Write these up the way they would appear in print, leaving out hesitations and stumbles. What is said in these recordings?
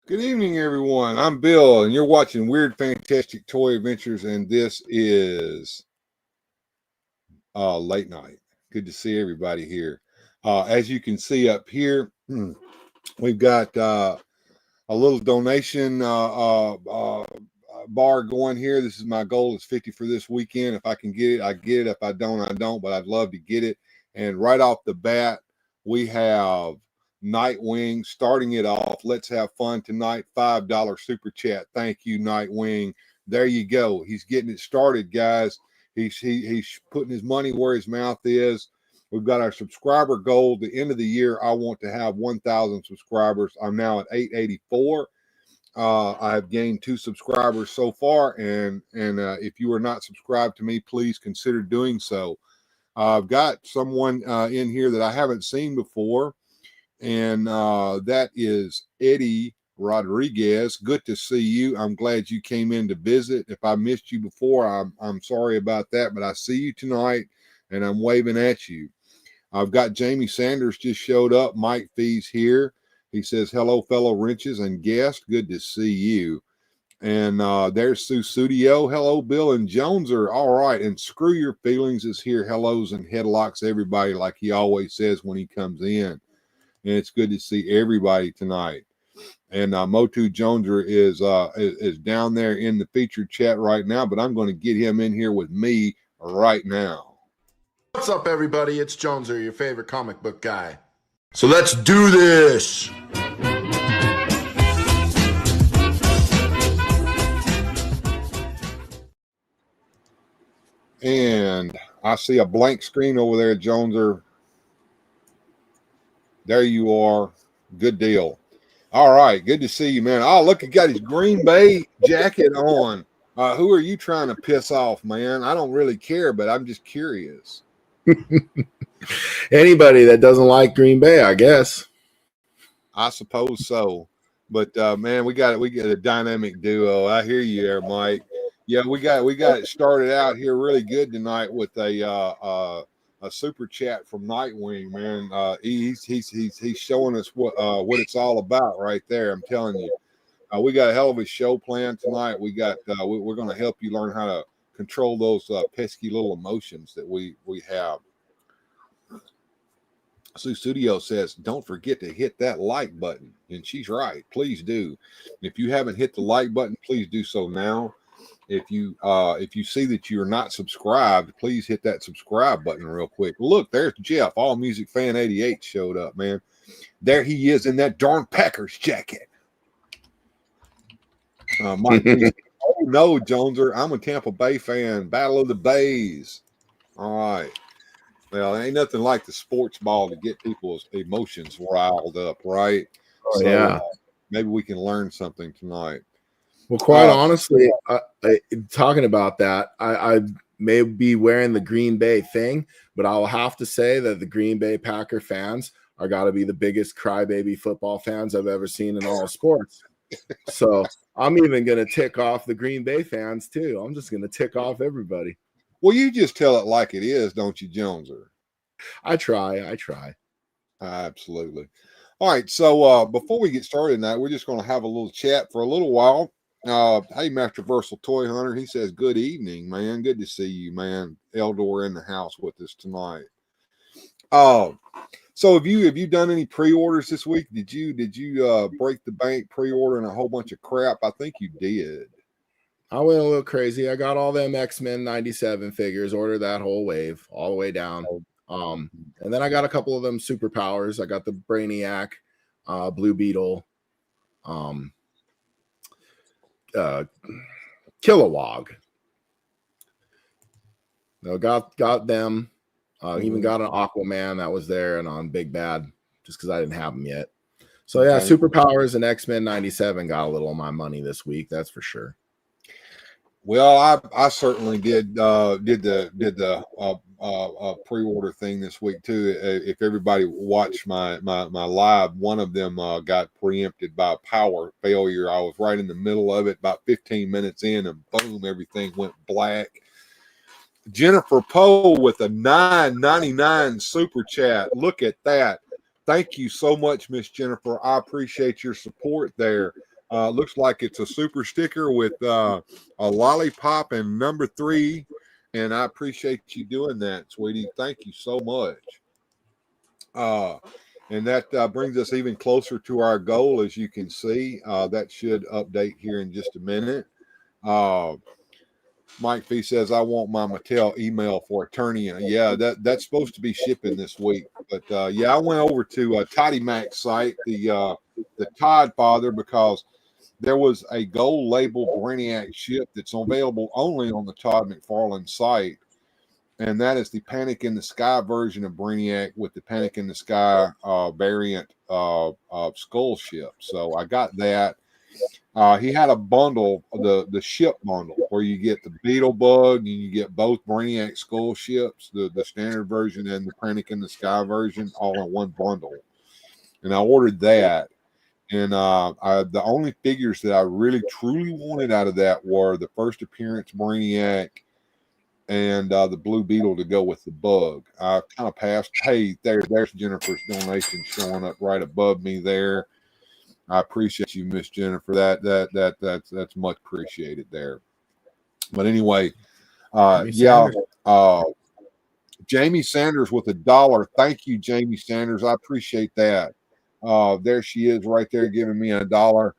Good evening, everyone. I'm Bill, and you're watching Weird Fantastic Toy Adventures, and this is late night. Good to see everybody here. As you can see up here, we've got a little donation bar going here. This is my goal. It's 50 for this weekend. If I can get it, I get it. If I don't, I don't, but I'd love to get it. And right off the bat, we have Nightwing starting it off. Let's have fun tonight. $5 super chat. Thank you, Nightwing. There you go. He's getting it started, guys. He's putting his money where his mouth is. We've got our subscriber goal. The end of the year, I want to have 1,000 subscribers. I'm now at 884. I have gained 2 subscribers so far, and if you are not subscribed to me, please consider doing so. I've got someone in here that I haven't seen before, and that is Eddie Rodriguez. Good to see you. I'm glad you came in to visit. If I missed you before, I'm sorry about that, but I see you tonight, and I'm waving at you. I've got Jamie Sanders just showed up. Mike Fee's here. He says, hello, fellow wrenches and guests. Good to see you. And there's Sue Studio. Hello, Bill and Jones are all right. And Screw Your Feelings is here. Hellos and headlocks, everybody, like he always says when he comes in. And it's good to see everybody tonight. And Motu Joneser is down there in the featured chat right now, but I'm going to get him in here with me right now. What's up, everybody? It's Joneser, your favorite comic book guy. So let's do this. And I see a blank screen over there, Joneser. There you are. Good deal. All right. Good to see you, man. Oh, look, he got his Green Bay jacket on. Who are you trying to piss off, man? I don't really care, but I'm just curious. Anybody that doesn't like Green Bay, I guess. I suppose so. But man, we got a dynamic duo. I hear you there, Mike. Yeah, we got it started out here really good tonight with a super chat from Nightwing, man. He's showing us what it's all about right there. I'm telling you, we got a hell of a show planned tonight. We got we're going to help you learn how to control those pesky little emotions that we have. Sue Studio says, don't forget to hit that like button. And she's right. Please do. If you haven't hit the like button, please do so now. If you see that you're not subscribed, please hit that subscribe button real quick. Look, there's Jeff. All Music Fan 88 showed up, man. There he is in that darn Packers jacket. Mike, oh no, Joneser. I'm a Tampa Bay fan. Battle of the Bays. All right. Well, ain't nothing like the sports ball to get people's emotions riled up, right? Oh, so, yeah. Maybe we can learn something tonight. Well, quite honestly, talking about that, I may be wearing the Green Bay thing, but I'll have to say that the Green Bay Packer fans are got to be the biggest crybaby football fans I've ever seen in all sports. So I'm even going to tick off the Green Bay fans, too. I'm just going to tick off everybody. Well, you just tell it like it is, don't you, Joneser? I try. Absolutely. All right, so before we get started tonight, we're just going to have a little chat for a little while. Hey, Master Versal Toy Hunter, he says, good evening, man. Good to see you, man. Eldor in the house with us tonight. So have you done any pre-orders this week? Did you break the bank pre-ordering a whole bunch of crap? I think you did. I went a little crazy. I got all them X-Men 97 figures, ordered that whole wave all the way down. And then I got a couple of them superpowers. I got the Brainiac, Blue Beetle, Kilowog. No, got them. Even got an Aquaman that was there and on Big Bad just because I didn't have them yet. So yeah, superpowers and X-Men 97 got a little of my money this week. That's for sure. Well, I certainly did the pre-order thing this week too. If everybody watched my live, one of them got preempted by power failure. I was right in the middle of it, about 15 minutes in, and boom, everything went black. Jennifer Poe with a $9.99 super chat. Look at that. Thank you so much, Miss Jennifer. I appreciate your support there. Looks like it's a super sticker with a lollipop and number 3. And I appreciate you doing that, sweetie. Thank you so much. And that brings us even closer to our goal, as you can see. That should update here in just a minute. Mike Fee says, I want my Mattel email for Eternia. Yeah, that's supposed to be shipping this week. But yeah, I went over to Toddy Mac's site, the Todd Father, because there was a gold label Brainiac ship that's available only on the Todd McFarlane site. And that is the Panic in the Sky version of Brainiac with the Panic in the Sky variant of Skull ship. So I got that. He had a bundle, the ship bundle, where you get the Beetle Bug and you get both Brainiac Skull ships, the standard version and the Panic in the Sky version, all in one bundle. And I ordered that. And the only figures that I really truly wanted out of that were the first appearance Brainiac and the Blue Beetle to go with the Bug. I kind of passed. Hey, there's Jennifer's donation showing up right above me there. I appreciate you, Miss Jennifer. That's much appreciated there. But anyway, Jamie Sanders with $1. Thank you, Jamie Sanders. I appreciate that. There she is right there giving me $1.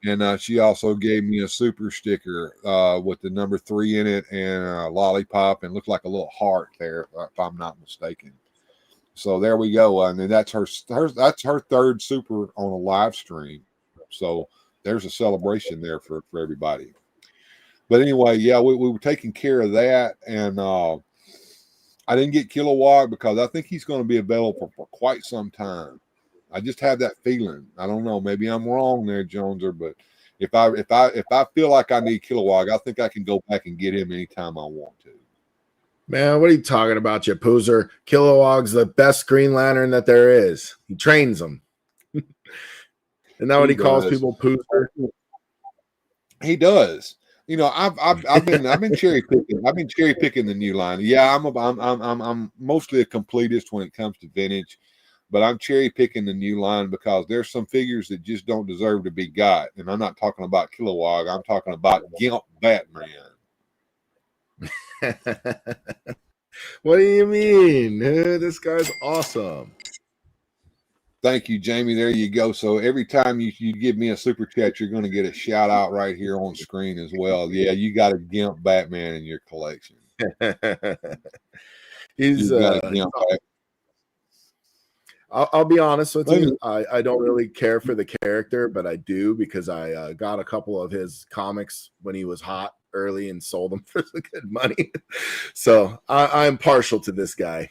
And she also gave me a super sticker with the number 3 in it and a lollipop and looked like a little heart there, if I'm not mistaken. So there we go. And then that's her third super on a live stream. So there's a celebration there for everybody. But anyway, yeah, we were taking care of that. And I didn't get Kilowog because I think he's going to be available for quite some time. I just have that feeling. I don't know. Maybe I'm wrong there, Joneser, but if I feel like I need Kilowog, I think I can go back and get him anytime I want to. Man, what are you talking about, you poozer? Kilowog's the best Green Lantern that there is. He trains them. Isn't that what he calls people, poozer? He does. You know, I've been cherry picking. I've been cherry picking the new line. Yeah, I'm mostly a completist when it comes to vintage, but I'm cherry picking the new line because there's some figures that just don't deserve to be got. And I'm not talking about Kilowog. I'm talking about Gimp Batman. What do you mean? This guy's awesome. Thank you, Jamie. There you go. So every time you give me a super chat, you're going to get a shout out right here on screen as well. Yeah, you got a Gimp Batman in your collection. He's I'll be honest with you. I don't really care for the character, but I do because I got a couple of his comics when he was hot early and sold them for some good money. So I'm partial to this guy.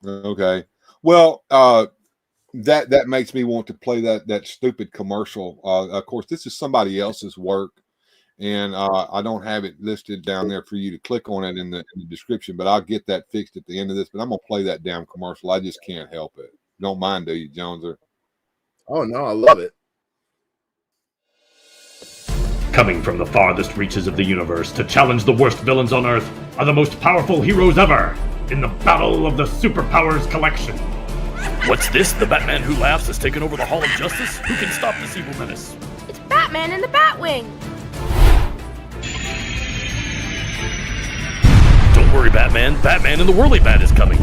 Okay. Well, that makes me want to play that stupid commercial. Of course, this is somebody else's work, and I don't have it listed down there for you to click on it in the description, but I'll get that fixed at the end of this. But I'm gonna play that damn commercial. I just can't help it. Don't mind, do you, Joneser? Oh no, I love it. Coming from the farthest reaches of the universe to challenge the worst villains on Earth are the most powerful heroes ever in the Battle of the Superpowers Collection. What's this? The Batman who laughs has taken over the Hall of Justice? Who can stop this evil menace? It's Batman in the Batwing! Don't worry, Batman. Batman and the Whirly-Bat is coming.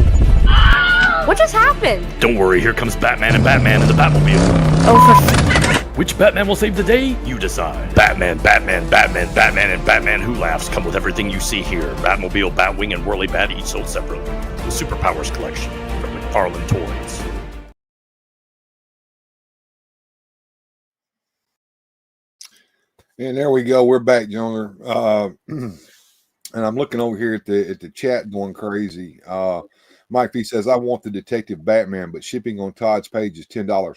What just happened? Don't worry, here comes Batman and the Batmobile. Oh, Which Batman will save the day? You decide. Batman, Batman, Batman, Batman, and Batman Who Laughs come with everything you see here. Batmobile, Batwing, and Whirly-Bat each sold separately. The Superpowers Collection from McFarlane Toys. And there we go. We're back, Joner. And I'm looking over here at the chat going crazy. Mike V says, I want the Detective Batman, but shipping on Todd's page is $10.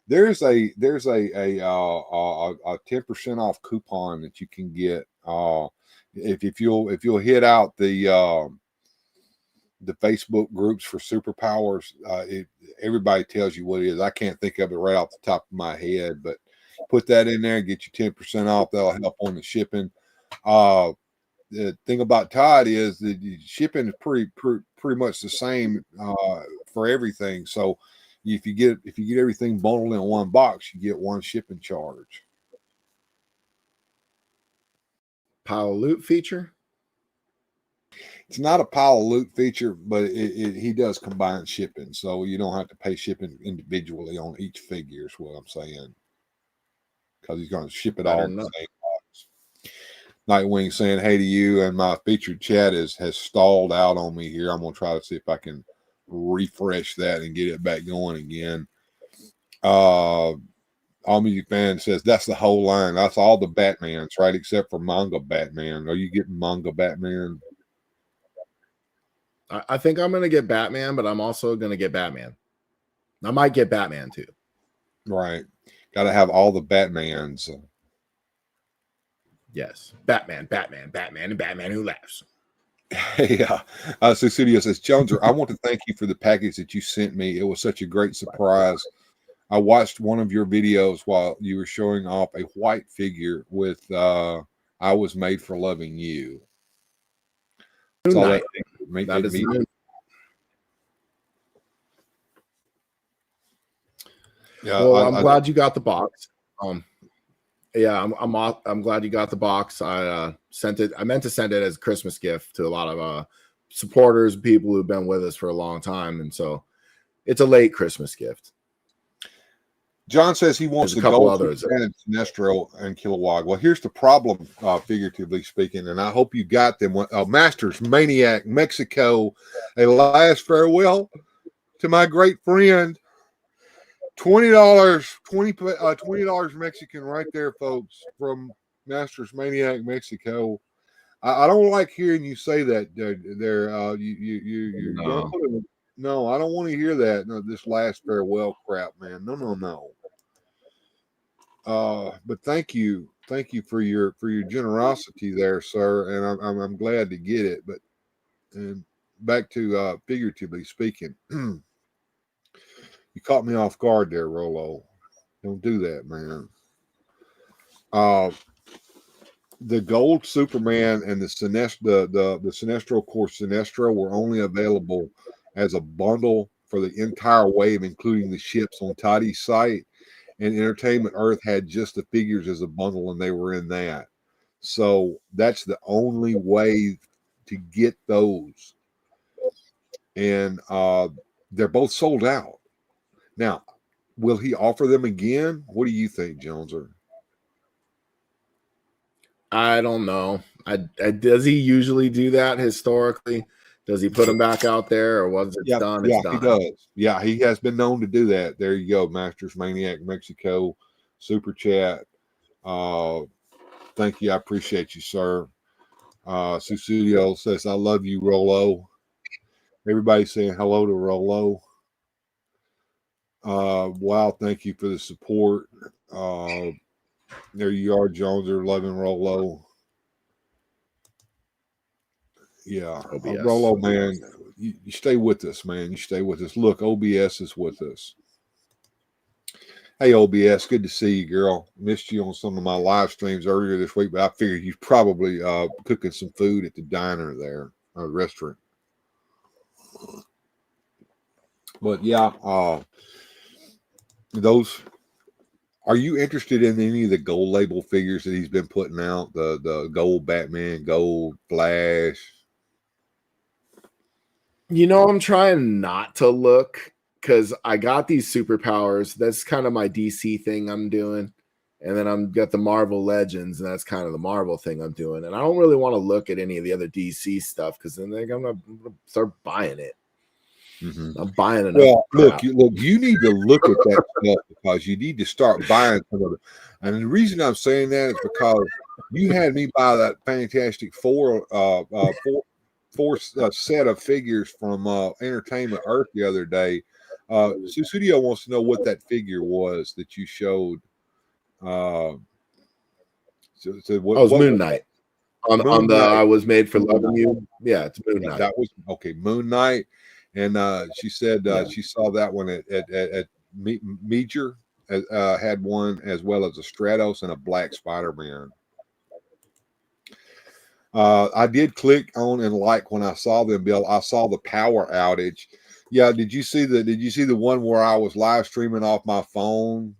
There's a 10% off coupon that you can get if you'll hit out the Facebook groups for Superpowers. Everybody tells you what it is. I can't think of it right off the top of my head, but put that in there and get you 10% off. That'll help on the shipping. The thing about Todd is that shipping is pretty much the same for everything. So if you get everything bundled in one box, you get one shipping charge. Pile of loot feature. It's not a pile of loot feature, but he does combine shipping, so you don't have to pay shipping individually on each figure. Is what I'm saying, because he's going to ship it all in the same box. Nightwing saying hey to you, and my featured chat has stalled out on me here. I'm going to try to see if I can refresh that and get it back going again. All Music Fan says that's the whole line. That's all the Batmans, right? Except for manga Batman. Are you getting manga Batman? I think I'm going to get Batman, but I'm also going to get Batman. I might get Batman too. Right. Got to have all the Batmans. Yes. Batman, and Batman Who Laughs. Yeah. So Studio says, Joneser, I want to thank you for the package that you sent me. It was such a great surprise. I watched one of your videos while you were showing off a white figure with I Was Made for Loving You. That is yeah. Well, I'm glad you got the box. Yeah, I'm glad you got the box. I sent it. I meant to send it as a Christmas gift to a lot of supporters, people who've been with us for a long time, and so it's a late Christmas gift. John says he wants the gold and Sinestro and Kilowog. Well, here's the problem, figuratively speaking, and I hope you got them. Masters Maniac Mexico, a last farewell to my great friend. $20 Mexican right there, folks, from Masters Maniac Mexico. I don't like hearing you say that. No, I don't want to hear that. No, this last farewell crap, man. No. But thank you for your generosity there, sir, and I'm glad to get it. But and back to figuratively speaking, you caught me off guard there, Rolo. Don't do that, man. The gold Superman and the Sinestro, the Sinestro Core Sinestro were only available as a bundle for the entire wave, including the ships on Toddy's site. And Entertainment Earth had just the figures as a bundle, and they were in that. So that's the only way to get those. And they're both sold out. Now, will he offer them again? What do you think, Joneser? I don't know. Does he usually do that historically? Does he put them back out there, or once it's done, it's done? He does. Yeah, he has been known to do that. There you go, Masters Maniac Mexico, Super Chat. Thank you. I appreciate you, sir. Susudio says, I love you, Rolo. Everybody's saying hello to Rolo. Wow, thank you for the support. There you are, Jones. They're loving Rolo. Yeah, Rolo, man, you stay with us, man. You stay with us. Look, OBS is with us. Hey, OBS, good to see you, girl. Missed you on some of my live streams earlier this week, but I figured you're probably cooking some food at the diner there, or restaurant. But yeah, those. Are you interested in any of the gold label figures that he's been putting out? The gold Batman, gold Flash. You know, I'm trying not to look because I got these superpowers. That's kind of my DC thing I'm doing. And then I'm got the Marvel Legends, and that's kind of the Marvel thing I'm doing. And I don't really want to look at any of the other DC stuff because then I'm gonna start buying it. Mm-hmm. I'm buying it. Well, look, you need to look at that stuff because you need to start buying some of it. And the reason I'm saying that is because you had me buy that Fantastic Four set of figures from Entertainment Earth the other day. Studio wants to know what that figure was that you showed. What was Moon Knight. On the I Was Made for Loving You. Yeah, it's Moon Knight. That was okay, Moon Knight. And she said she saw that one at Major, had one as well as a Stratos and a Black Spider-Man. I did click on and like when I saw them, Bill. I saw the power outage. Yeah, did you see the one where I was live streaming off my phone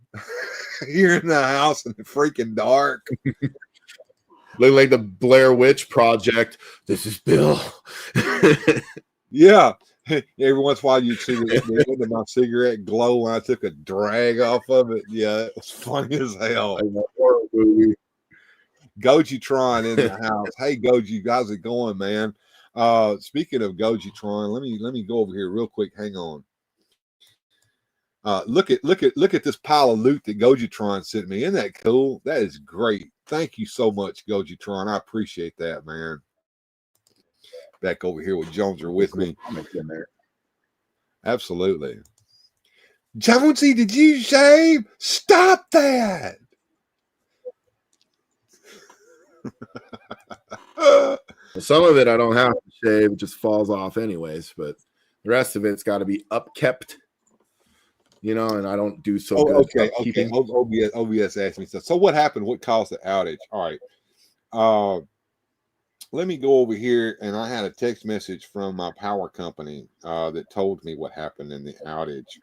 here in the house in the freaking dark? Look like the Blair Witch Project. This is Bill. Yeah. Every once in a while you'd see the end of my cigarette glow when I took a drag off of it. Yeah, it was funny as hell. Gojitron in the house. Hey Goji, how's it going, man? Speaking of Gojitron, let me go over here real quick. Hang on. Look at this pile of loot that Gojitron sent me. Isn't that cool? That is great. Thank you so much, Gojitron. I appreciate that, man. Back over here with Jones are with me. In there. Absolutely. Jonesy, did you shave? Stop that. Some of it I don't have to shave, it just falls off anyways, but the rest of it's got to be upkept, you know, and I don't do so good. Okay. OBS asked me so what happened? What caused the outage? All right. Let me go over here, and I had a text message from my power company that told me what happened in the outage.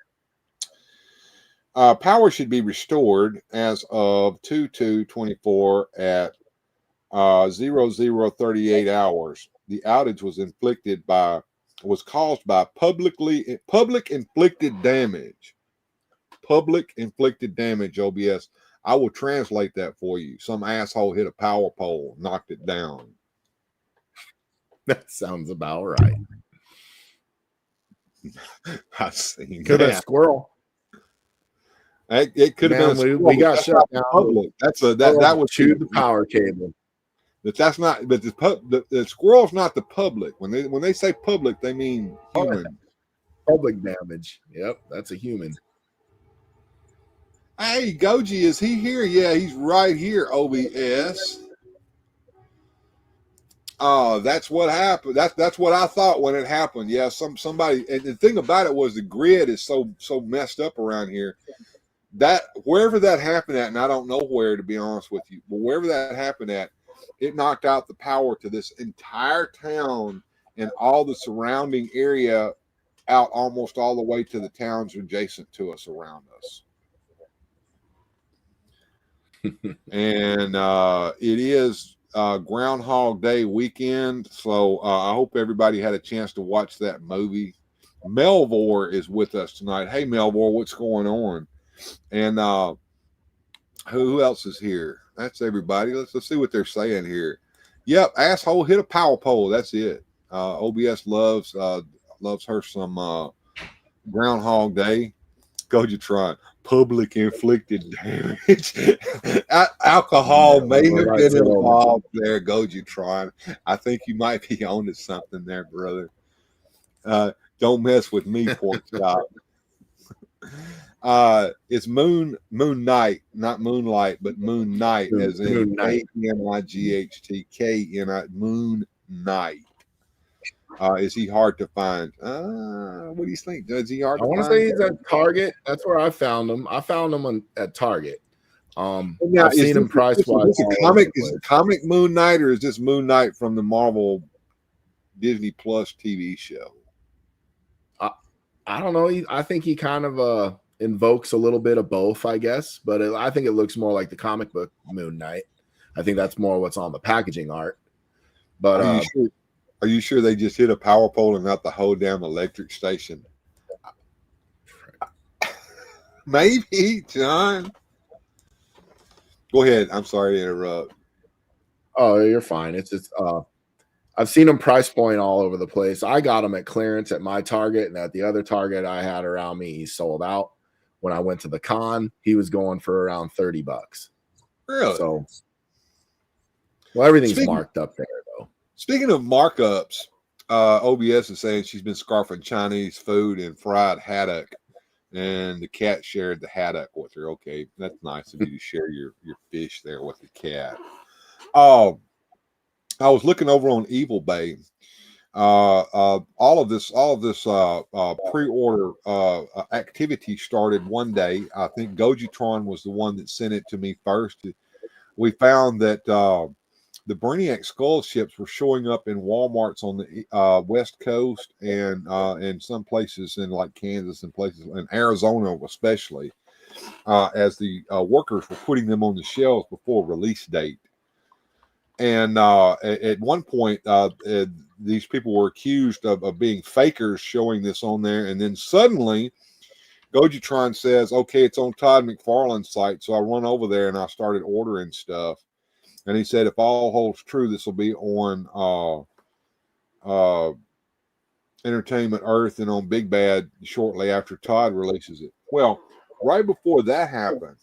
Power should be restored as of 2/2/24 at 00:38 hours. The outage was caused by public inflicted damage. Public inflicted damage, OBS. I will translate that for you. Some asshole hit a power pole, knocked it down. That sounds about right. I seen Could have been a squirrel. It could have been a squirrel. We got shut down. Public. That was chewed the power cable. But that's not. But the squirrel's not the public. When they say public, they mean human. Public damage. Yep, that's a human. Hey, Goji, is he here? Yeah, he's right here. OBS. Oh, that's what happened. That's what I thought when it happened. Yeah, somebody. And the thing about it was the grid is so messed up around here. That wherever that happened at, and I don't know where, to be honest with you, but wherever that happened at, it knocked out the power to this entire town and all the surrounding area, out almost all the way to the towns adjacent to us around us. And it is Groundhog Day weekend, so I hope everybody had a chance to watch that movie. Melvor is with us tonight. Hey Melvor, what's going on? And who else is here? That's everybody. Let's see what they're saying here. Yep, asshole hit a power pole. That's it. OBS loves her some Groundhog Day. Gojitron, public inflicted damage. Alcohol may have been involved there, Gojitron. I think you might be onto something there, brother. Don't mess with me, pork chop. It's moon night, not moonlight, but moon night, as in KNIGHT, moon night. Is he hard to find? What do you think? Is he hard to find? I want to say he's at Target. That's where I found him. I found him at Target. I've seen him price wise. Is it comic Moon Knight, or is this Moon Knight from the Marvel Disney Plus TV show? I don't know. I think he kind of invokes a little bit of both, I guess. But I think it looks more like the comic book Moon Knight. I think that's more what's on the packaging art. But are you sure they just hit a power pole and not the whole damn electric station? Maybe, John. Go ahead. I'm sorry to interrupt. Oh, you're fine. It's I've seen them price point all over the place. I got them at clearance at my Target, and at the other Target I had around me, he sold out. When I went to the con, he was going for around $30. Really? So, well, everything's marked up there, though. Speaking of markups, OBS is saying she's been scarfing Chinese food and fried haddock, and the cat shared the haddock with her. Okay, that's nice of you to share your fish there with the cat. I was looking over on Evil Bay. All of this pre-order activity started one day. I think Gojitron was the one that sent it to me first. We found that the Brainiac skull ships were showing up in Walmarts on the West Coast and in some places in like Kansas and places in Arizona especially, as the workers were putting them on the shelves before release date. And at one point, these people were accused of being fakers showing this on there. And then suddenly, Gojitron says, okay, it's on Todd McFarlane's site. So I run over there and I started ordering stuff. And he said, if all holds true, this will be on Entertainment Earth and on Big Bad shortly after Todd releases it. Well, right before that happened,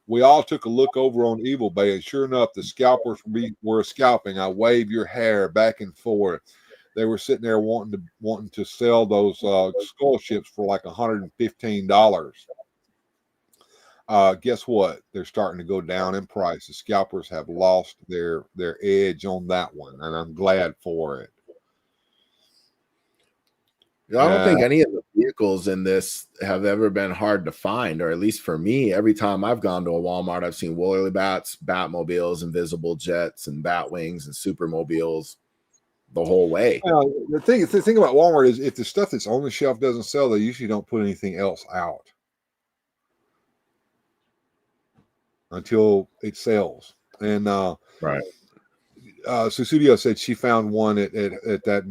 we all took a look over on Evil Bay, and sure enough, the scalpers were scalping. I wave your hair back and forth. They were sitting there wanting to sell those skull ships for like $115. Guess what? They're starting to go down in price. The scalpers have lost their edge on that one, and I'm glad for it. I don't think any of the vehicles in this have ever been hard to find, or at least for me, every time I've gone to a Walmart, I've seen Woolly Bats, Batmobiles, Invisible Jets, and Batwings and Supermobiles the whole way. Well, the thing about Walmart is if the stuff that's on the shelf doesn't sell, they usually don't put anything else out until it sells. And right. Susudio said she found one at that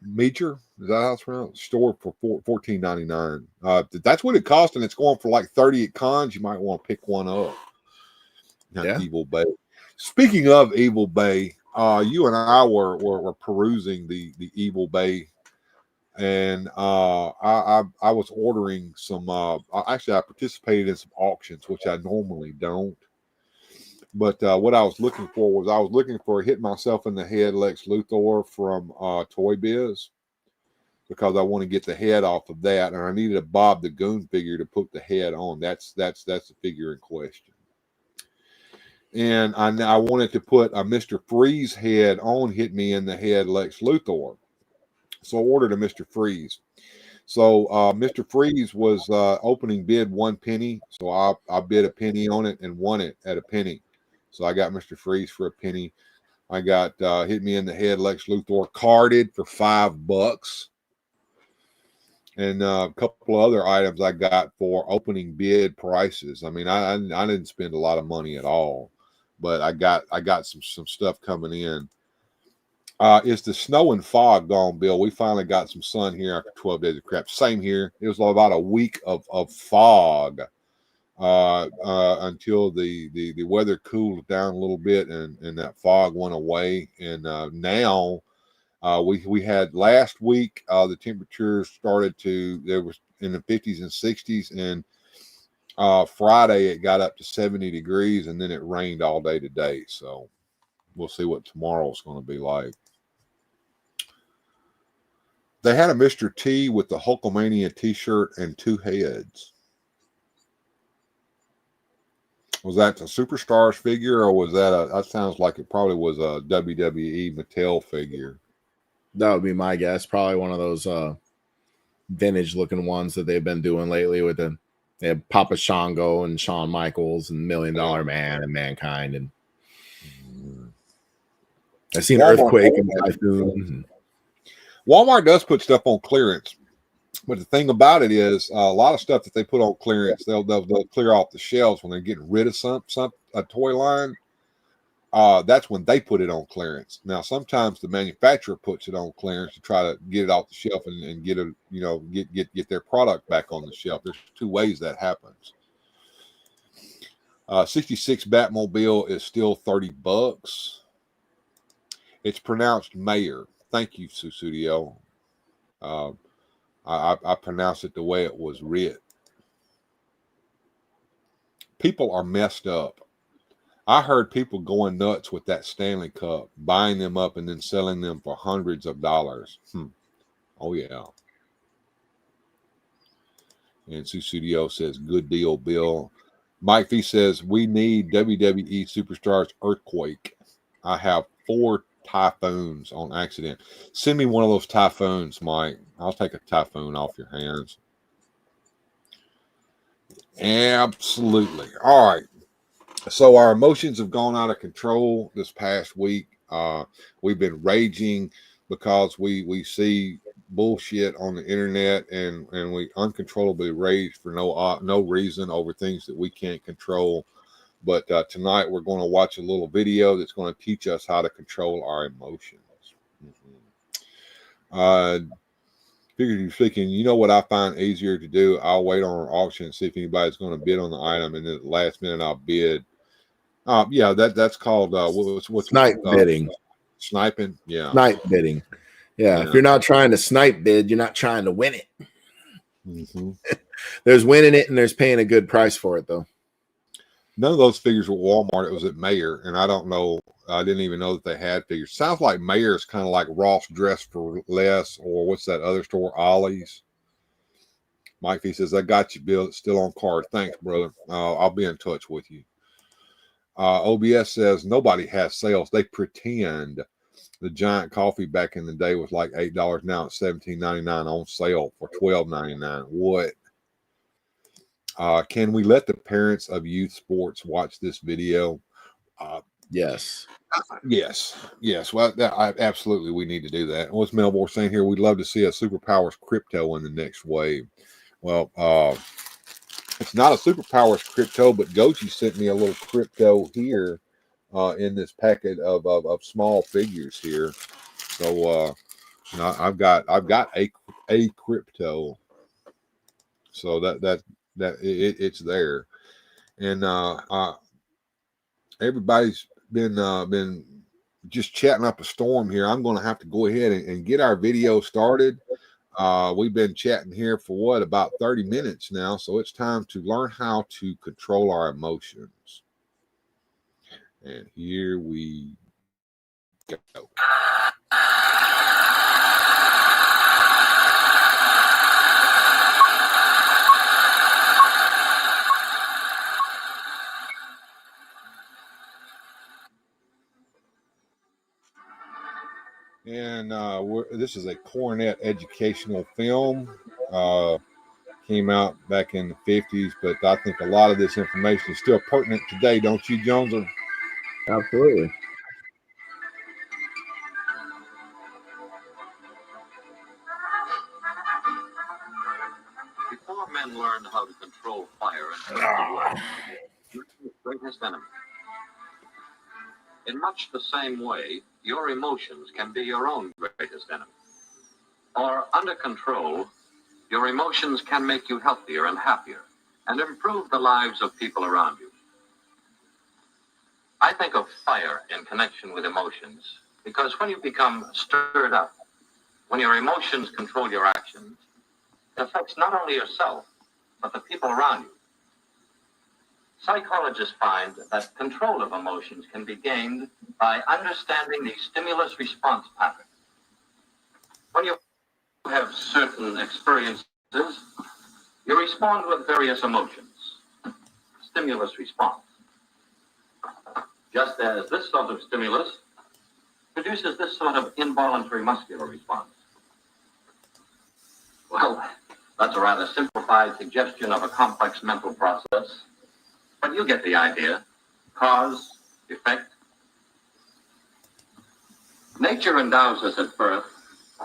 Meacher, is that how it's pronounced? Store for $14.99. That's what it cost, and it's going for like 30 at cons. You might want to pick one up. Yeah. Evil Bay. Speaking of Evil Bay, you and I were perusing the Evil Bay, and I was ordering some. Actually, I participated in some auctions, which I normally don't. But what I was looking for hit myself in the head Lex Luthor from Toy Biz, because I want to get the head off of that, and I needed a Bob the Goon figure to put the head on. That's the figure in question. And I wanted to put a Mr. Freeze head on hit me in the head Lex Luthor. So I ordered a Mr. Freeze. So Mr. Freeze was opening bid 1 penny. So I bid a penny on it and won it at a penny. So I got Mr. Freeze for a penny. I got hit me in the head Lex Luthor carded for $5. And a couple of other items I got for opening bid prices. I mean, I didn't spend a lot of money at all, but I got some stuff coming in. Is the snow and fog gone, Bill? We finally got some sun here after 12 days of crap. Same here. It was about a week of fog until the weather cooled down a little bit and that fog went away. And now we had last week the temperatures started there was in the 50s and 60s, and Friday it got up to 70 degrees, and then it rained all day today. So we'll see what tomorrow's going to be like. They had a Mr. T with the Hulkamania t-shirt and 2 heads. Was that a Superstars figure, or was that sounds like it probably was a WWE Mattel figure? That would be my guess. Probably one of those vintage looking ones that they've been doing lately with they have Papa Shango and Shawn Michaels and $1 Million Man and Mankind. And I've seen Walmart, Earthquake and Typhoon. Walmart does put stuff on clearance, but the thing about it is a lot of stuff that they put on clearance, they'll clear off the shelves when they're getting rid of a toy line. That's when they put it on clearance. Now, sometimes the manufacturer puts it on clearance to try to get it off the shelf and get it, get their product back on the shelf. There's 2 ways that happens. 66 Batmobile is still $30. It's pronounced Mayor. Thank you, Susudio. I pronounced it the way it was writ. People are messed up. I heard people going nuts with that Stanley Cup, buying them up and then selling them for hundreds of dollars. Oh, yeah. And Susudio says, good deal, Bill. Mike V says, we need WWE Superstars Earthquake. I have 4 Typhoons on accident. Send me one of those Typhoons, Mike. I'll take a Typhoon off your hands. Absolutely. All right. So our emotions have gone out of control this past week. We've been raging because we see bullshit on the internet, and we uncontrollably rage for no reason over things that we can't control. But tonight we're going to watch a little video that's going to teach us how to control our emotions. Figuratively speaking, you know what I find easier to do? I'll wait on an auction and see if anybody's going to bid on the item, and then at the last minute I'll bid. Yeah, that's called what's Snipe bidding. Sniping, yeah. Snipe bidding. Yeah. If you're not trying to snipe bid, you're not trying to win it. Mm-hmm. There's winning it and there's paying a good price for it, though. None of those figures were Walmart. It was at Mayer, and I don't know. I didn't even know that they had figures. Sounds like Mayer is kind of like Ross Dress for Less, or what's that other store, Ollie's. Mike, he says, I got you, Bill. It's still on card. Thanks, brother. I'll be in touch with you. OBS says, nobody has sales. They pretend. The giant coffee back in the day was like $8. Now it's $17.99 on sale for $12.99. What? Can we let the parents of youth sports watch this video? Yes. Yes. Well, absolutely, we need to do that. What's Melbourne saying here? We'd love to see a Superpowers crypto in the next wave. Well, it's not a Superpowers crypto, but Gochi sent me a little crypto here in this packet of small figures here. So I've got a crypto. So it's there, and everybody's been just chatting up a storm here. I'm going to have to go ahead and get our video started. We've been chatting here for about 30 minutes now, so it's time to learn how to control our emotions. And here we go. And this is a Cornet educational film. Came out back in the 50s, but I think a lot of this information is still pertinent today, don't you, Jones? Absolutely. Before men learned how to control fire and the world, greatest enemy. In much the same way, your emotions can be your own greatest enemy. Or under control, your emotions can make you healthier and happier and improve the lives of people around you. I think of fire in connection with emotions because when you become stirred up, when your emotions control your actions, it affects not only yourself, but the people around you. Psychologists find that control of emotions can be gained by understanding the stimulus-response pattern. When you have certain experiences, you respond with various emotions. Stimulus response. Just as this sort of stimulus produces this sort of involuntary muscular response. Well, that's a rather simplified suggestion of a complex mental process, but you get the idea. Cause, effect. Nature endows us at birth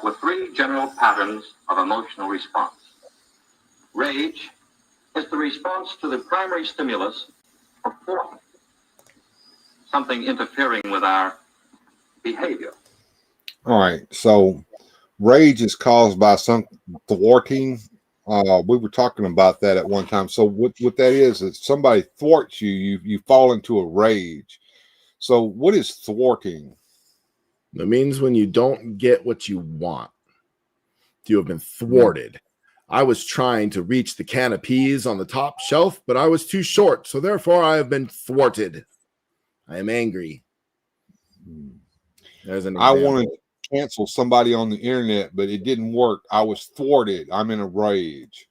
with three general patterns of emotional response. Rage is the response to the primary stimulus of thwarting, something interfering with our behavior. All right, so rage is caused by some thwarting. We were talking about that at one time. So what that is somebody thwarts you, you fall into a rage. So what is thwarting? It means when you don't get what you want. You have been thwarted. I was trying to reach the can of peas on the top shelf, but I was too short, so therefore I have been thwarted. I am angry. There's an example. I wanted to cancel somebody on the internet, but it didn't work. I was thwarted. I'm in a rage.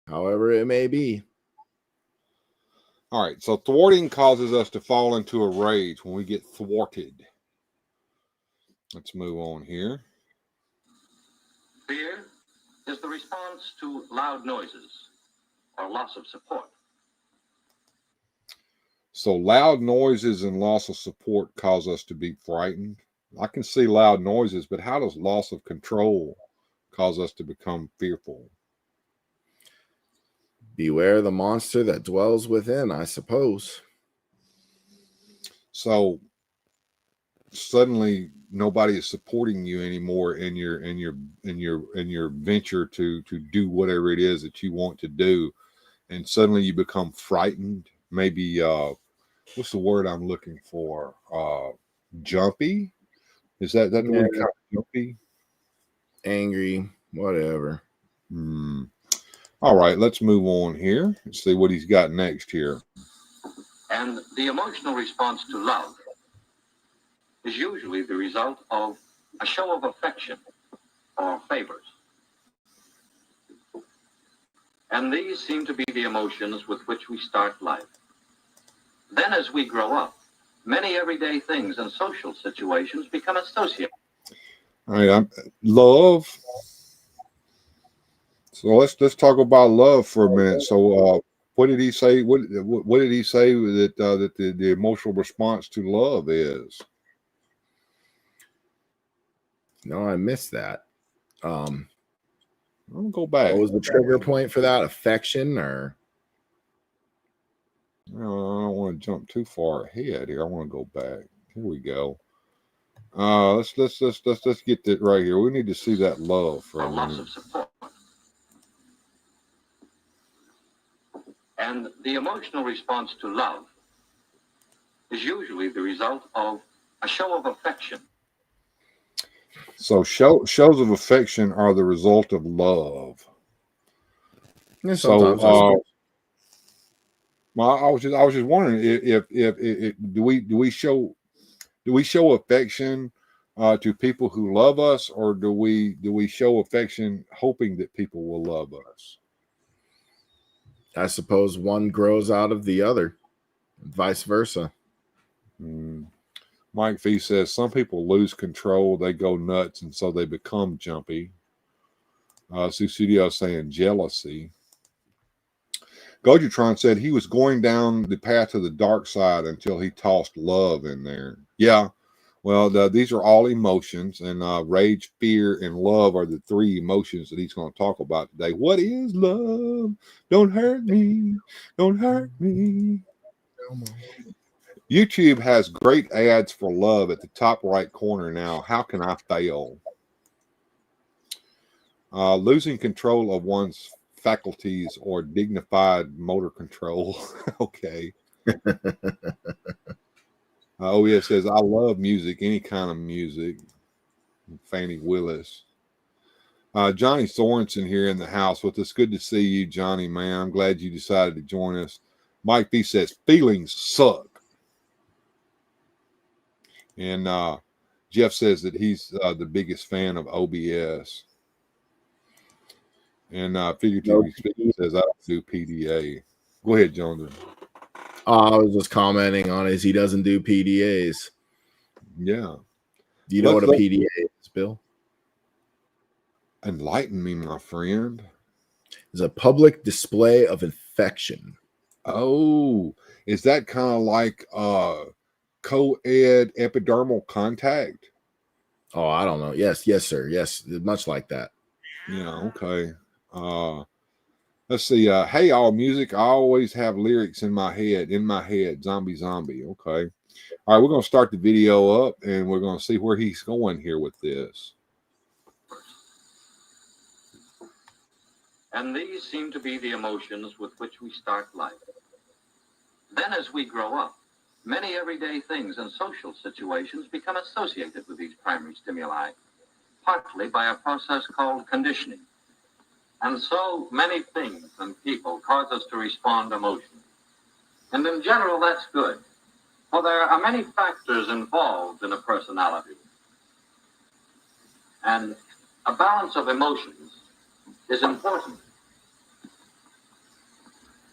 However it may be. All right, so thwarting causes us to fall into a rage when we get thwarted. Let's move on here. Fear is the response to loud noises or loss of support. So loud noises and loss of support cause us to be frightened. I can see loud noises, but how does loss of control cause us to become fearful? Beware the monster that dwells within, I suppose. So suddenly nobody is supporting you anymore in your venture to do whatever it is that you want to do, and suddenly you become frightened. Maybe what's the word I'm looking for? Jumpy? Is that the word? Kind of jumpy? Angry, whatever. All right, let's move on here and see what he's got next here. And the emotional response to love is usually the result of a show of affection or favors. And these seem to be the emotions with which we start life. Then as we grow up, many everyday things and social situations become associated. All right, love. So let's talk about love for a minute. So what did he say? What did he say that that the emotional response to love is? No, I missed that. I'll go back. What was the trigger point for that? Affection or? No, I don't want to jump too far ahead here. I want to go back. Here we go. Let's get that right here. We need to see that love for a loss minute. of support. And the emotional response to love is usually the result of a show of affection. So shows of affection are the result of love. Yeah, So well, I was just wondering if do we show affection to people who love us, or do we show affection hoping that people will love us? I suppose one grows out of the other, vice versa. Mike V says some people lose control, they go nuts, and so they become jumpy. Studio saying jealousy. Gojatron said he was going down the path to the dark side until he tossed love in there. Yeah, well, these are all emotions, and rage, fear, and love are the three emotions that he's going to talk about today. What is love? Don't hurt me. Don't hurt me. YouTube has great ads for love at the top right corner now. How can I fail? Losing control of one's faculties or dignified motor control. Okay. OES says, I love music, any kind of music. Fannie Willis. Johnny Sorensen here in the house with us. Good to see you, Johnny, man. I'm glad you decided to join us. Mike B says, feelings suck. And Jeff says that he's the biggest fan of OBS. And figuratively speaking, says I don't do PDA. Go ahead, Jones. I was just commenting on he doesn't do PDAs. Yeah. Do you know what a PDA is, Bill? Enlighten me, my friend. It's a public display of affection. Oh, is that kind of like co-ed epidermal contact? Oh, I don't know. Yes, sir. Yes, much like that. Yeah, okay. Let's see. Hey, all music. I always have lyrics in my head. Zombie. Okay. All right, we're going to start the video up, and we're going to see where he's going here with this. And these seem to be the emotions with which we start life. Then as we grow up, many everyday things and social situations become associated with these primary stimuli, partly by a process called conditioning. And so many things and people cause us to respond emotionally. And in general, that's good. For there are many factors involved in a personality. And a balance of emotions is important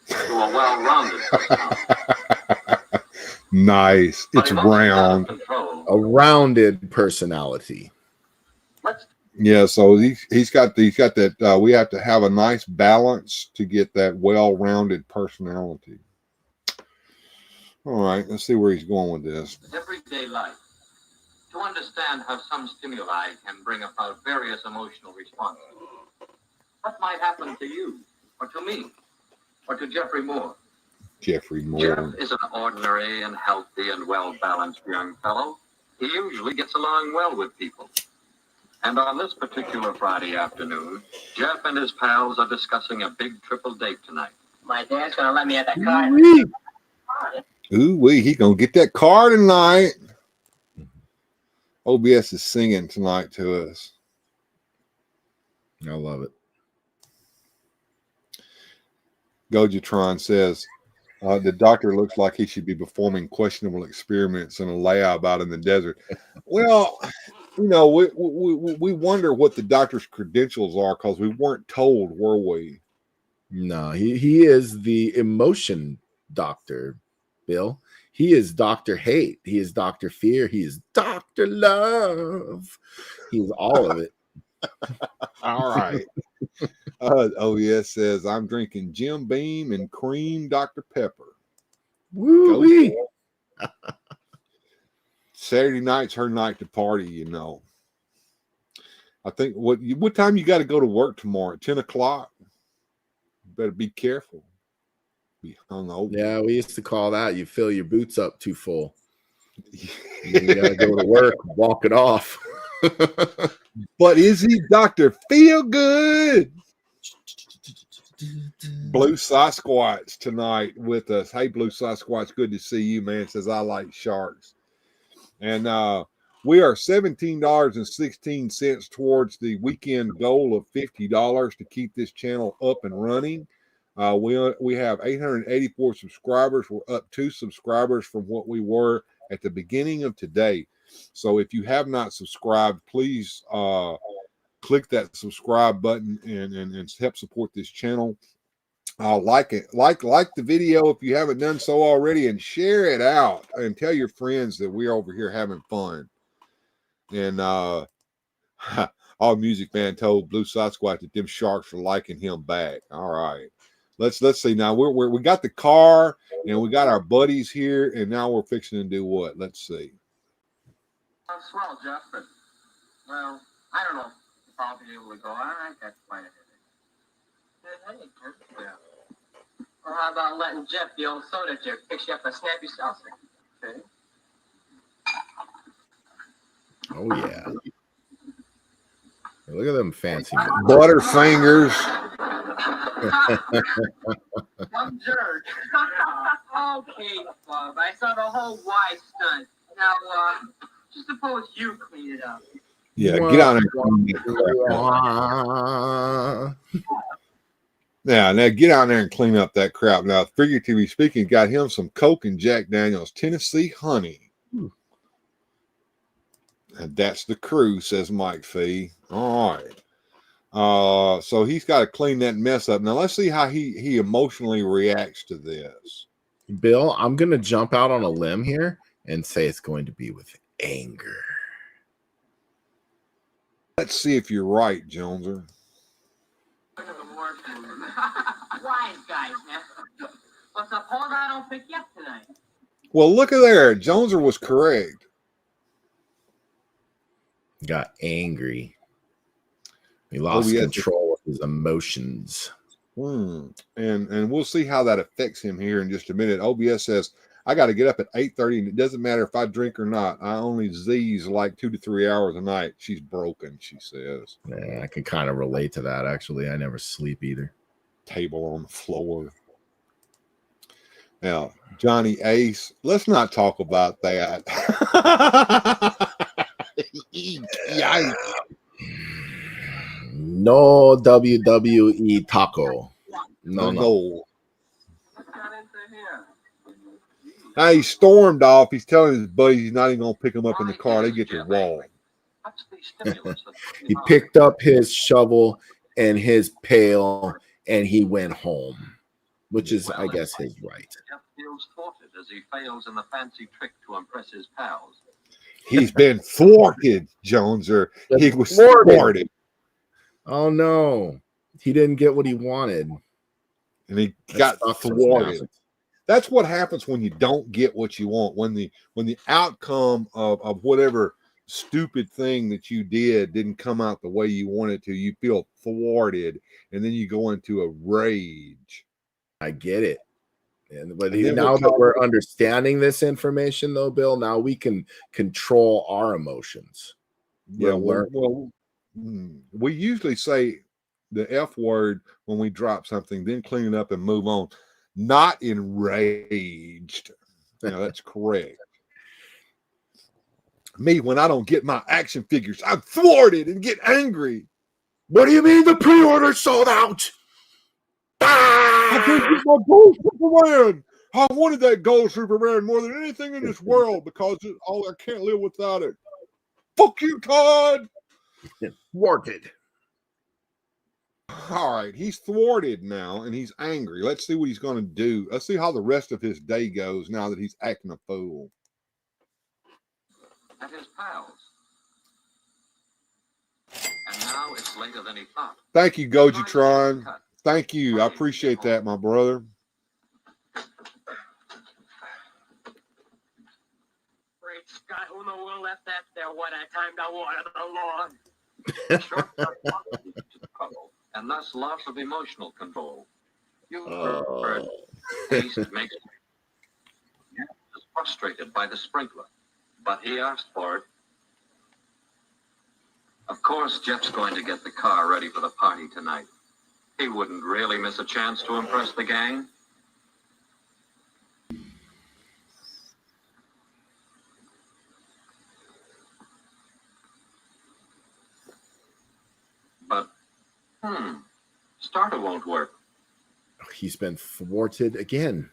to a well-rounded personality. Nice. It's round. A rounded personality. Yeah, so he's got that. We have to have a nice balance to get that well-rounded personality. All right, let's see where he's going with this. Everyday life. To understand how some stimuli can bring about various emotional responses. What might happen to you, or to me, or to Jeffrey Moore? Jeffrey Moore. Jeff is an ordinary and healthy and well-balanced young fellow. He usually gets along well with people. And on this particular Friday afternoon, Jeff and his pals are discussing a big triple date tonight. My dad's gonna let me have that card. Ooh-wee, he gonna get that car tonight. OBS is singing tonight to us. I love it. Gojatron says, the doctor looks like he should be performing questionable experiments in a lab out in the desert. Well, you know, we wonder what the doctor's credentials are because we weren't told, were we? No, he is the emotion doctor, Bill. He is Dr. Hate. He is Dr. Fear. He is Dr. Love. He's all of it. All right. OES says, I'm drinking Jim Beam and cream Dr. Pepper. Woo-wee. Saturday night's her night to party, you know. I think what time you got to go to work tomorrow? 10 o'clock? Better be careful. Be hungover. Yeah, we used to call that you fill your boots up too full. You gotta go to work, walk it off. But is he Dr. Feel Good? Blue Sasquatch tonight with us. Hey, Blue Sasquatch, good to see you, man. Says I like sharks. And we are $17.16 towards the weekend goal of $50 to keep this channel up and running. We have 884 subscribers. We're up 2 subscribers from what we were at the beginning of today. So if you have not subscribed, please click that subscribe button and help support this channel. Like it, like the video if you haven't done so already, and share it out and tell your friends that we're over here having fun. And All Music Man told Blue Sasquatch that them sharks are liking him back. All right. Let's see now. We got the car and we got our buddies here, and now we're fixing to do what? Let's see. I'm swell, Jeff, but well, I don't know if I'll be able to go. I got quite a headache. Yeah. Well, how about letting Jeff, the old soda jerk, fix you up a snappy seltzer? Okay. Oh yeah. Look at them fancy Butterfingers. Some jerk. Okay, Bob. I saw the whole Y stunt. Now, just suppose you clean it up. Yeah, get on there. Now get on there and clean up that crap. Now, figuratively speaking, got him some Coke and Jack Daniels Tennessee Honey. And that's the crew, says Mike Fee. All right. So he's got to clean that mess up. Now let's see how he emotionally reacts to this. Bill, I'm gonna jump out on a limb here and say it's going to be with anger. Let's see if you're right, Joneser. Wise guys, man. Well, suppose I don't pick you up tonight. Well, look at there. Joneser was correct. Got angry. He lost control of his emotions. And we'll see how that affects him here in just a minute. OBS says, I got to get up at 8:30, and it doesn't matter if I drink or not. I only Z's like 2 to 3 hours a night. She's broken, she says. Yeah, I can kind of relate to that, actually. I never sleep either. Table on the floor. Now, Johnny Ace, let's not talk about that. Yikes. No WWE taco. No. Now he stormed off. He's telling his buddies he's not even going to pick him up in the car. They get to wall. He picked up his shovel and his pail and he went home, which is, I guess, his right. Jeff feels thwarted as he fails in the fancy trick to impress his pals. He's been thwarted, Joneser. He was thwarted. Oh, no. He didn't get what he wanted. And he got thwarted. That's what happens when you don't get what you want. When the outcome of whatever stupid thing that you didn't come out the way you wanted to, you feel thwarted, and then you go into a rage. I get it. But now that we're understanding this information, though, Bill, now we can control our emotions. Yeah, we usually say the F word when we drop something, then clean it up and move on. Not enraged. That's correct. Me, when I don't get my action figures, I'm thwarted and get angry. What do you mean the pre-order sold out? I can't get my gold Superman. I wanted that gold Superman more than anything in this world because I can't live without it. Fuck you, Todd. Thwarted. All right, he's thwarted now and he's angry. Let's see what he's going to do. Let's see how the rest of his day goes now that he's acting a fool. And his pals. And now it's later than he thought. Thank you, Gojitron. Thank you. I appreciate that, my brother. Great Scott, who in the world left that there when I timed I water the lawn? And thus loss of emotional control. You heard haste makes him frustrated by the sprinkler, but he asked for it. Of course, Jeff's going to get the car ready for the party tonight. He wouldn't really miss a chance to impress the gang. But, starter won't work. He's been thwarted again.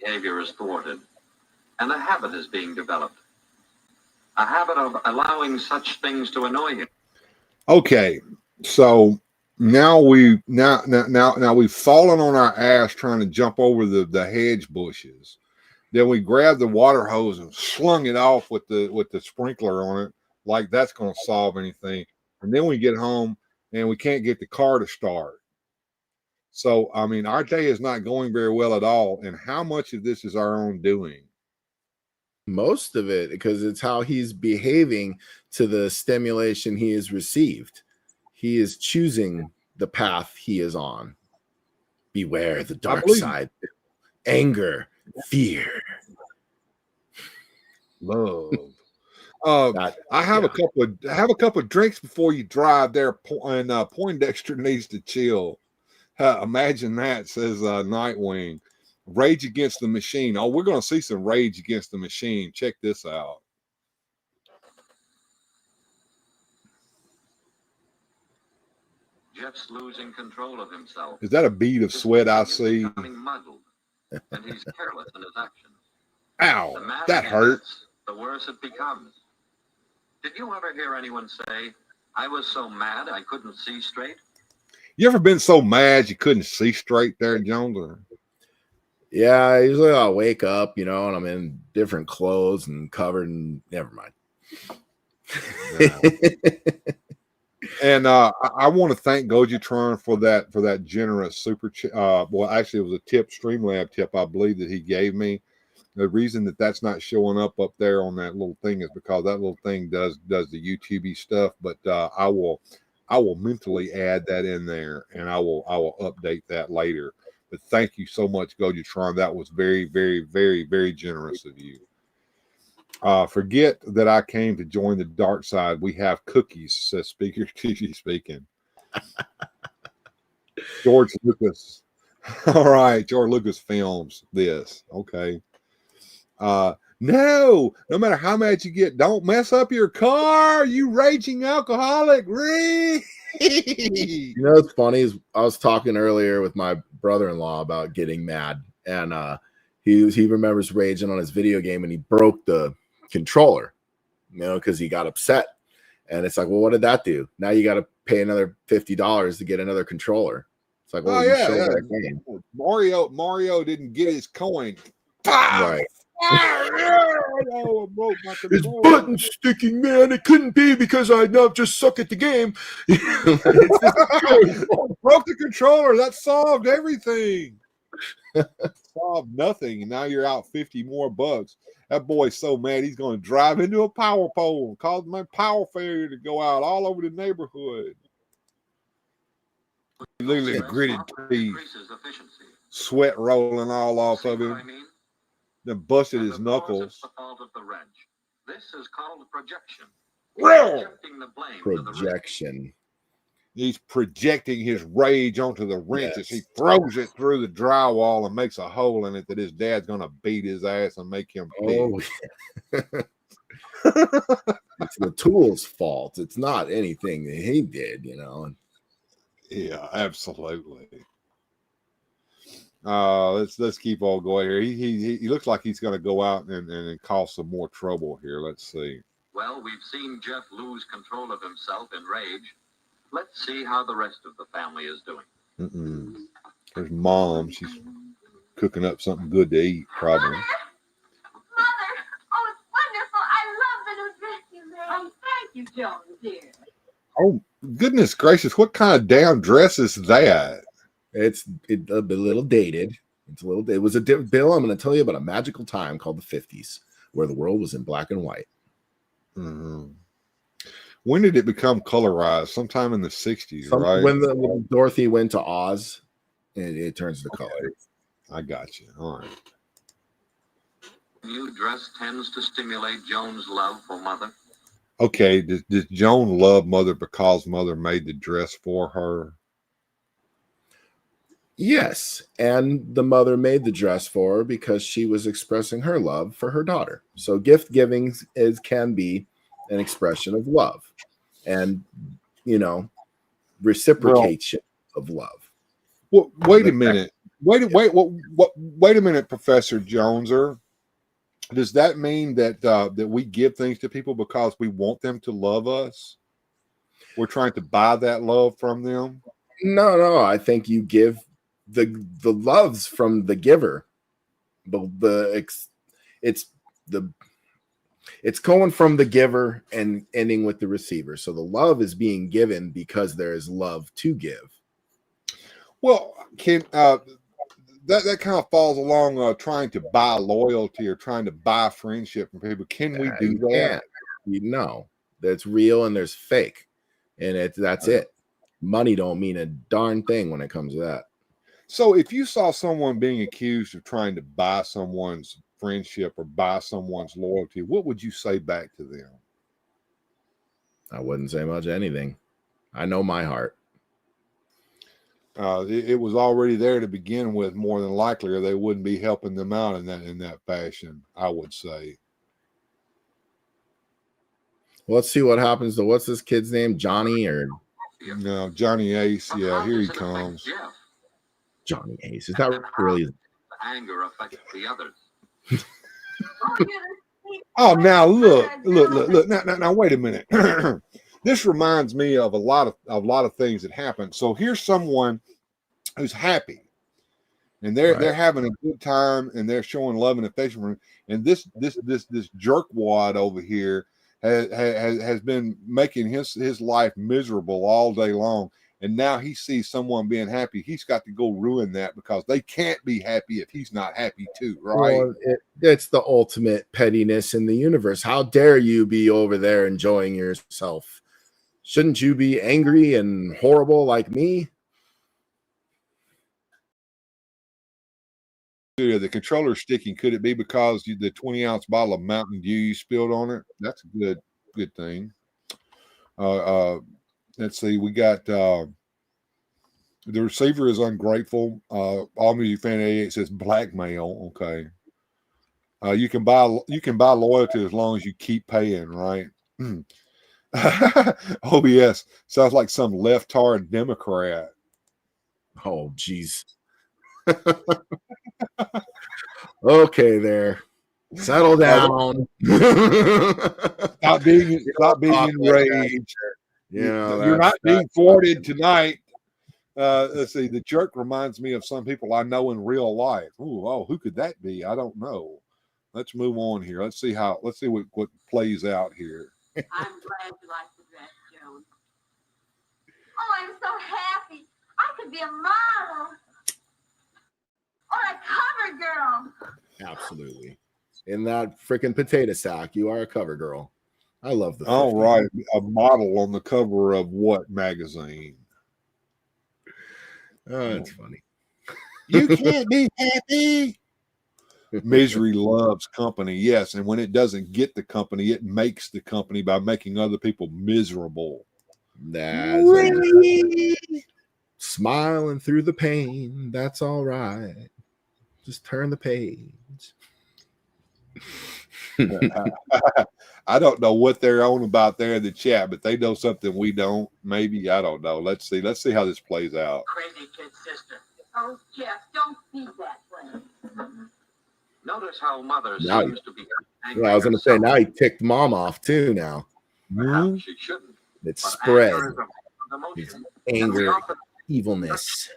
Behavior is thwarted, and a habit is being developed. A habit of allowing such things to annoy him. Okay, so now we've fallen on our ass trying to jump over the hedge bushes. Then we grabbed the water hose and slung it off with the sprinkler on it, like that's going to solve anything. And then we get home and we can't get the car to start. So, I mean, our day is not going very well at all. And how much of this is our own doing? Most of it, because it's how he's behaving to the stimulation he has received. He is choosing the path he is on. Beware the dark side. Anger, fear, love. I have a couple of drinks before you drive there, and Poindexter needs to chill. Imagine that, says Nightwing. Rage Against the Machine. Oh, we're going to see some Rage Against the Machine. Check this out. Jeff's losing control of himself. Is that a bead of sweat I see? Becoming muddled, and he's careless in his actions. Ow, The madder that he hurt. gets, the worse it becomes. Did you ever hear anyone say, "I was so mad I couldn't see straight"? You ever been so mad you couldn't see straight there, Jones? Yeah, usually I'll wake up, and I'm in different clothes and covered in, never mind. And I want to thank Gojitron for that generous super chat. Well, actually, it was a tip, Streamlab tip, I believe, that he gave me. The reason that's not showing up there on that little thing is because that little thing does the YouTube stuff. But I will mentally add that in there, and I will update that later. But thank you so much, Gojitron. That was very, very, very, very generous of you. Forget that I came to join the dark side. We have cookies, says Speaker TV speaking. George Lucas. All right, George Lucas films this. Okay. No matter how mad you get, don't mess up your car, you raging alcoholic. What's funny is I was talking earlier with my brother-in-law about getting mad, and he remembers raging on his video game, and he broke the controller, because he got upset. And it's like, well, what did that do? Now you got to pay another $50 to get another controller. It's like, well, Mario didn't get his coin. Right. It's button sticking, man. It couldn't be because I now just suck at the game. Broke the controller. That solved everything. Solved nothing, and now you're out 50 more bucks. That boy's so mad he's going to drive into a power pole and cause my power failure to go out all over the neighborhood. Literally gritted teeth, sweat rolling all off of him. Then busted his knuckles. The fault of the wrench. This is called projection. Projection. He's projecting his rage onto the wrench as he throws it through the drywall and makes a hole in it that his dad's going to beat his ass and make him pig. Oh, it's the tool's fault. It's not anything that he did, you know. Yeah, absolutely. Let's keep on going here. He looks like he's going to go out and cause some more trouble here. Let's see. Well, we've seen Jeff lose control of himself in rage. Let's see how the rest of the family is doing. There's Mom. She's cooking up something good to eat, probably. Mother! Oh, it's wonderful. I love the new dress you made. Oh, thank you, Joan, dear. Oh, goodness gracious. What kind of damn dress is that? It's a little dated. It was a Bill, I'm going to tell you about a magical time called the 50s where the world was in black and white. When did it become colorized? Sometime in the 60s, right? When Dorothy went to Oz, it turns to color. I got you. All right. New dress tends to stimulate Joan's love for Mother. Okay, does Joan love Mother because Mother made the dress for her? Yes, and the mother made the dress for her because she was expressing her love for her daughter. So gift giving can be an expression of love, and reciprocation of love. Well, wait a minute. Wait a minute, Professor Joneser. Does that mean that we give things to people because we want them to love us? We're trying to buy that love from them? No. I think you give the loves from the giver. It's going from the giver and ending with the receiver. So the love is being given because there is love to give. Well, that kind of falls along trying to buy loyalty or trying to buy friendship from people. Can we do that? No, that's real and there's fake, and that's it. Money don't mean a darn thing when it comes to that. So if you saw someone being accused of trying to buy someone's friendship or buy someone's loyalty, what would you say back to them? I wouldn't say much anything. I know my heart. It was already there to begin with, more than likely, or they wouldn't be helping them out in that fashion, I would say. Well, let's see what happens to what's this kid's name? Johnny or no, Johnny Ace. Yeah, here he comes. Johnny Ace. Is that really anger affects the others? Oh, now look. Now wait a minute. This reminds me of a lot of things that happen. So here's someone who's happy, and they're having a good time, and they're showing love and affection for him. And this jerkwad over here has been making his life miserable all day long. And now he sees someone being happy. He's got to go ruin that because they can't be happy if he's not happy too, right? Well, it's the ultimate pettiness in the universe. How dare you be over there enjoying yourself? Shouldn't you be angry and horrible like me? The controller's sticking. Could it be because the 20-ounce bottle of Mountain Dew you spilled on it? That's a good thing. Let's see. We got the receiver is ungrateful. All Music Fan 88 says blackmail. Okay. You can buy loyalty as long as you keep paying, right? OBS sounds like some left-hard Democrat. Oh, geez. Okay, there. Settle down. Stop being enraged. You're not being thwarted tonight. Let's see. The jerk reminds me of some people I know in real life. Who could that be? I don't know. Let's move on here. Let's see what plays out here. I'm glad you like the dress, Joan. Oh, I'm so happy. I could be a model. Or a cover girl. Absolutely. In that freaking potato sack, you are a cover girl. I love the. All 50s. right, a model on the cover of what magazine? Oh, that's funny. You can't be happy. Misery loves company, yes, and when it doesn't get the company, it makes the company by making other people miserable. That's really? Smiling through the pain. That's all right. Just turn the page. I don't know what they're on about there in the chat, but they know something we don't. Maybe, I don't know. Let's see how this plays out. Crazy kid sister. Oh, Jeff, don't be that way. Notice how mother Now- seems to be angry. Well, I was going to say, now he ticked mom off too. Now Perhaps she shouldn't. it's But spread. anger is a emotion. And we Anger, often evilness.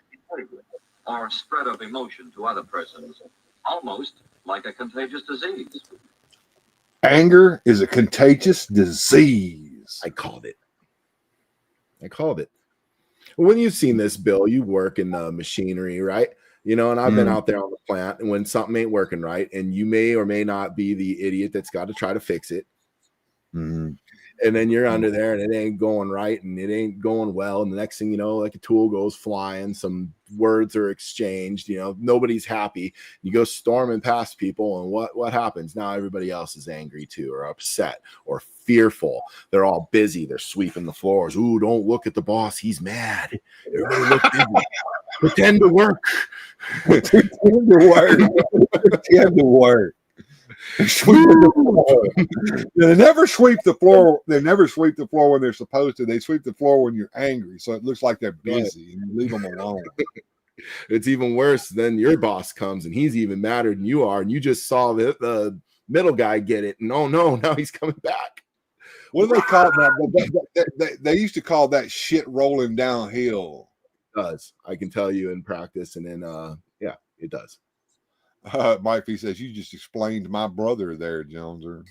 or spread of emotion to other persons, almost like a contagious disease. Anger is a contagious disease. I called it. When you've seen this, Bill, you work in the machinery, right? You know, and I've been out there on the plant, and when something ain't working right, and you may or may not be the idiot that's got to try to fix it. And then you're under there and it ain't going right and it ain't going well. And the next thing you know, like a tool goes flying, some words are exchanged, you know, nobody's happy. You go storming past people, and what happens? Now everybody else is angry too, or upset or fearful. They're all busy. They're sweeping the floors. Ooh, don't look at the boss. He's mad. Everybody look busy. Pretend to work. Pretend to work. Pretend to work. They never sweep the floor. They never sweep the floor when they're supposed to. They sweep the floor when you're angry, so it looks like they're busy, and you leave them alone. It's even worse than your boss comes and he's even madder than you are, and you just saw the middle guy get it, and oh no, now he's coming back. What do they call that? They used to call that shit rolling downhill. It does. I can tell you in practice, and then yeah, it does. Mike P says, you just explained my brother there, Joneser.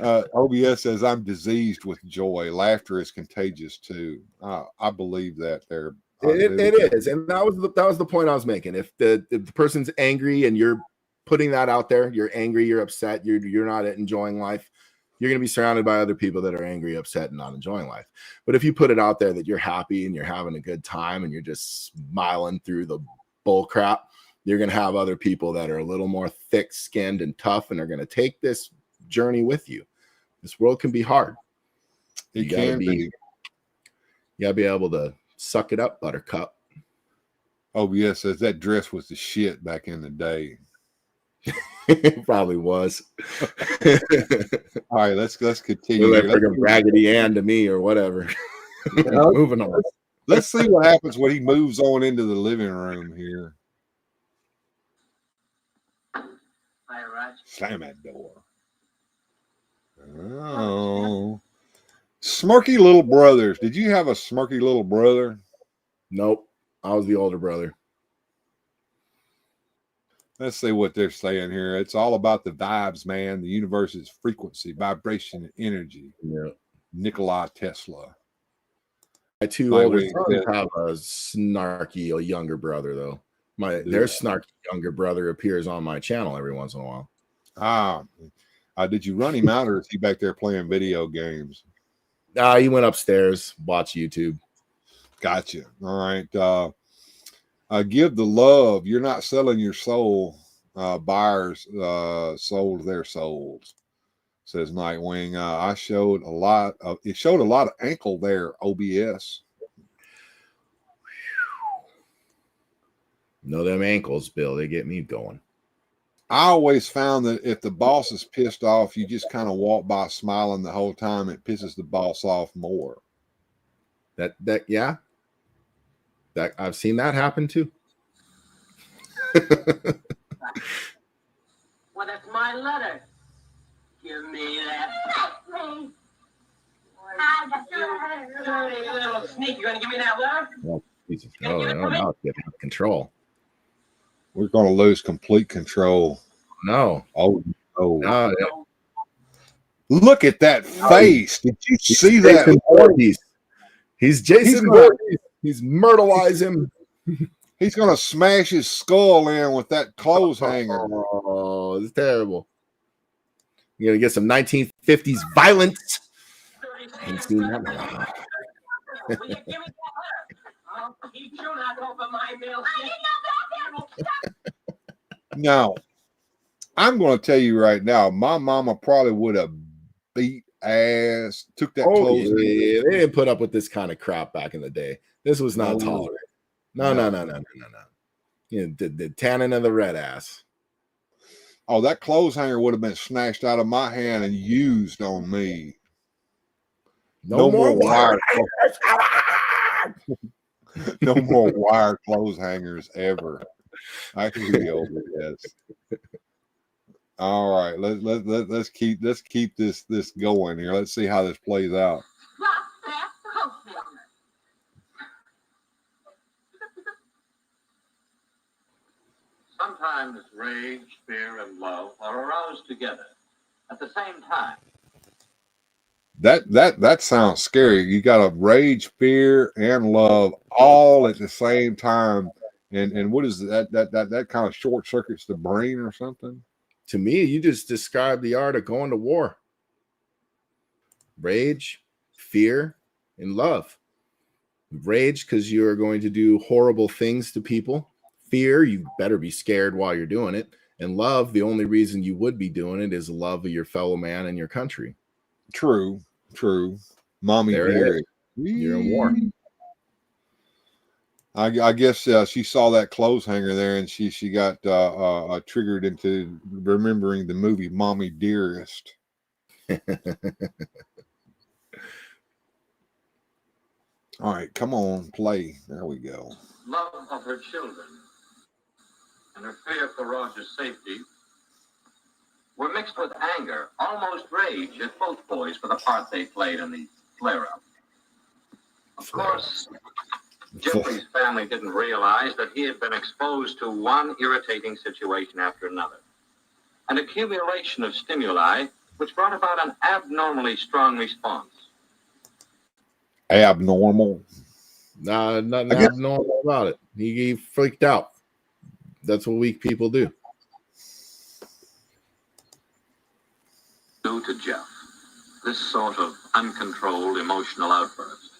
OBS says, I'm diseased with joy. Laughter is contagious too. I believe that there. It is. And that was the point I was making. If the person's angry and you're putting that out there, you're angry, you're upset, you're not enjoying life, you're going to be surrounded by other people that are angry, upset, and not enjoying life. But if you put it out there that you're happy and you're having a good time and you're just smiling through the bull crap, you're going to have other people that are a little more thick-skinned and tough, and are going to take this journey with you. This world can be hard. It can be. You got to be able to suck it up, buttercup. OBS says that dress was the shit back in the day. It probably was. All right, let's continue. Like a Raggedy Ann to me or whatever. Moving on. Let's see what happens when he moves on into the living room here. Hi, Raj. Slam that door. Oh. Smirky little brothers. Did you have a smirky little brother? Nope. I was the older brother. Let's see what they're saying here. It's all about the vibes, man. The universe is frequency, vibration, and energy. Yeah. Nikola Tesla. My two older sons have a snarky younger brother, though. Their snarky younger brother appears on my channel every once in a while. Did you run him out, or is he back there playing video games? He went upstairs, watch YouTube. Gotcha. All right. Give the love. You're not selling your soul. Buyers sold their souls, says Nightwing. It showed a lot of ankle there, OBS. No, them ankles, Bill, they get me going. I always found that if the boss is pissed off, you just kind of walk by smiling the whole time. It pisses the boss off more. Yeah. That I've seen that happen too. Well, that's my letter. Give me that. Please. You little sneak, you gonna give me that letter? Well, Jesus, no, now it's getting out of control. We're going to lose complete control. No. Oh, no. No. Look at that face. Did you see that? He's Jason Voorhees. He's myrtleize him. He's gonna smash his skull in with that clothes hanger. Oh, it's terrible. You're gonna get some 1950s violence. I ain't seen that in a while. Will you give me that letter? I'll keep you not open my mail. Now, I'm gonna tell you right now, my mama probably would have beat ass, took that clothes. Yeah, they didn't put up with this kind of crap back in the day. This was not tolerated. No. You know, the tanning of the red ass. Oh, that clothes hanger would have been snatched out of my hand and used on me. No more wire. No more wire clothes hangers ever. I can be over this. All right, let's keep this going here. Let's see how this plays out. Sometimes rage, fear, and love are aroused together at the same time. That sounds scary. You got a rage, fear, and love all at the same time. And what is that kind of short circuits the brain or something? To me, you just described the art of going to war. Rage, fear, and love. Rage, because you're going to do horrible things to people. Fear, you better be scared while you're doing it. And love, the only reason you would be doing it is the love of your fellow man and your country. True. Mommy dear. You're in war. I guess she saw that clothes hanger there, and she got triggered into remembering the movie Mommy Dearest. All right, come on, play. There we go. Love of her children and her fear for Roger's safety were mixed with anger, almost rage at both boys for the part they played in the flare-up. Of course, Jeffrey's family didn't realize that he had been exposed to one irritating situation after another. An accumulation of stimuli which brought about an abnormally strong response. Abnormal? Nah, nothing abnormal about it. He freaked out. That's what weak people do. Due to Jeff, this sort of uncontrolled emotional outburst.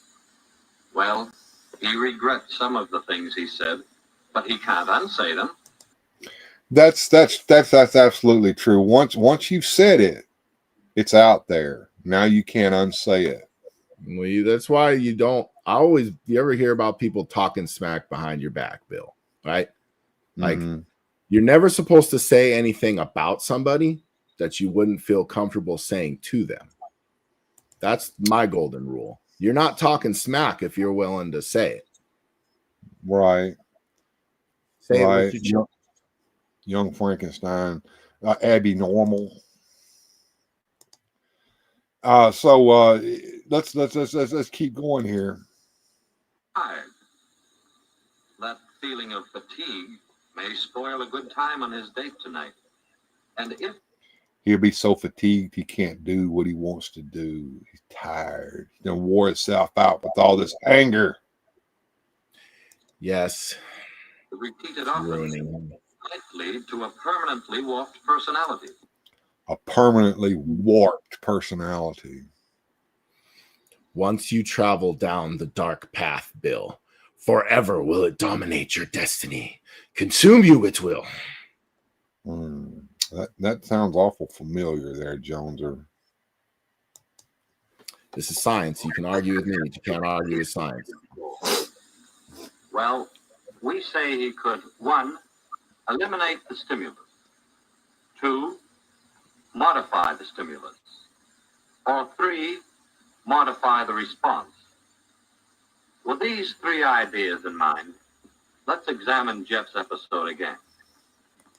Well, he regrets some of the things he said, but he can't unsay them. That's absolutely true. Once you've said it, it's out there. Now you can't unsay it. Well, that's why you don't. You ever hear about people talking smack behind your back, Bill? Right? Like, you're never supposed to say anything about somebody that you wouldn't feel comfortable saying to them. That's my golden rule. You're not talking smack if you're willing to say it. Right. Say right. it with your chest. Young Frankenstein. Abby Normal. So let's keep going here. Tired. That feeling of fatigue may spoil a good time on his date tonight. And if he'll be so fatigued he can't do what he wants to do. He's tired. He's gonna wore itself out with all this anger. Yes. the repeated often might lead to a permanently warped personality. A permanently warped personality. Once you travel down the dark path, Bill, forever will it dominate your destiny. Consume you it will. That sounds awful familiar there, Joneser. This is science. You can argue with me, but you can't argue with science. Well, we say he could, 1, eliminate the stimulus, 2, modify the stimulus, or 3, modify the response. With these 3 ideas in mind, let's examine Jeff's episode again.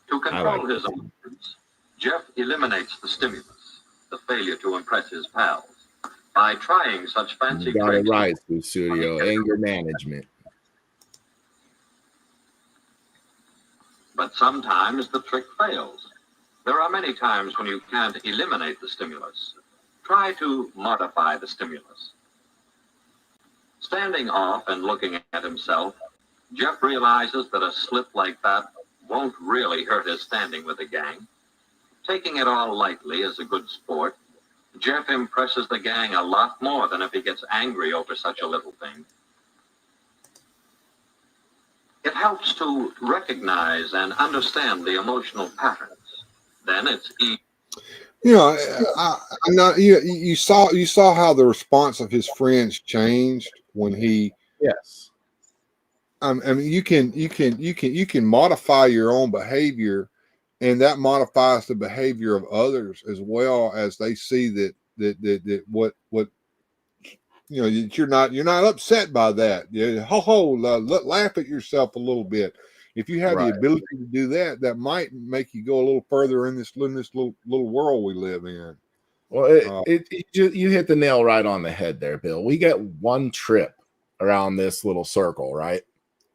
To control his emotions, Jeff eliminates the stimulus, the failure to impress his pals, by trying such fancy got tricks. it right, Studio. Anger management. But sometimes the trick fails. There are many times when you can't eliminate the stimulus. Try to modify the stimulus. Standing off and looking at himself, Jeff realizes that a slip like that won't really hurt his standing with the gang. Taking it all lightly as a good sport, Jeff impresses the gang a lot more than if he gets angry over such a little thing. It helps to recognize and understand the emotional patterns. Then it's easy. You know, I'm not. You saw how the response of his friends changed when he. Yes. I mean, you can modify your own behavior, and that modifies the behavior of others as well, as they see that what you know, you're not upset by that. Laugh at yourself a little bit. If you have the ability to do that, that might make you go a little further in this little world we live in. Well, you hit the nail right on the head there, Bill. We get one trip around this little circle, right?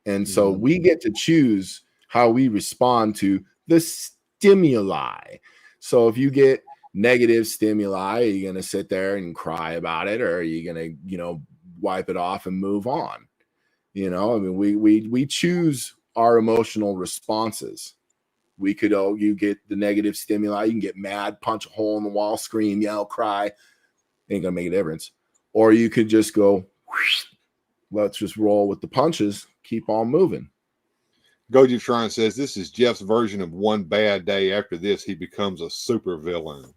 And so we get to choose how we respond to the stimuli. So if you get negative stimuli, are you going to sit there and cry about it, or are you going to, wipe it off and move on? I mean, we choose our emotional responses. We could, you get the negative stimuli, you can get mad, punch a hole in the wall, scream, yell, cry. Ain't gonna make a difference. Or you could just go, let's just roll with the punches, keep on moving. Goji Shrine says this is Jeff's version of one bad day. After this, he becomes a super villain.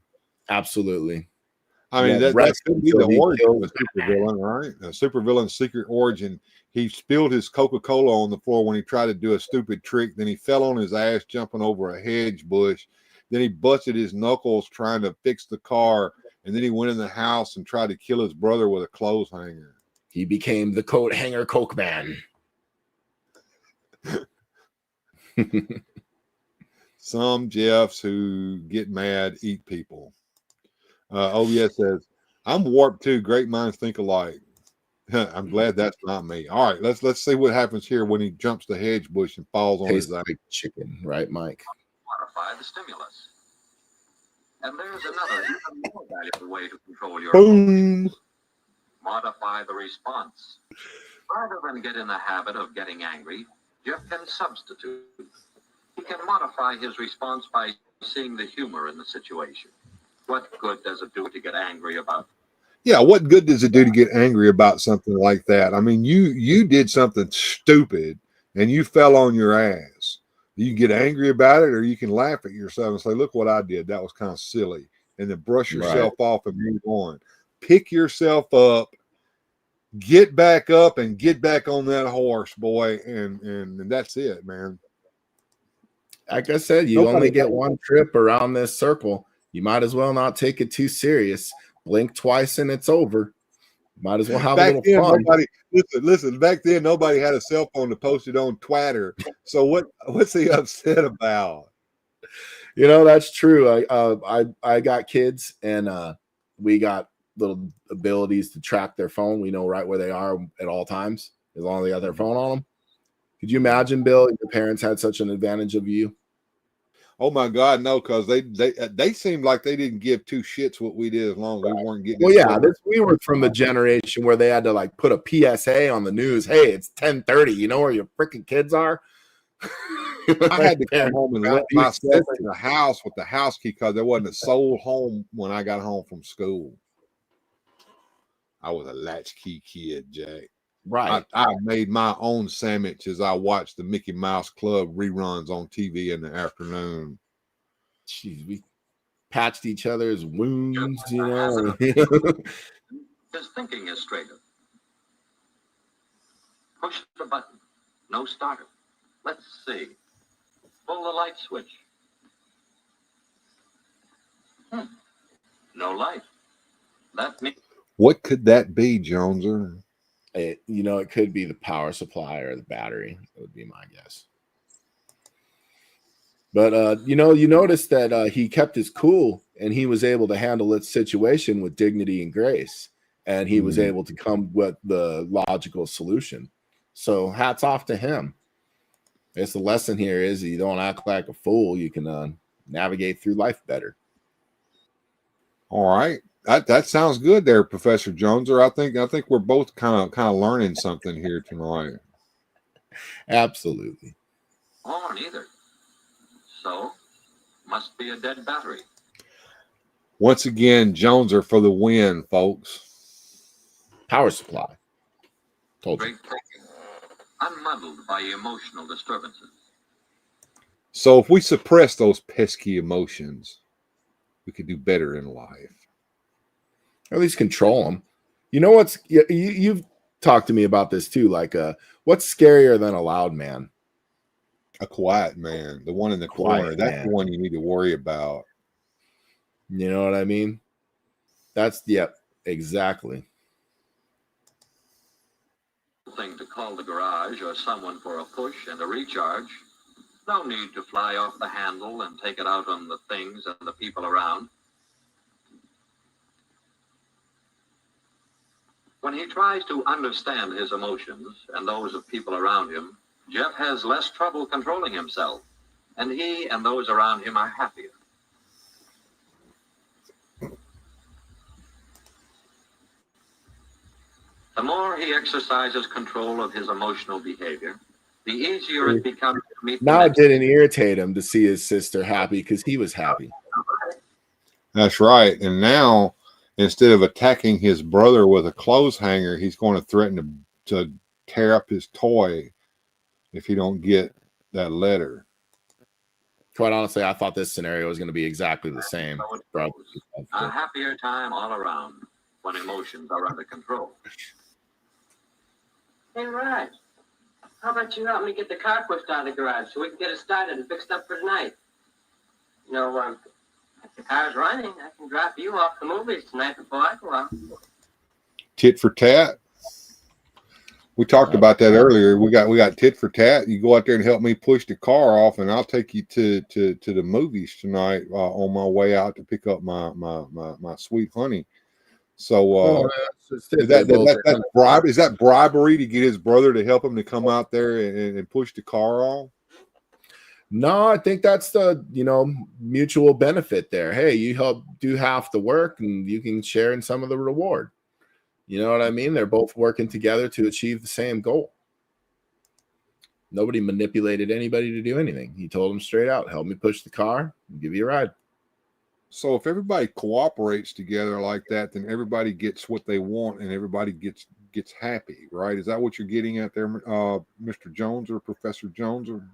Absolutely. I mean, that could be the origin of a supervillain, right? A supervillain's secret origin. He spilled his Coca-Cola on the floor when he tried to do a stupid trick. Then he fell on his ass jumping over a hedge bush. Then he busted his knuckles trying to fix the car. And then he went in the house and tried to kill his brother with a clothes hanger. He became the coat hanger Coke man. Some Jeffs who get mad eat people. OBS says, I'm warped too. Great minds think alike. I'm glad that's not me. All right, let's see what happens here when he jumps the hedge bush and falls on his like chicken, right, Mike? Modify the stimulus. And there's another even more valuable way to control your boom. Modify the response. Rather than get in the habit of getting angry, Jeff can substitute. He can modify his response by seeing the humor in the situation. What good does it do to get angry about? Yeah, what good does it do to get angry about something like that? I mean, you did something stupid and you fell on your ass. You get angry about it, or you can laugh at yourself and say, look what I did. That was kind of silly. And then brush yourself off and move on. Pick yourself up, get back up and get back on that horse, boy. And that's it, man. Like I said, you only get one trip around this circle. You might as well not take it too serious. Blink twice and it's over. Might as well have a little fun. Listen, back then nobody had a cell phone to post it on Twitter. So what's he upset about? That's true. I got kids, and we got little abilities to track their phone. We know right where they are at all times, as long as they got their phone on them. Could you imagine, Bill, your parents had such an advantage of you? Oh my God, no! Because they seemed like they didn't give two shits what we did as long as we weren't getting. Well, yeah, we were from the generation where they had to like put a PSA on the news. Hey, it's 10:30. You know where your freaking kids are? I had to come home and let myself in the house with the house key because there wasn't a soul home when I got home from school. I was a latchkey kid, Jay. Right. I made my own sandwich as I watched the Mickey Mouse Club reruns on TV in the afternoon. Jeez, we patched each other's wounds, His thinking is straighter. Push the button. No starter. Let's see. Pull the light switch. No light. That means. What could that be, Joneser? It could be the power supply or the battery. That would be my guess. But you notice that he kept his cool and he was able to handle its situation with dignity and grace, and he was able to come with the logical solution. So hats off to him. I guess the lesson here is you don't act like a fool. You can navigate through life better. All right. That sounds good there, Professor Jones. Or I think we're both kind of learning something here tonight. Absolutely. Or neither. So, must be a dead battery. Once again, Joneser for the win, folks. Power supply. Told you. Great thinking. Unmuddled by emotional disturbances. So if we suppress those pesky emotions, we could do better in life. Or at least control them. You know what's you've talked to me about this too. Like, what's scarier than a loud man? A quiet man, the one in the Quiet corner. That's man. the one you need to worry about. You know what I mean? That's exactly. Thing to call the garage or someone for a push and a recharge. No need to fly off the handle and take it out on the things and the people around. When he tries to understand his emotions and those of people around him, Jeff has less trouble controlling himself, and he and those around him are happier. The more he exercises control of his emotional behavior, the easier it becomes to meet. Now it didn't irritate him to see his sister happy because he was happy. That's right. And now, instead of attacking his brother with a clothes hanger, he's going to threaten to tear up his toy if he don't get that letter. Quite honestly, I thought this scenario was going to be exactly the same. A happier time all around when emotions are under control. Hey, Raj, how about you help me get the car pushed out of the garage so we can get it started and fixed up for tonight? You know, if the car's running, I can drop you off the movies tonight before I go out. Tit for tat. We talked about that earlier. We got tit for tat. You go out there and help me push the car off, and I'll take you to the movies tonight on my way out to pick up my sweet honey. So is that bribery to get his brother to help him to come out there and push the car off? No, I think that's the mutual benefit there. Hey, you help do half the work, and you can share in some of the reward. You know what I mean? They're both working together to achieve the same goal. Nobody manipulated anybody to do anything. He told them straight out, help me push the car and give you a ride. So if everybody cooperates together like that, then everybody gets what they want and everybody gets happy, right? Is that what you're getting at there, Mr. Jones or Professor Jones? Or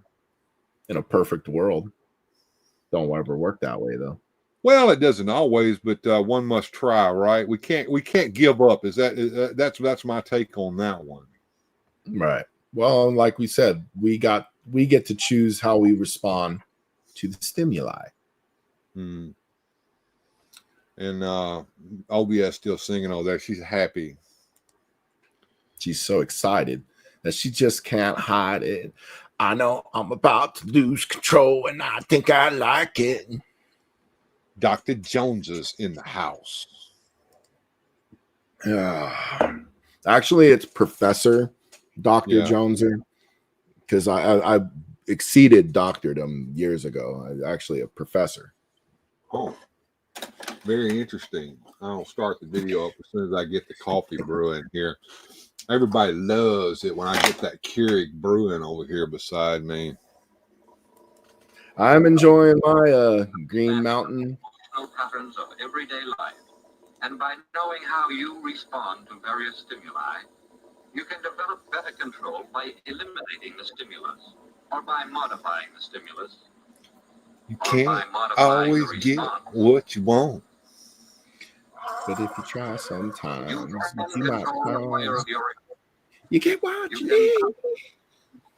in a perfect world. Don't ever work that way though. Well, it doesn't always, but one must try, right? We can't give up. That's my take on that one. Right. Well, like we said, we get to choose how we respond to the stimuli. Hmm. And OBS still singing over there. She's happy. She's so excited that she just can't hide it. I know I'm about to lose control, and I think I like it. Dr. Jones is in the house. Actually, it's Professor Dr. Joneser, because I exceeded doctordom years ago. I'm actually a professor. Oh, very interesting. I'll start the video up as soon as I get the coffee brewing here. Everybody loves it when I get that Keurig brewing over here beside me. I'm enjoying my Green Mountain. Patterns of everyday life, and by knowing how you respond to various stimuli, you can develop better control by eliminating the stimulus or by modifying the stimulus. You can't always get what you want. But if you try sometimes, you might find you get what you need.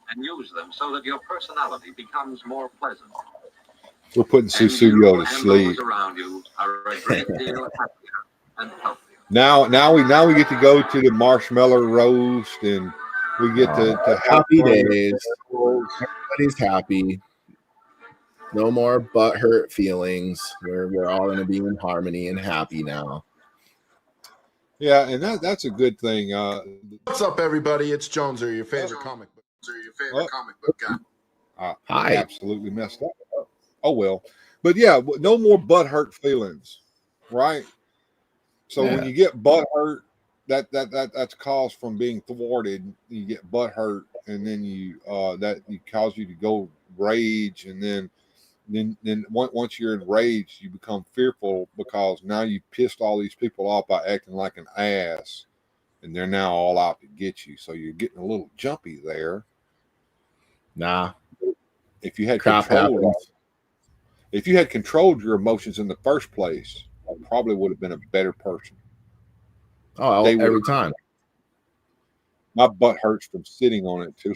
And use them so that your personality becomes more pleasant. We're putting Studio to sleep. Now we get to go to the marshmallow roast, and we get to happy days. Everybody's happy. No more butthurt feelings. We're all going to be in harmony and happy now. Yeah, and that's a good thing. What's up, everybody? It's Joneser, your favorite comic book guy. I absolutely messed up. Oh well, but yeah, no more butthurt feelings, right? So when you get butthurt, that's caused from being thwarted. You get butthurt, and then you that you cause you to go rage, and then once you're enraged, you become fearful because now you pissed all these people off by acting like an ass, and they're now all out to get you. So you're getting a little jumpy there. Nah, if you had crap control, happens. if you had controlled your emotions in the first place, I probably would have been a better person. Oh, every time. My butt hurts from sitting on it too.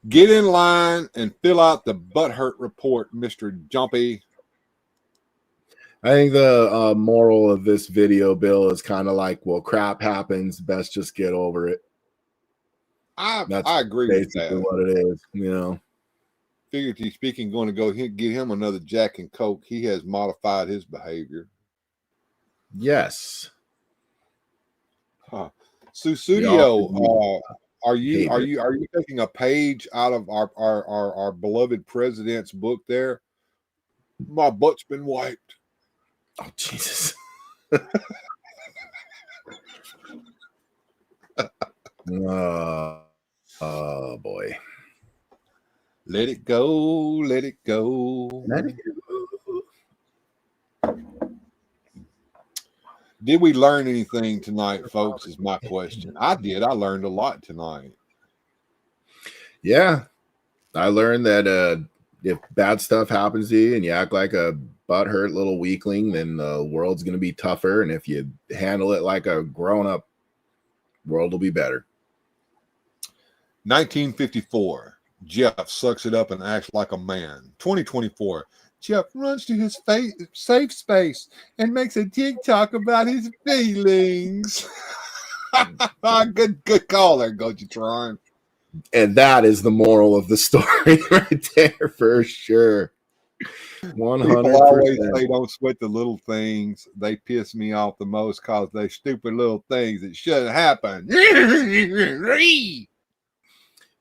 Get in line and fill out the butt hurt report, Mr. Jumpy. I think the moral of this video, Bill, is kind of like, well, crap happens. Best just get over it. I agree with that. Basically what it is, you know. Figuratively speaking, going to go get him another Jack and Coke. He has modified his behavior. Yes. Susudio, are you taking a page out of our beloved president's book there? My butt's been wiped. Oh, Jesus. Oh boy. Let it go, let it go. Let it go. Did we learn anything tonight, folks? Is my question. I did. I learned a lot tonight. Yeah. I learned that if bad stuff happens to you and you act like a butthurt little weakling, then the world's going to be tougher. And if you handle it like a grown-up, world will be better. 1954. Jeff sucks it up and acts like a man. 2024. Jeff runs to his safe space and makes a TikTok about his feelings. Good call there, Gojitron. And that is the moral of the story right there for sure. 100%. People always say don't sweat the little things. They piss me off the most because they stupid little things that shouldn't happen.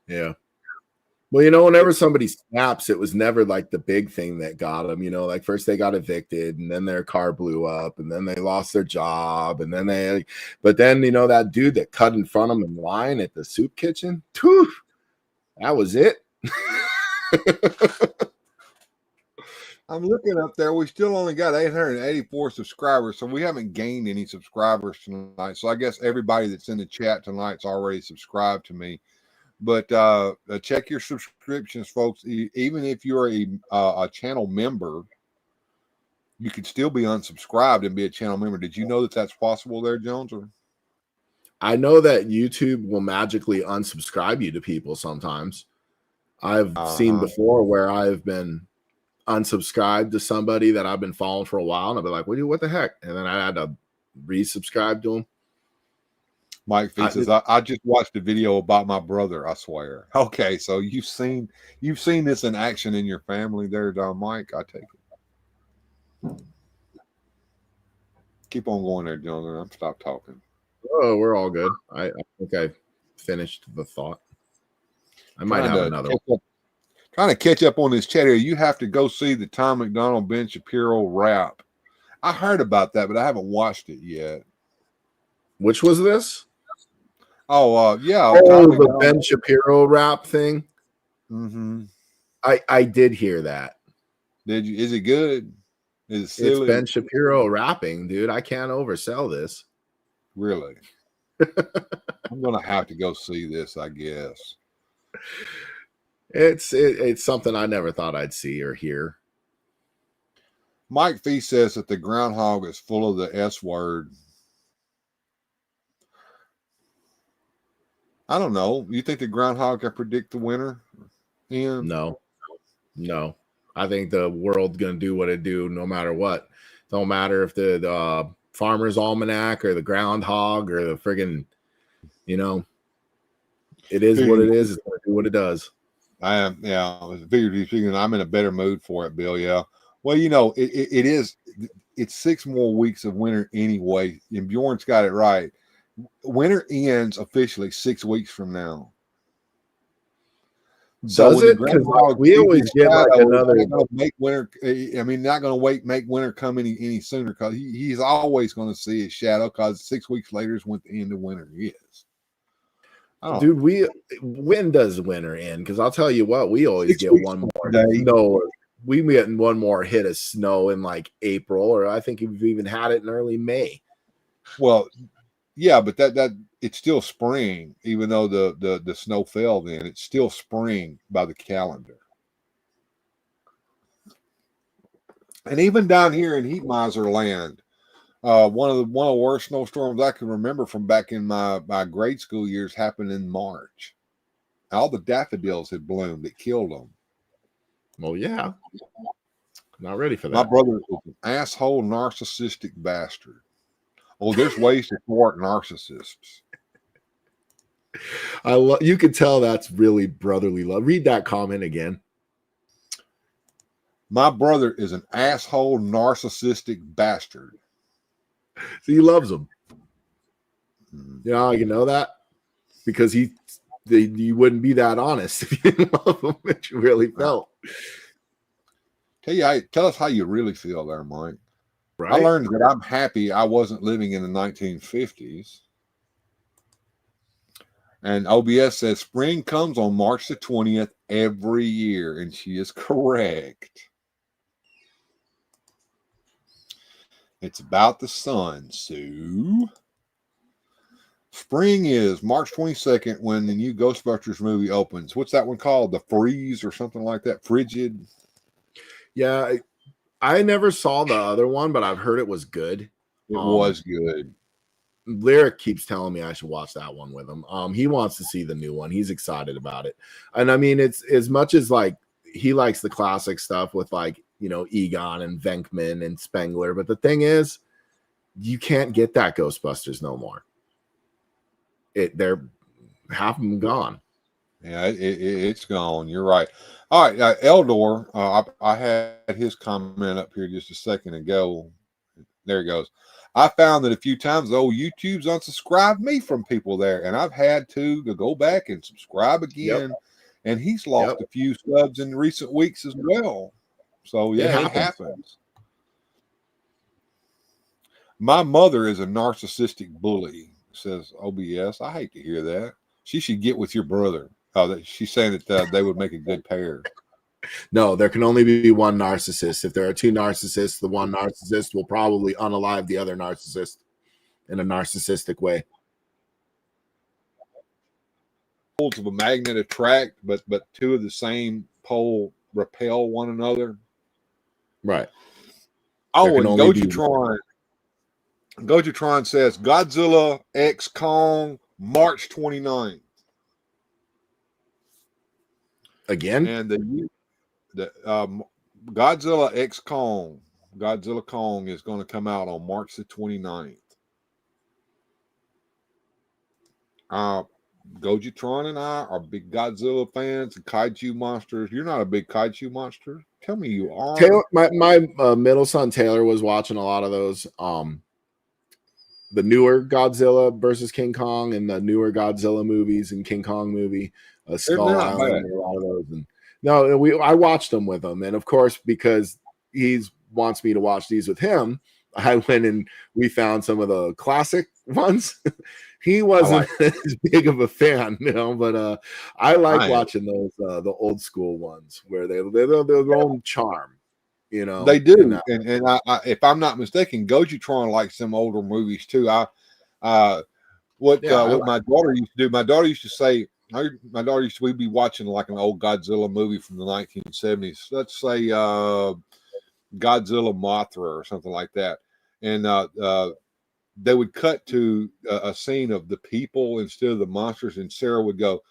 Yeah. Well, you know, whenever somebody snaps, it was never like the big thing that got them. You know, like first they got evicted and then their car blew up and then they lost their job. And then but then, you know, that dude that cut in front of them in line at the soup kitchen, whew, that was it. I'm looking up there. We still only got 884 subscribers, so we haven't gained any subscribers tonight. So I guess everybody that's in the chat tonight's already subscribed to me. But check your subscriptions, folks. Even if you're a channel member, you could still be unsubscribed and be a channel member. Did you know that that's possible there, Jones? Or? I know that YouTube will magically unsubscribe you to people sometimes. I've seen before where I've been unsubscribed to somebody that I've been following for a while, and I'll be like, what the heck? And then I had to resubscribe to them. Mike Fee says, I just watched a video about my brother, I swear. Okay, so you've seen this in action in your family there, Mike. I take it. Keep on going there, Jonathan. I'm stop talking. Oh, we're all good. I think I finished the thought. I might have another one. Trying to catch up on this chat here. You have to go see the Tom McDonald Ben Shapiro rap. I heard about that, but I haven't watched it yet. Which was this? Oh, yeah. Oh, the Ben Shapiro rap thing. Mm-hmm. I did hear that. Did you? Is it good? Is it silly? It's Ben Shapiro rapping, dude. I can't oversell this. Really? I'm gonna have to go see this, I guess. It's something I never thought I'd see or hear. Mike Fee says that the groundhog is full of the S word. I don't know. You think the groundhog can predict the winter? Ian? No. I think the world's gonna do what it do no matter what. Don't matter if the Farmer's Almanac or the groundhog or the friggin', you know, it is what it is. It's gonna do what it does. I am, yeah. Figuratively speaking, I'm in a better mood for it, Bill. Yeah. Well, you know, it is. It's 6 more weeks of winter anyway, and Bjorn's got it right. Winter ends officially 6 weeks from now. So Does when the it? Because groundhog we sees always his get like shadow, another. not gonna make winter. I mean, not going to make winter come any sooner because he's always going to see his shadow because 6 weeks later is when the end of winter is. Dude, when does winter end? Because I'll tell you what, we always 6 get weeks one more today. snow. We get one more hit of snow in like April, or I think we've even had it in early May. Well, yeah, but that it's still spring, even though the snow fell then. It's still spring by the calendar. And even down here in Heat Miser land, one of the worst snowstorms I can remember from back in my grade school years happened in March. All the daffodils had bloomed. It killed them. Well, yeah. Not ready for that. My brother was an asshole, narcissistic bastard. Oh, there's ways to thwart narcissists. You can tell that's really brotherly love. Read that comment again. My brother is an asshole, narcissistic bastard. So he loves them. You know how you know that? Because you wouldn't be that honest if you didn't love them, which you really felt. Tell us how you really feel there, Mike. Right? I learned that I'm happy I wasn't living in the 1950s. And OBS says spring comes on March the 20th every year, and she is correct. It's about the sun, Sue. Spring is March 22nd when the new Ghostbusters movie opens. What's that one called? The Freeze or something like that? Frigid? Yeah, I never saw the other one, but I've heard it was good. It was good. Lyric keeps telling me I should watch that one with him. He wants to see the new one. He's excited about it. And I mean, it's as much as like he likes the classic stuff with like, you know, Egon and Venkman and Spengler. But the thing is, you can't get that Ghostbusters no more. They're half of them gone. Yeah, it's gone. You're right. All right, Eldor, I had his comment up here just a second ago. There he goes. I found that a few times, YouTube's unsubscribed me from people there, and I've had to go back and subscribe again. Yep. And he's lost a few subs in recent weeks as well. So, yeah, it happens. My mother is a narcissistic bully, says OBS. I hate to hear that. She should get with your brother. She's saying that they would make a good pair. No, there can only be one narcissist. If there are two narcissists, the one narcissist will probably unalive the other narcissist in a narcissistic way. Poles of a magnet attract, but two of the same pole repel one another. Right. Oh, and Gojatron says Godzilla X Kong March 29th. Again? And the Godzilla X Kong, Godzilla Kong is going to come out on March the 29th. Gojatron and I are big Godzilla fans and kaiju monsters. You're not a big kaiju monster. Tell me you are. Taylor, my middle son Taylor was watching a lot of those. The newer Godzilla versus King Kong and the newer Godzilla movies and King Kong movie, Skull Island, a lot of those. And I watched them with him, and of course, because he wants me to watch these with him, I went and we found some of the classic ones. He wasn't as big of a fan, but I like watching those the old school ones where they're their own charm. They do, and I, if I'm not mistaken, Gojatron likes some older movies too. What my daughter used to do. My daughter used to say, we'd be watching like an old Godzilla movie from the 1970s. Let's say Godzilla Mothra or something like that, and they would cut to a scene of the people instead of the monsters, and Sarah would go,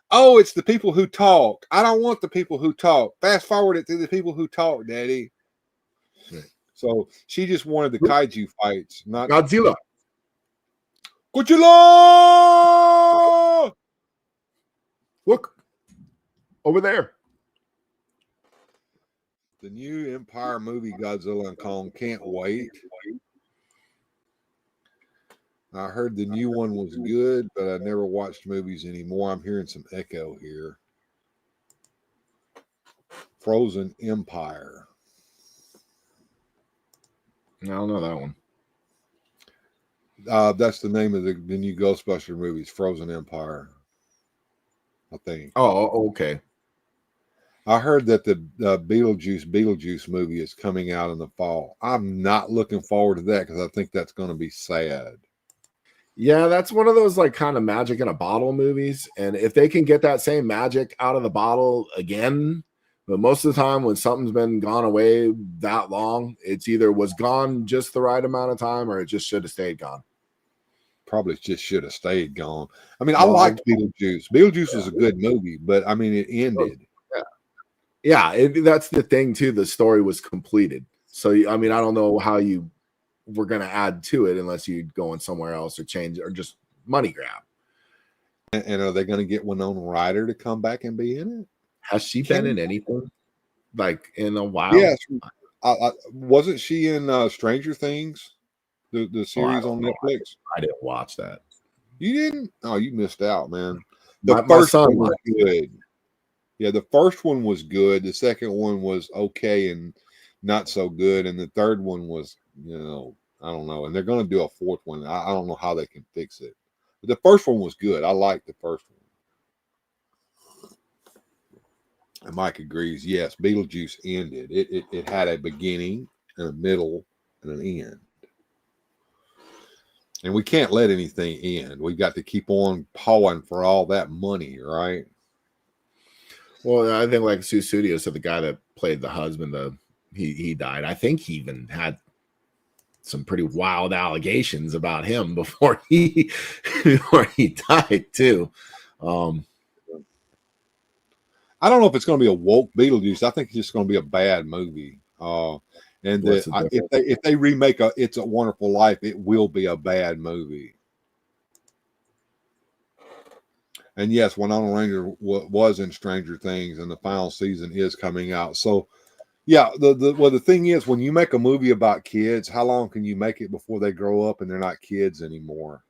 "Oh, it's the people who talk. I don't want the people who talk. Fast forward it to the people who talk, Daddy." Right. So she just wanted the kaiju fights, not Godzilla. Godzilla! Look over there. The new Empire movie, Godzilla and Kong. Can't wait. I heard the new one was good, but I never watched movies anymore. I'm hearing some echo here. Frozen Empire. I don't know that one. That's the name of the new Ghostbuster movies, Frozen Empire, I think. Oh, okay. I heard that the Beetlejuice movie is coming out in the fall. I'm not looking forward to that because I think that's going to be sad. Yeah, that's one of those like kind of magic in a bottle movies. And if they can get that same magic out of the bottle again, but most of the time when something's been gone away that long, it's either was gone just the right amount of time or it just should have stayed gone. Probably just should have stayed gone. I mean, I liked Beetlejuice. Beetlejuice was a good movie, but I mean, it ended. Yeah, that's the thing too. The story was completed. So, I mean, I don't know how you were going to add to it unless you go in somewhere else or change or just money grab. And are they going to get Winona Ryder to come back and be in it? Has she been in anything like in a while? Yes. Wasn't she in Stranger Things, the series on Netflix? I didn't watch that. You didn't? Oh, you missed out, man. My first son one was good. Yeah, the first one was good. The second one was okay and not so good. And the third one was, I don't know. And they're going to do a fourth one. I don't know how they can fix it. But the first one was good. I liked the first one. And Mike agrees. Yes, Beetlejuice ended. It had a beginning and a middle and an end. And we can't let anything end. We've got to keep on pawing for all that money, right? Well, I think like Sue Studio said, the guy that played the husband, he died. I think he even had some pretty wild allegations about him before he died too. I don't know if it's going to be a woke Beetlejuice. I think it's just going to be a bad movie. And if they remake It's a Wonderful Life, it will be a bad movie. And yes, Winona Ryder was in Stranger Things, and the final season is coming out. So, yeah, the thing is, when you make a movie about kids, how long can you make it before they grow up and they're not kids anymore?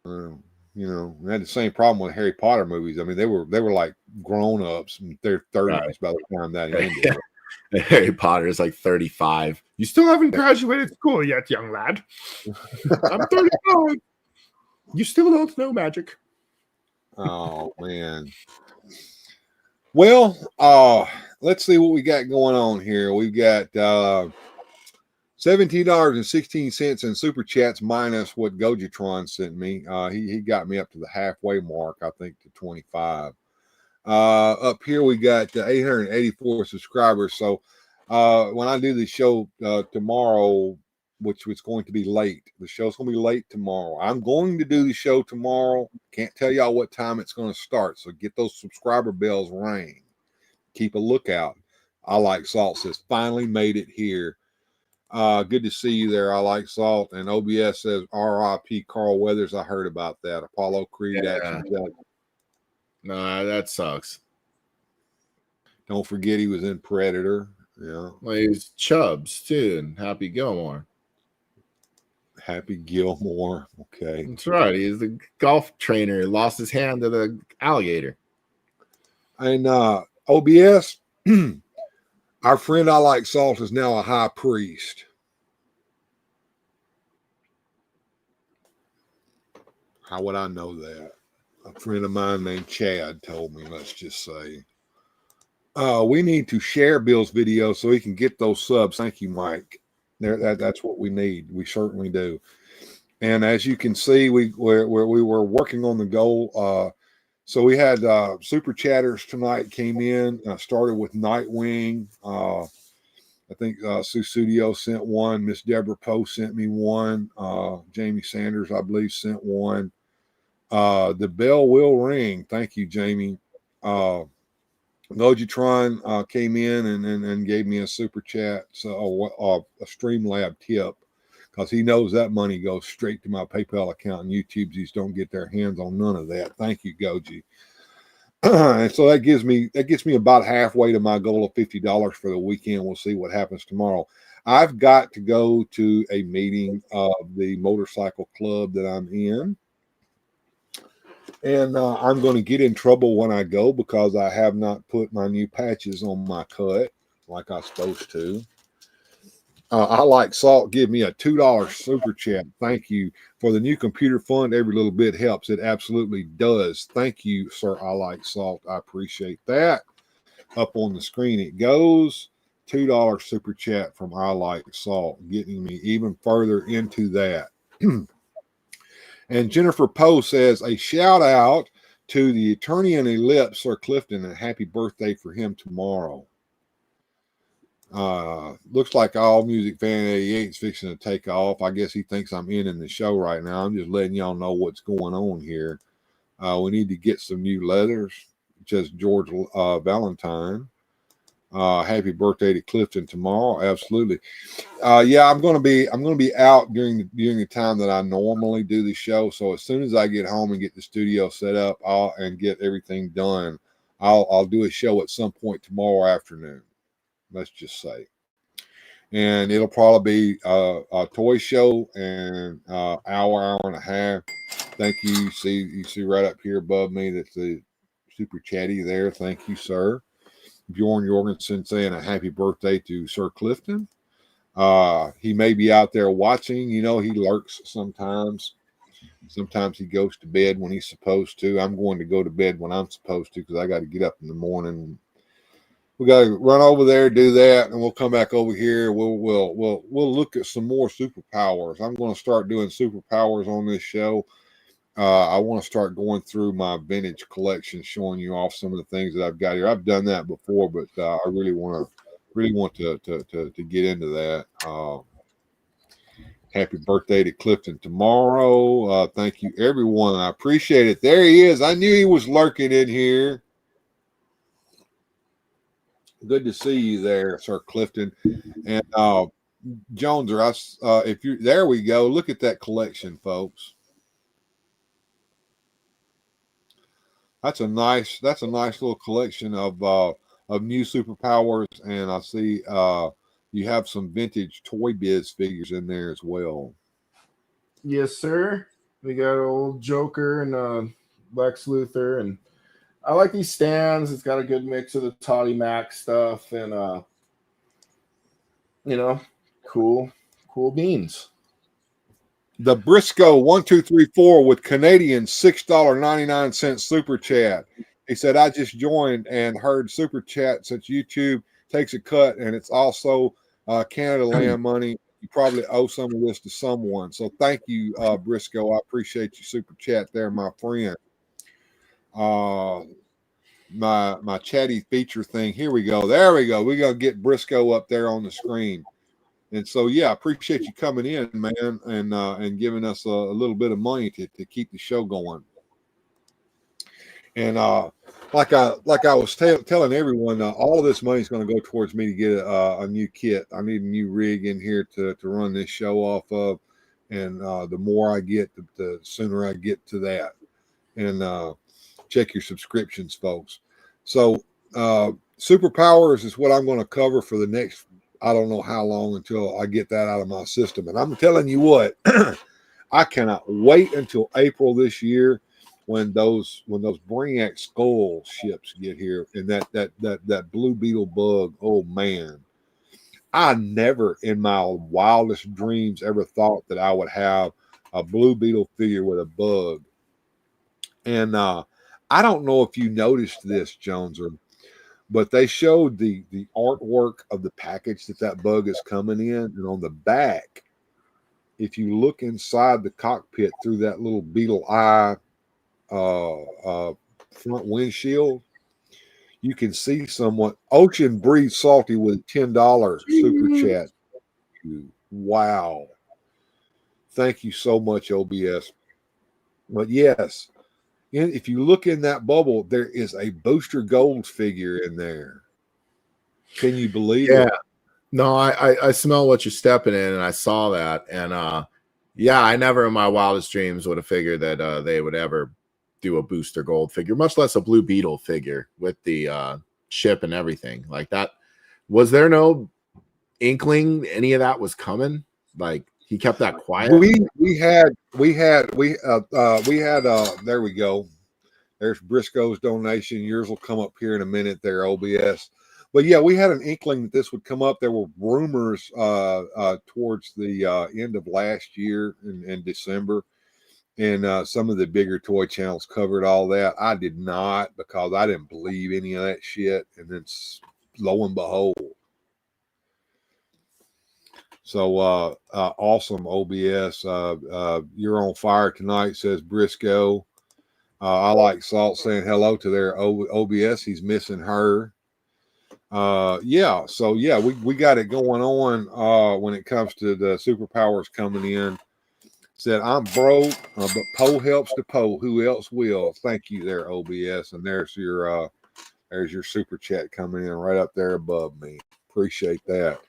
We had the same problem with Harry Potter movies. I mean, they were like grown ups in their 30s by the time that ended. Harry Potter is like 35. You still haven't graduated school yet, young lad. I'm 35. You still don't know magic. Oh, man. Well, let's see what we got going on here. We've got $17.16 in Super Chats minus what Gojitron sent me. He got me up to the halfway mark, I think, to 25. Up here, we got 884 subscribers. So when I do the show tomorrow, which was going to be late. The show's going to be late tomorrow. I'm going to do the show tomorrow. Can't tell y'all what time it's going to start. So get those subscriber bells ring. Keep a lookout. I Like Salt says, finally made it here. Good to see you there. I Like Salt. And OBS says, RIP Carl Weathers. I heard about that. Apollo Creed action judge. No, that sucks. Don't forget he was in Predator. Yeah. Well, he was Chubbs too, and Happy Gilmore. Happy Gilmore. Okay. That's right. He's the golf trainer. Lost his hand to the alligator. And OBS, our friend I Like Salt is now a high priest. How would I know that? A friend of mine named Chad told me, let's just say. We need to share Bill's video so he can get those subs. Thank you, Mike. That's what we need. We certainly do. And as you can see, we were working on the goal. So we had super chatters tonight came in. Started with Nightwing. I think Sue Studio sent one. Miss Deborah Poe sent me one. Jamie Sanders, I believe, sent one. The bell will ring. Thank you, Jamie. Gojitron came in and gave me a super chat, so a Streamlab tip, because he knows that money goes straight to my PayPal account, and YouTube's don't get their hands on none of that. Thank you, Goji. And so that gets me about halfway to my goal of $50 for the weekend. We'll see what happens tomorrow. I've got to go to a meeting of the motorcycle club that I'm in. And I'm going to get in trouble when I go because I have not put my new patches on my cut like I'm supposed to. I like salt. Give me a $2 super chat. Thank you for the new computer fund. Every little bit helps. It absolutely does. Thank you, sir. I like salt. I appreciate that. Up on the screen it goes. $2 super chat from I like salt, getting me even further into that. And Jennifer Poe says a shout out to the attorney in Ellipse, Sir Clifton, and happy birthday for him tomorrow. Looks like All Music Fan 88 is fixing to take off. I guess he thinks I'm in the show right now. I'm just letting y'all know what's going on here. We need to get some new letters. Just George Valentine. Happy birthday to Clifton tomorrow. Absolutely. Yeah, I'm gonna be out during the time that I normally do the show. So as soon as I get home and get the studio set up, and get everything done, I'll do a show at some point tomorrow afternoon. Let's just say, and it'll probably be a toy show and hour and a half. Thank you. You see right up here above me that's the super chatty there. Thank you, sir. Bjorn Jorgensen saying a happy birthday to Sir Clifton. He may be out there watching. You know, he lurks sometimes. Sometimes he goes to bed when he's supposed to. I'm going to go to bed when I'm supposed to because I got to get up in the morning. We got to run over there, do that, and we'll come back over here. We'll look at some more superpowers. I'm going to start doing superpowers on this show. I want to start going through my vintage collection, showing you off some of the things that I've got here. I've done that before, but I really want to get into that. Happy birthday to Clifton tomorrow. Thank you, everyone. I appreciate it. There he is. I knew he was lurking in here. Good to see you there, Sir Clifton. And Jones, if you there we go. Look at that collection, folks. That's a nice little collection of new superpowers, and I see you have some vintage Toy Biz figures in there as well. Yes, sir. We got old Joker and Lex Luthor, and I like these stands. It's got a good mix of the Toddy Mac stuff and cool beans. The Briscoe 1234 with Canadian $6.99 super chat. He said, I just joined and heard super chat since YouTube takes a cut and it's also Canada land money. You probably owe some of this to someone. So thank you, Briscoe. I appreciate your super chat there, my friend. My chatty feature thing. Here we go. There we go. We're going to get Briscoe up there on the screen. And so, yeah, I appreciate you coming in, man, and giving us a little bit of money to keep the show going. And like I was telling everyone, all of this money is going to go towards me to get a new kit. I need a new rig in here to run this show off of. And the more I get, the sooner I get to that. And check your subscriptions, folks. So superpowers is what I'm going to cover for the next I don't know how long until I get that out of my system. And I'm telling you what, I cannot wait until April this year when those Brainiac Skull ships get here and that Blue Beetle bug. Oh man, I never in my wildest dreams ever thought that I would have a Blue Beetle figure with a bug. And I don't know if you noticed this, Joneser, but they showed the artwork of the package that bug is coming in. And on the back, if you look inside the cockpit through that little beetle eye front windshield, you can see somewhat. Ocean Breeze Salty with $10 super chat. Wow. Thank you so much, OBS. But yes, if you look in that bubble, there is a Booster Gold figure in there. Can you believe it? No, I smell what you're stepping in, and I saw that. And I never in my wildest dreams would have figured that they would ever do a Booster Gold figure, much less a Blue Beetle figure with the ship and everything like that. Was there no inkling any of that was coming? Like, he kept that quiet. We had there we go. There's Briscoe's donation. Yours will come up here in a minute there, OBS. But yeah, we had an inkling that this would come up. There were rumors towards the end of last year in December, and some of the bigger toy channels covered all that. I did not, because I didn't believe any of that shit. And then lo and behold. So awesome, OBS. You're on fire tonight, says Briscoe. I like Salt saying hello to their OBS. He's missing her. Yeah, so yeah, we got it going on when it comes to the superpowers coming in. Said, I'm broke, but Poe helps to Poe. Who else will? Thank you there, OBS. And there's your super chat coming in right up there above me. Appreciate that.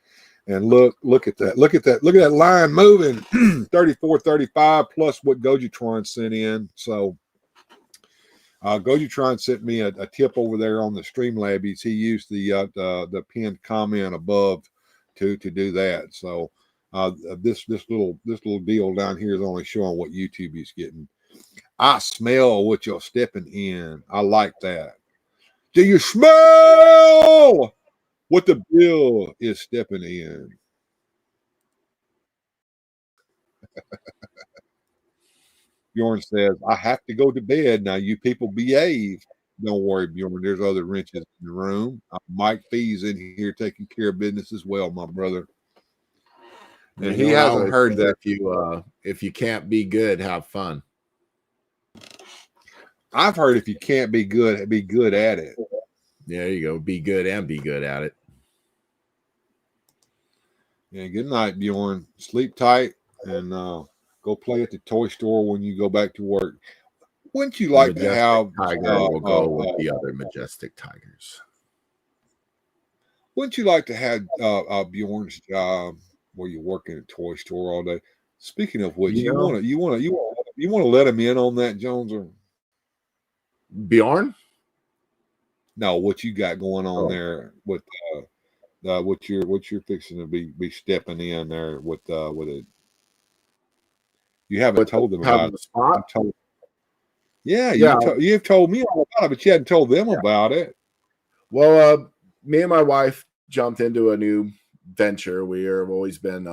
And look at that. Look at that line moving. 34.35 plus what Gojitron sent in. So Gojitron sent me a tip over there on the Streamlabs. He used the pinned comment above to do that. So this little deal down here is only showing what YouTube is getting. I smell what you're stepping in. I like that. Do you smell what the bill is stepping in? Bjorn says, I have to go to bed. Now, you people behave. Don't worry, Bjorn. There's other wrenches in the room. Mike Fee's in here taking care of business as well, my brother. And he hasn't heard that. If you can't be good, have fun. I've heard if you can't be good at it. There you go. Be good and be good at it. Yeah, good night, Bjorn. Sleep tight and go play at the toy store when you go back to work. Wouldn't you like to have Tiger will go with the other majestic tigers? Wouldn't you like to have Bjorn's job where you work in a toy store all day? Speaking of which, you want to let him in on that, Jones, or Bjorn? No, what you got going on there with what you're fixing to be stepping in there with it. You haven't told them about it. You've told me all about it, but you hadn't told them about it. Well, me and my wife jumped into a new venture. We have always been,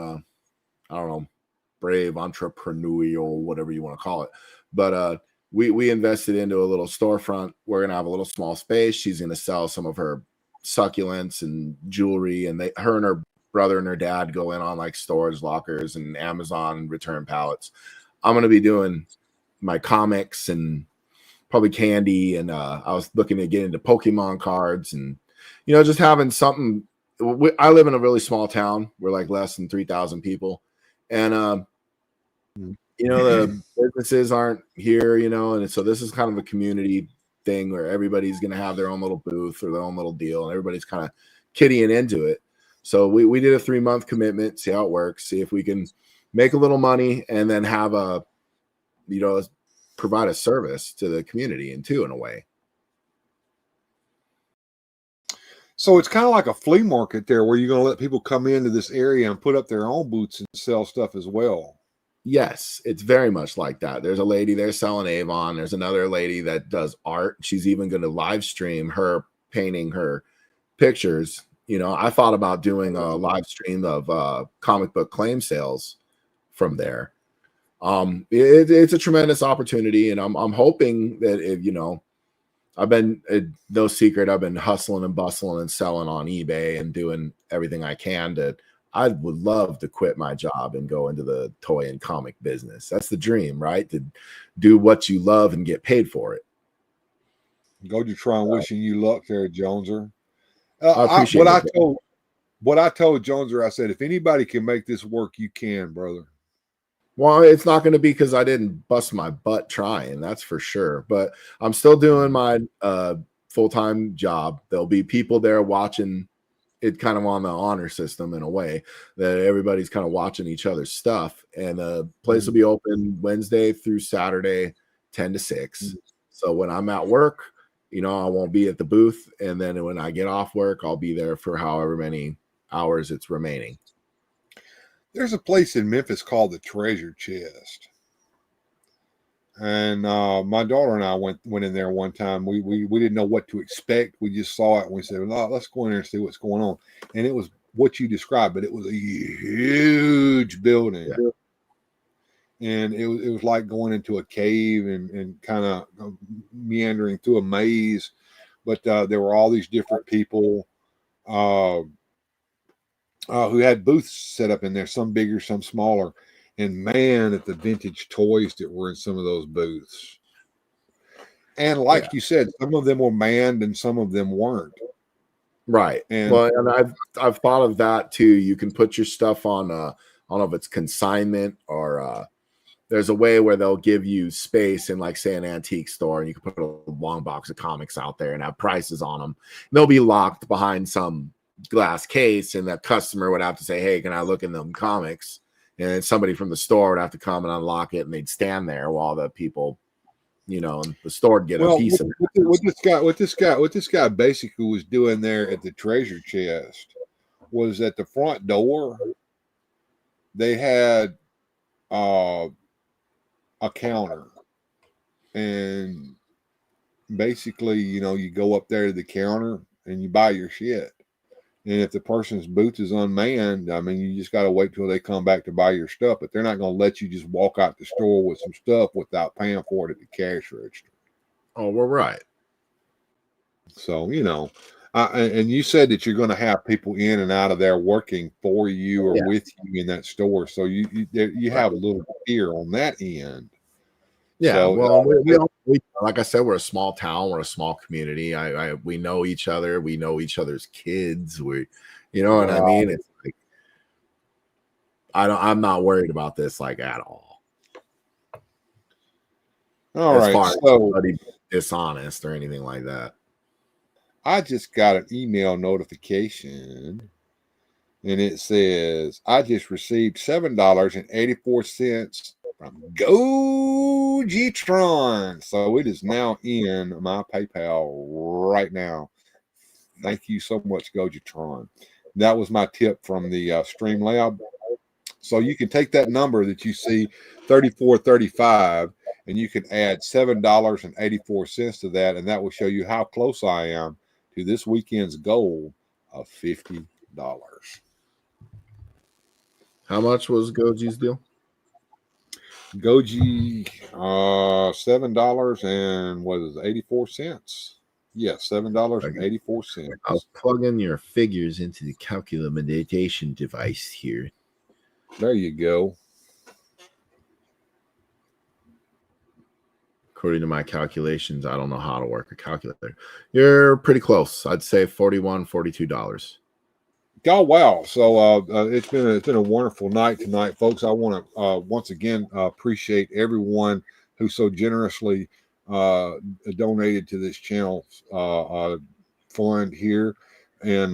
brave, entrepreneurial, whatever you want to call it. But we invested into a little storefront. We're going to have a little small space. She's going to sell some of her succulents and jewelry, and her and her brother and her dad go in on like storage lockers and Amazon and return pallets. I'm going to be doing my comics and probably candy. And I was looking to get into Pokemon cards and, just having something. I live in a really small town. We're like less than 3,000 people. And, the businesses aren't here, and so this is kind of a community thing where everybody's going to have their own little booth or their own little deal, and everybody's kind of kiddieing into it. So we did a 3-month commitment, see how it works, see if we can make a little money and then have provide a service to the community in a way. So it's kind of like a flea market there where you're going to let people come into this area and put up their own booths and sell stuff as well. Yes, it's very much like that. There's a lady there selling Avon. There's another lady that does art. She's even going to live stream her painting her pictures. I thought about doing a live stream of comic book claim sales from there. It's a tremendous opportunity, and I'm hoping that I've been no secret. I've been hustling and bustling and selling on eBay and doing everything I can to. I would love to quit my job and go into the toy and comic business. That's the dream, right? To do what you love and get paid for it. Gojitron wishing you luck there, Joneser. I appreciate what I told Joneser, I said, if anybody can make this work, you can, brother. Well, it's not going to be because I didn't bust my butt trying, that's for sure. But I'm still doing my full-time job. There'll be people there watching it kind of on the honor system in a way that everybody's kind of watching each other's stuff. And the place will be open Wednesday through Saturday, 10 to 6. So when I'm at work, I won't be at the booth. And then when I get off work, I'll be there for however many hours it's remaining. There's a place in Memphis called the Treasure Chest. And my daughter and I went in there one time. We didn't know what to expect. We just saw it and we said, well, let's go in there and see what's going on. And it was what you described, but it was a huge building. Yeah. And it was like going into a cave and kind of meandering through a maze. But there were all these different people who had booths set up in there, some bigger, some smaller. And man, at the vintage toys that were in some of those booths. And like you said, some of them were manned and some of them weren't. Right. And I've thought of that too. You can put your stuff on I don't know if it's consignment or there's a way where they'll give you space in, like, say, an antique store, and you can put a long box of comics out there and have prices on them. They'll be locked behind some glass case, and the customer would have to say, hey, can I look in them comics? And then somebody from the store would have to come and unlock it, and they'd stand there while the people, in the store would get a piece of it. What this guy basically was doing there at the treasure chest was at the front door, they had a counter, and basically, you go up there to the counter and you buy your shit. And if the person's booth is unmanned, I mean, you just got to wait till they come back to buy your stuff. But they're not going to let you just walk out the store with some stuff without paying for it at the cash register. Oh, we're right. So, and you said that you're going to have people in and out of there working for you or with you in that store. So you have a little fear on that end. Yeah. So, well, we like I said, we're a small town. We're a small community. We know each other. We know each other's kids. You know what I mean? It's like, I'm not worried about this like at all. All right. As somebody dishonest or anything like that. I just got an email notification, and it says, I just received $7.84 from Gojitron. So it is now in my PayPal right now. Thank you so much, Gojitron. That was my tip from the Streamlabs. So you can take that number that you see, 3435, and you can add $7.84 to that, and that will show you how close I am to this weekend's goal of $50. How much was Goji's deal? Goji, $7 and what is it, 84 cents? Yes, $7.84. I'll plug in your figures into the calculation device here. There you go. According to my calculations, I don't know how to work a calculator. You're pretty close. I'd say $41, $42. Oh, wow. So it's been a wonderful night tonight, folks. I want to once again appreciate everyone who so generously donated to this channel fund here, and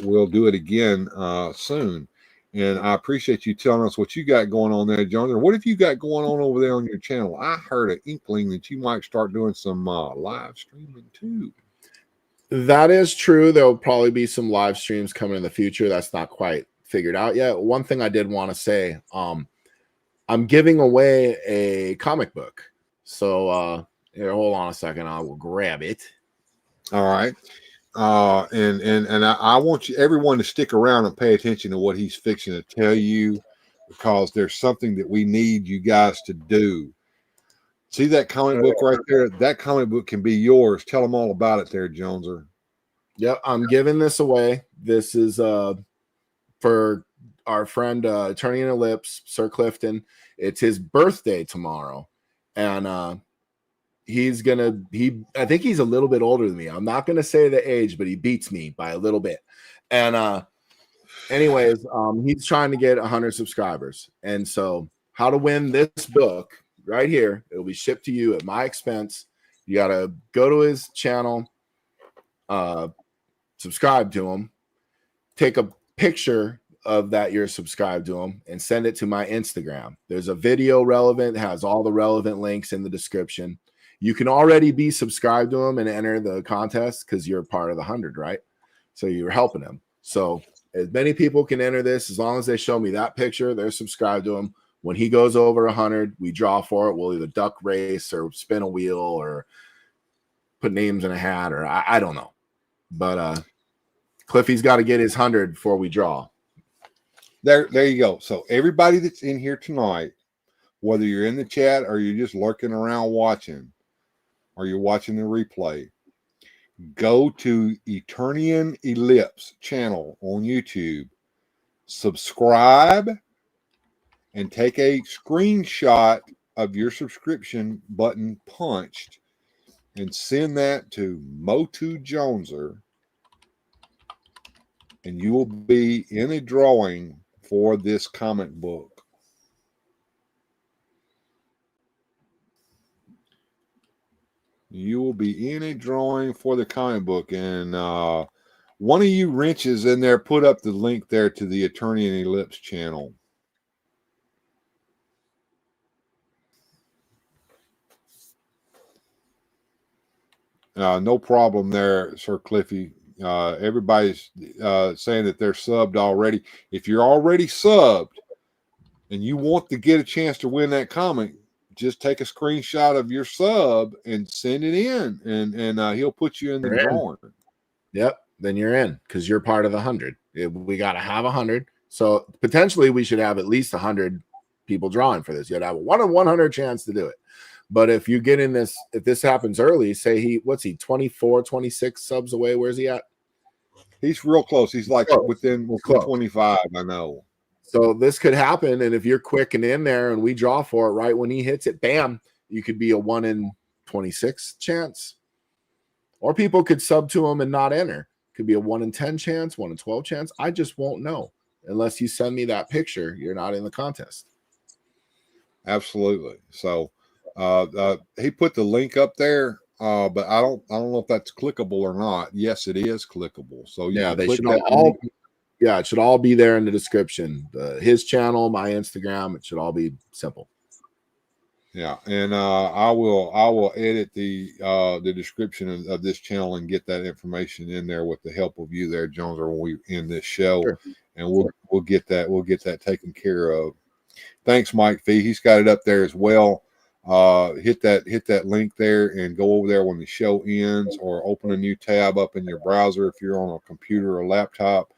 we'll do it again soon. And I appreciate you telling us what you got going on there, Jonathan. What have you got going on over there on your channel? I heard an inkling that you might start doing some live streaming too. That is true. There'll probably be some live streams coming in the future. That's not quite figured out yet. One thing I did want to say, I'm giving away a comic book. So here, hold on a second. I will grab it. All right. And I want everyone to stick around and pay attention to what he's fixing to tell you, because there's something that we need you guys to do. See that comic book right there? That comic book can be yours. Tell them all about it there, Joneser. Yep, I'm giving this away. This is for our friend Attorney in Ellipse, Sir Clifton. It's his birthday tomorrow. And I think he's a little bit older than me. I'm not going to say the age, but he beats me by a little bit. And anyways, he's trying to get 100 subscribers. And so how to win this book right here, it'll be shipped to you at my expense. You got to go to his channel, subscribe to him, take a picture of that you're subscribed to him, and send it to my Instagram. There's a video relevant, has all the relevant links in the description. You can already be subscribed to him and enter the contest because you're part of the 100, right? So you're helping him. So as many people can enter this, as long as they show me that picture, they're subscribed to him. When he goes over 100, we draw for it. We'll either duck race or spin a wheel or put names in a hat, or I don't know. But Cliffy's got to get his 100 before we draw. There you go. So everybody that's in here tonight, whether you're in the chat or you're just lurking around watching, or you're watching the replay, go to Eternian Ellipse channel on YouTube, subscribe, and take a screenshot of your subscription button punched and send that to Motu Joneser, and you will be in a drawing for this comic book. You will be in a drawing for the comic book, and one of you wrenches in there, put up the link there to the Eternian Ellipse channel. No problem there, Sir Cliffy. Everybody's saying that they're subbed already. If you're already subbed and you want to get a chance to win that comic, just take a screenshot of your sub and send it in, and he'll put you in the drawing. Yep, then you're in because you're part of the 100. We got to have 100. So potentially we should have at least 100 people drawing for this. You'd have a 1 in 100 chance to do it. But if you get in this, if this happens early, say what's he, 24, 26 subs away? Where's he at? He's real close. He's like within 25, I know. So this could happen. And if you're quick and in there and we draw for it right when he hits it, bam, you could be a 1 in 26 chance. Or people could sub to him and not enter. Could be a 1 in 10 chance, 1 in 12 chance. I just won't know unless you send me that picture. You're not in the contest. Absolutely. So he put the link up there, but I don't know if that's clickable or not. Yes, it is clickable. So yeah, they should all. Yeah, it should all be there in the description. His channel, my Instagram. It should all be simple. Yeah, and I will edit the description of this channel and get that information in there with the help of you there, Jones, or when we end this show, sure. And we'll get that taken care of. Thanks, Mike Fee. He's got it up there as well. Hit that link there and go over there when the show ends, or open a new tab up in your browser if you're on a computer or laptop,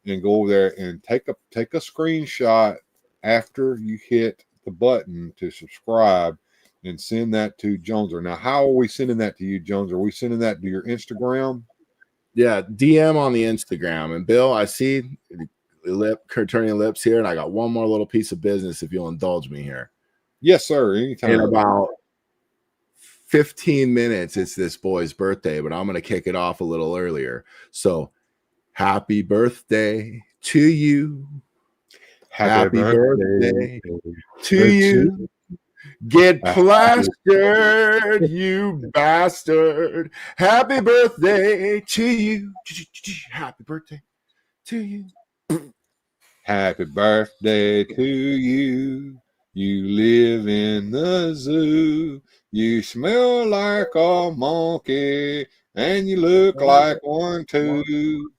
and go over there and take a screenshot after you hit the button to subscribe and send that to Joneser. Now, how are we sending that to you, Jones? Are we sending that to your Instagram? Yeah, DM on the Instagram. And Bill, I see Eternian Lips here, and I got one more little piece of business if you'll indulge me here. Yes, sir. Anytime. In about 15 minutes, it's this boy's birthday, but I'm going to kick it off a little earlier. So, happy birthday to you. Happy birthday to you. Get plastered, you bastard. Happy birthday to you. Happy birthday to you. Happy birthday to you. You live in the zoo. You smell like a monkey, and you look like one too.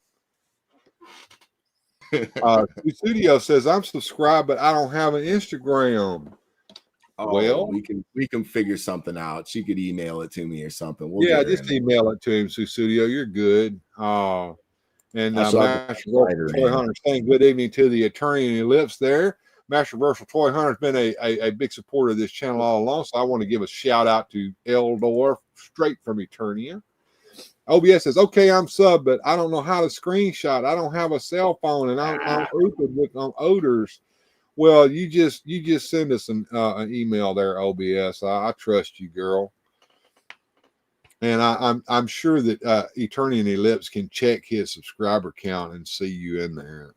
Studio says, I'm subscribed, but I don't have an Instagram. Oh, well, we can figure something out. She could email it to me or something. We'll just email it to him, Studio. You're good. And Master Versal Toy Hunter saying good evening to the Eternian Ellipse there. Master Versal Toy Hunter has been a big supporter of this channel all along, so I want to give a shout out to Eldor straight from Eternia. OBS says, okay, I'm sub, but I don't know how to screenshot. I don't have a cell phone, and I'm open with odors. Well, you just send us an email there, OBS. I trust you, girl. And I'm sure that Eternian Ellipse can check his subscriber count and see you in there.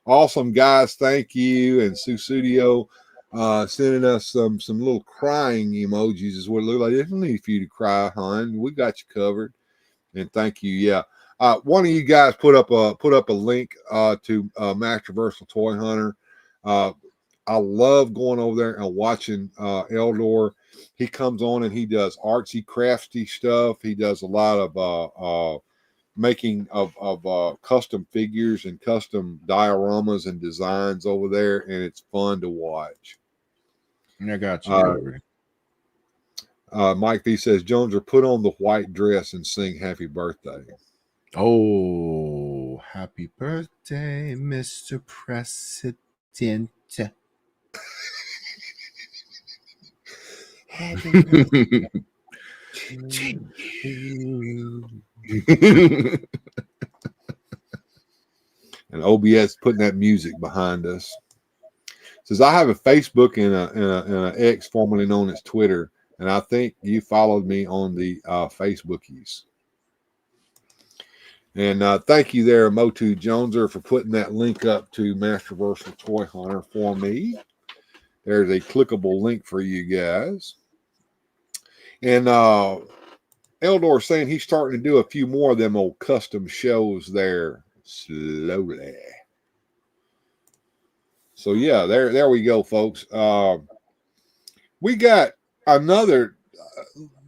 Awesome, guys. Thank you. And Studio sending us some little crying emojis is what it looks like. There's no need for you to cry, hon. We got you covered. And thank you. Yeah. One of you guys put up a link to Master Versal Toy Hunter. I love going over there and watching Eldor. He comes on and he does artsy, crafty stuff. He does a lot of making of custom figures and custom dioramas and designs over there, and it's fun to watch. I got you. Mike V says, Jones, put on the white dress and sing happy birthday. Oh, happy birthday, Mr. President. Happy birthday to you. And OBS putting that music behind us. Says, I have a Facebook and a X, formerly known as Twitter, and I think you followed me on the Facebookies. And thank you there, Motu Joneser, for putting that link up to Masterversal Toy Hunter for me. There's a clickable link for you guys. And Eldor saying he's starting to do a few more of them old custom shows there slowly. So yeah, there we go, folks. We got another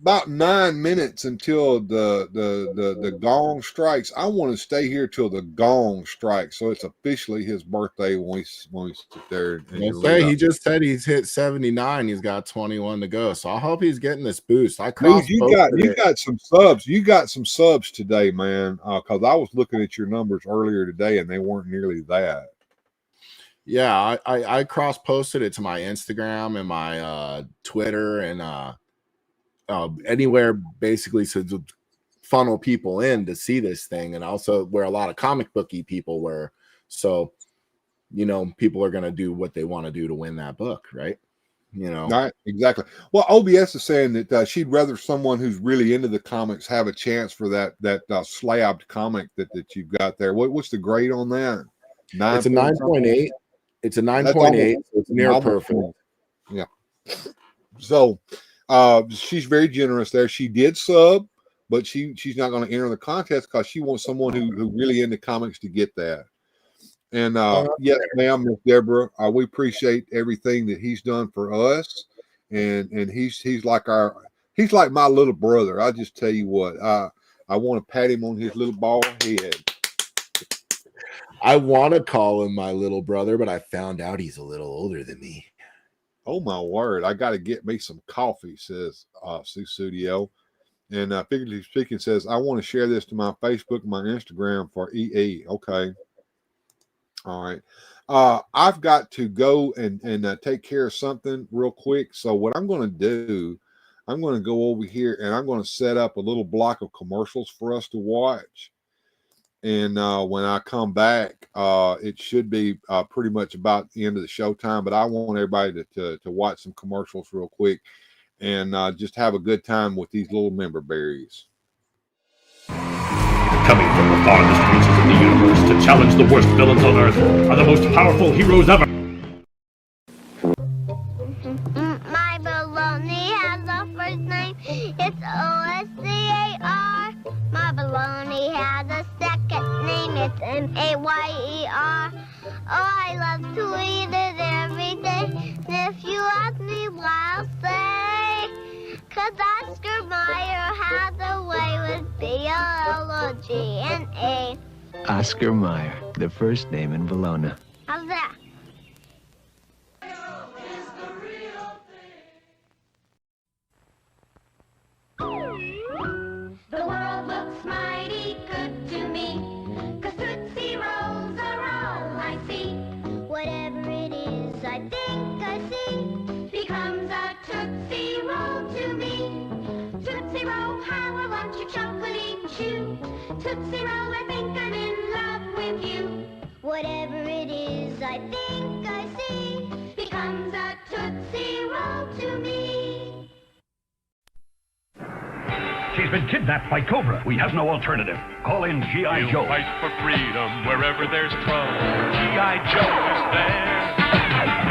about 9 minutes until the gong strikes. I want to stay here till the gong strikes, so it's officially his birthday when we sit there. He just said he's hit 79. He's got 21 to go, so I hope he's getting this boost. Dude, you got some subs. You got some subs today, man. Because I was looking at your numbers earlier today, and they weren't nearly that. Yeah, I cross posted it to my Instagram and my Twitter and anywhere basically to funnel people in to see this thing, and also where a lot of comic booky people were. So, you know, people are going to do what they want to do to win that book, right? You know, right? Exactly. Well, OBS is saying that she'd rather someone who's really into the comics have a chance for that slabbed comic that you've got there. What's the grade on that? It's a 9.8. It's a 9.8. So it's near perfect. Yeah. So she's very generous there. She did sub, but she's not going to enter the contest because she wants someone who really into comics to get that. And yes, ma'am, Miss Deborah, we appreciate everything that he's done for us. And he's like my little brother. I just tell you what, I want to pat him on his little bald head. I want to call him my little brother, but I found out he's a little older than me. Oh my word! I got to get me some coffee, says Sue Studio. And figuratively speaking, says I want to share this to my Facebook, and my Instagram for EE. Okay, all right. I've got to go and take care of something real quick. So what I'm going to do, I'm going to go over here and I'm going to set up a little block of commercials for us to watch. And when I come back, it should be pretty much about the end of the show time. But I want everybody to watch some commercials real quick and just have a good time with these little member berries. Coming from the farthest reaches of the universe to challenge the worst villains on Earth are the most powerful heroes ever. My baloney has a first name. It's O-S-C-A-R. My baloney has a second name. It's M-A-Y-E-R. Oh, I love to eat it every day. And if you ask me why, I'll say, 'cause Oscar Mayer has a way with B-O-L-O-G-N-A. Oscar Mayer, the first name in Bologna. How's that? The world looks mighty good to me, 'cause Tootsie Rolls are all I see. Whatever it is, I think I see, Becomes a Tootsie Roll to me. Tootsie Roll, how I want your chocolatey chew. Tootsie Roll, I think I'm in love with you. whatever it is, I think I see, Becomes a Tootsie Roll to me. She's been kidnapped by Cobra. We have no alternative. Call in G.I. Joe. Fight for freedom wherever there's trouble. G.I. Joe is there.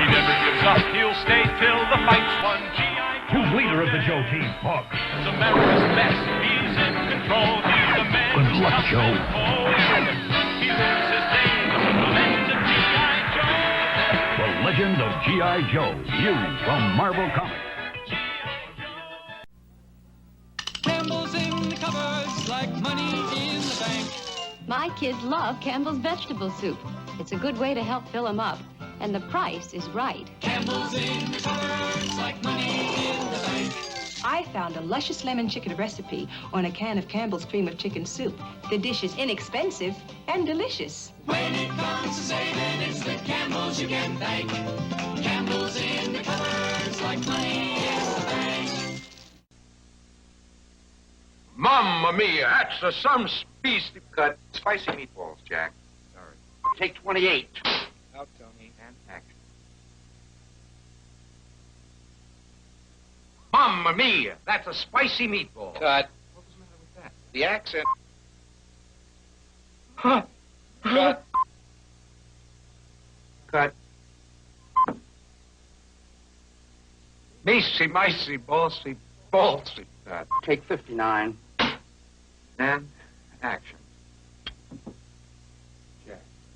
He never gives up. He'll stay till the fight's won. G.I. Joe. Who's leader of the Joe team? Hawk. It's America's best. He's in control. He's the man. Good luck, Joe. He lives his days. The legend of G.I. Joe. The Legend of G.I. Joe. New from Marvel Comics. Campbell's in the cupboards like money in the bank. My kids love Campbell's vegetable soup. It's a good way to help fill them up. and the price is right. Campbell's in the cupboards like money in the bank. I found a luscious lemon chicken recipe on a can of Campbell's cream of chicken soup. The dish is inexpensive and delicious. When it comes to saving, it's the Campbell's you can thank. Campbell's in the cupboards like money in the bank. Mamma mia, that's some beast. Cut spicy meatballs, Jack. Sorry. Take 28. Out, Tony, and action. Mamma mia, that's a spicy meatball. Cut. What was the matter with that? The accent. Huh. Cut. Cut. Micey, micey, bossy, ballsy. Cut. Take 59. And action.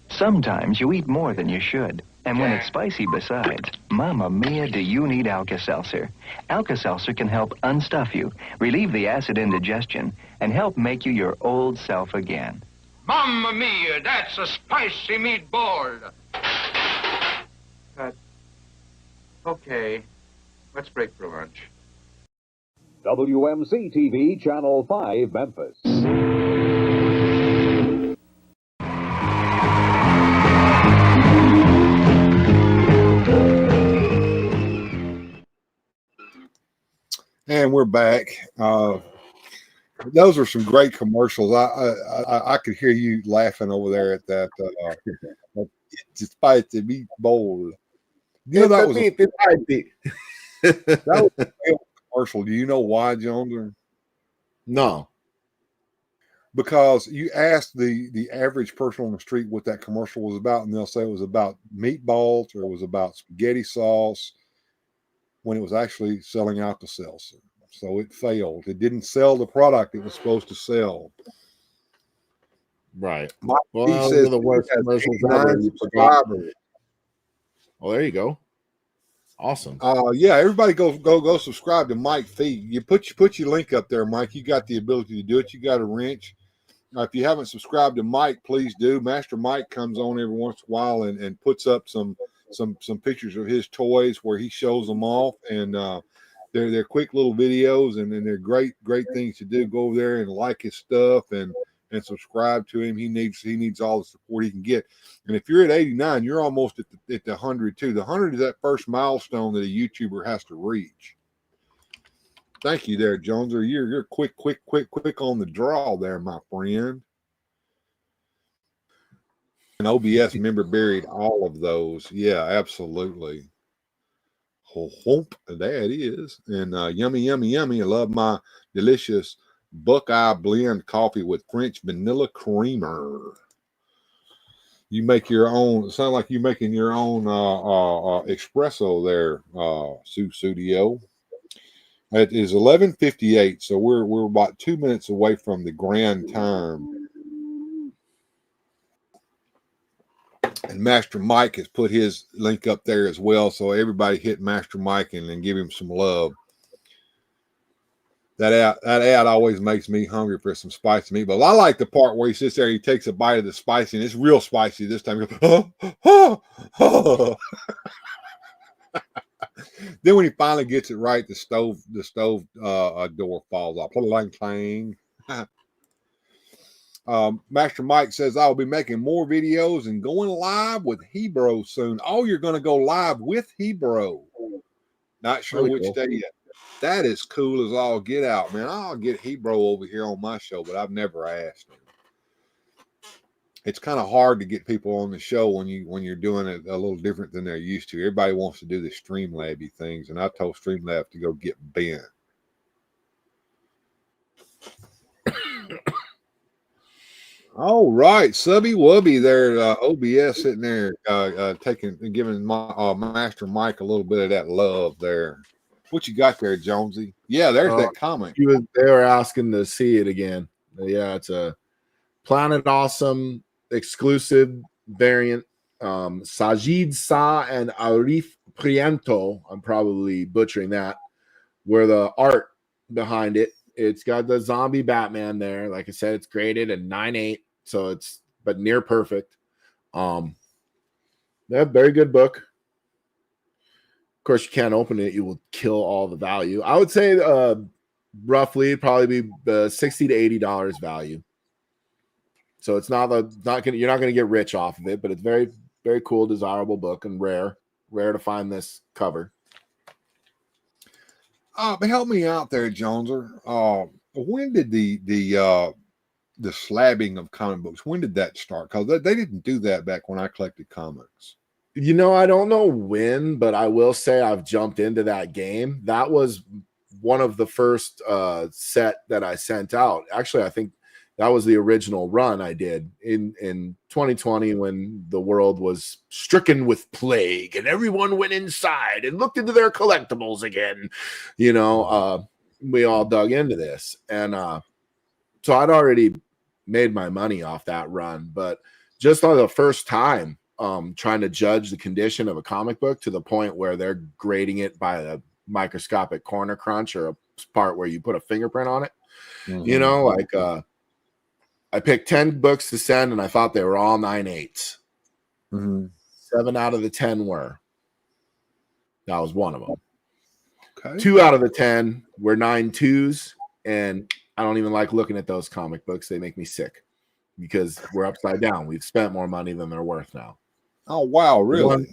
Sometimes you eat more than you should. And when it's spicy besides, Mamma Mia, do you need Alka-Seltzer? Alka-Seltzer can help unstuff you, relieve the acid indigestion, and help make you your old self again. Mamma mia, that's a spicy meatball. Cut. Okay, let's break for lunch. WMC-TV, Channel 5, Memphis. And we're back. Those are some great commercials. I could hear you laughing over there at that. Despite the meatball, you know that was a failed commercial. Do you know why, Jones? No. Because you asked the average person on the street what that commercial was about, and they'll say it was about meatballs or it was about spaghetti sauce, when it was actually selling Alka-Seltzer. So it failed. It didn't sell the product it was supposed to sell. Right. He says the worst commercials ever. Well, there you go. Awesome. Yeah, everybody go subscribe to Mike Feed. You put your link up there, Mike. You got the ability to do it. You got a wrench. If you haven't subscribed to Mike, please do. Master Mike comes on every once in a while and puts up some pictures of his toys where he shows them off, and they're quick little videos, and they're great things to do. Go over there and like his stuff and subscribe to him. He needs all the support he can get. And if you're at 89, you're almost at the 100 too. The 100 is that first milestone that a YouTuber has to reach. Thank you there, Jones. You're quick on the draw there, my friend. An OBS member buried all of those. Yeah, absolutely. There it is. And yummy, yummy, yummy. I love my delicious Buckeye blend coffee with French vanilla creamer. You make your own. It sounds like you're making your own espresso there, Studio. It is 11:58, so we're about 2 minutes away from the grand time. And Master Mike has put his link up there as well. So everybody hit Master Mike and give him some love. That ad always makes me hungry for some spicy meatballs. I like the part where he sits there, he takes a bite of the spicy, and it's real spicy this time. He goes, Then when he finally gets it right, the stove door falls off. Clang, clang. Master Mike says, I'll be making more videos and going live with Hebrew soon. Oh, you're going to go live with Hebrew. Not sure which day yet. That is cool as all get out, man. I'll get Hebrew over here on my show, but I've never asked him. It's kind of hard to get people on the show when you're doing it a little different than they're used to. Everybody wants to do the Streamlabs things, and I told Streamlabs to go get Ben. All right, Subby Wubby there, OBS sitting there, giving my Master Mike a little bit of that love there. What you got there, Jonesy? Yeah, there's that comment. They were asking to see it again. Yeah, it's a Planet Awesome exclusive variant. Sajid Sa and Arif Priento. I'm probably butchering that. Where the art behind it. It's got the zombie Batman there. Like I said, it's graded at 9.8, so it's but near perfect. Yeah, very good book. Of course, you can't open it; you will kill all the value. I would say, roughly, probably be $60 to $80 value. So it's not you're not gonna get rich off of it, but it's very, very cool, desirable book, and rare to find this cover. But help me out there, Joneser. When did the slabbing of comic books, when did that start? Because they didn't do that back when I collected comics. You know, I don't know when, but I will say I've jumped into that game. That was one of the first set that I sent out. Actually, I think that was the original run I did in 2020 when the world was stricken with plague and everyone went inside and looked into their collectibles again. You know, we all dug into this. And so I'd already made my money off that run, but just on the first time, trying to judge the condition of a comic book to the point where they're grading it by a microscopic corner crunch or a part where you put a fingerprint on it. You know, like I picked 10 books to send and I thought they were all 9/8. 7 out of the 10 were. That was one of them. Okay. 2 out of the 10 were 9/2s, and I don't even like looking at those comic books. They make me sick because we're upside down. We've spent more money than they're worth now. Oh, wow, really?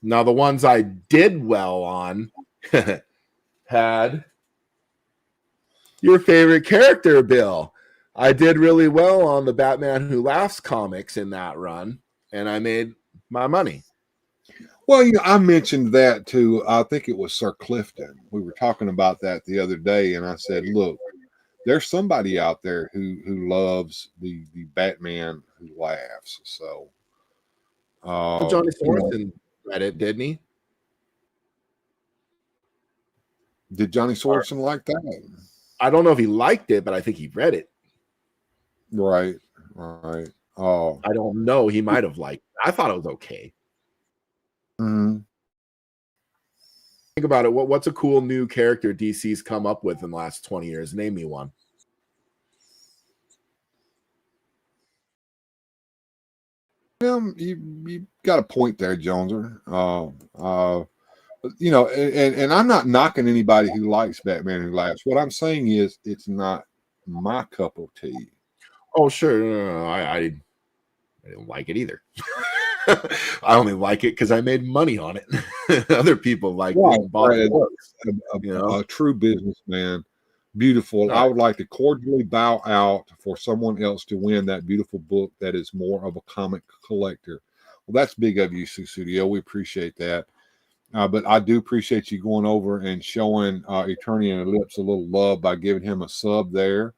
Now, the ones I did well on had your favorite character, Bill. I did really well on the Batman Who Laughs comics in that run, and I made my money. Well, you know, I mentioned that to, I think it was Sir Clifton. We were talking about that the other day, and I said, look, there's somebody out there who loves the Batman Who Laughs. So, Johnny Sorensen read it, didn't he? Did Johnny Sorensen like that? I don't know if he liked it, but I think he read it. Right, right. Oh, I don't know. He might have liked it. I thought it was okay. Think about it. What's a cool new character DC's come up with in the last 20 years? Name me one. You got a point there, Joneser. You know, and I'm not knocking anybody who likes Batman Who Laughs. What I'm saying is it's not my cup of tea. Oh, sure. No, I didn't like it either. I only like it because I made money on it. Other people like it and bought the books. A true businessman. Beautiful. I would like to cordially bow out for someone else to win that beautiful book that is more of a comic collector. Well, that's big of you, Susudio. We appreciate that. But I do appreciate you going over and showing Eternity and Ellipse a little love by giving him a sub there.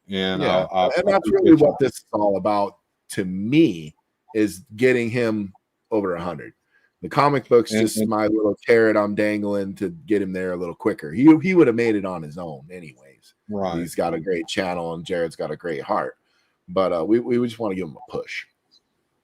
And and that's really what this is all about to me, is getting him over 100. The comic book's just my little carrot I'm dangling to get him there a little quicker. He would have made it on his own anyways. Right. He's got a great channel and Jared's got a great heart. But we just want to give him a push.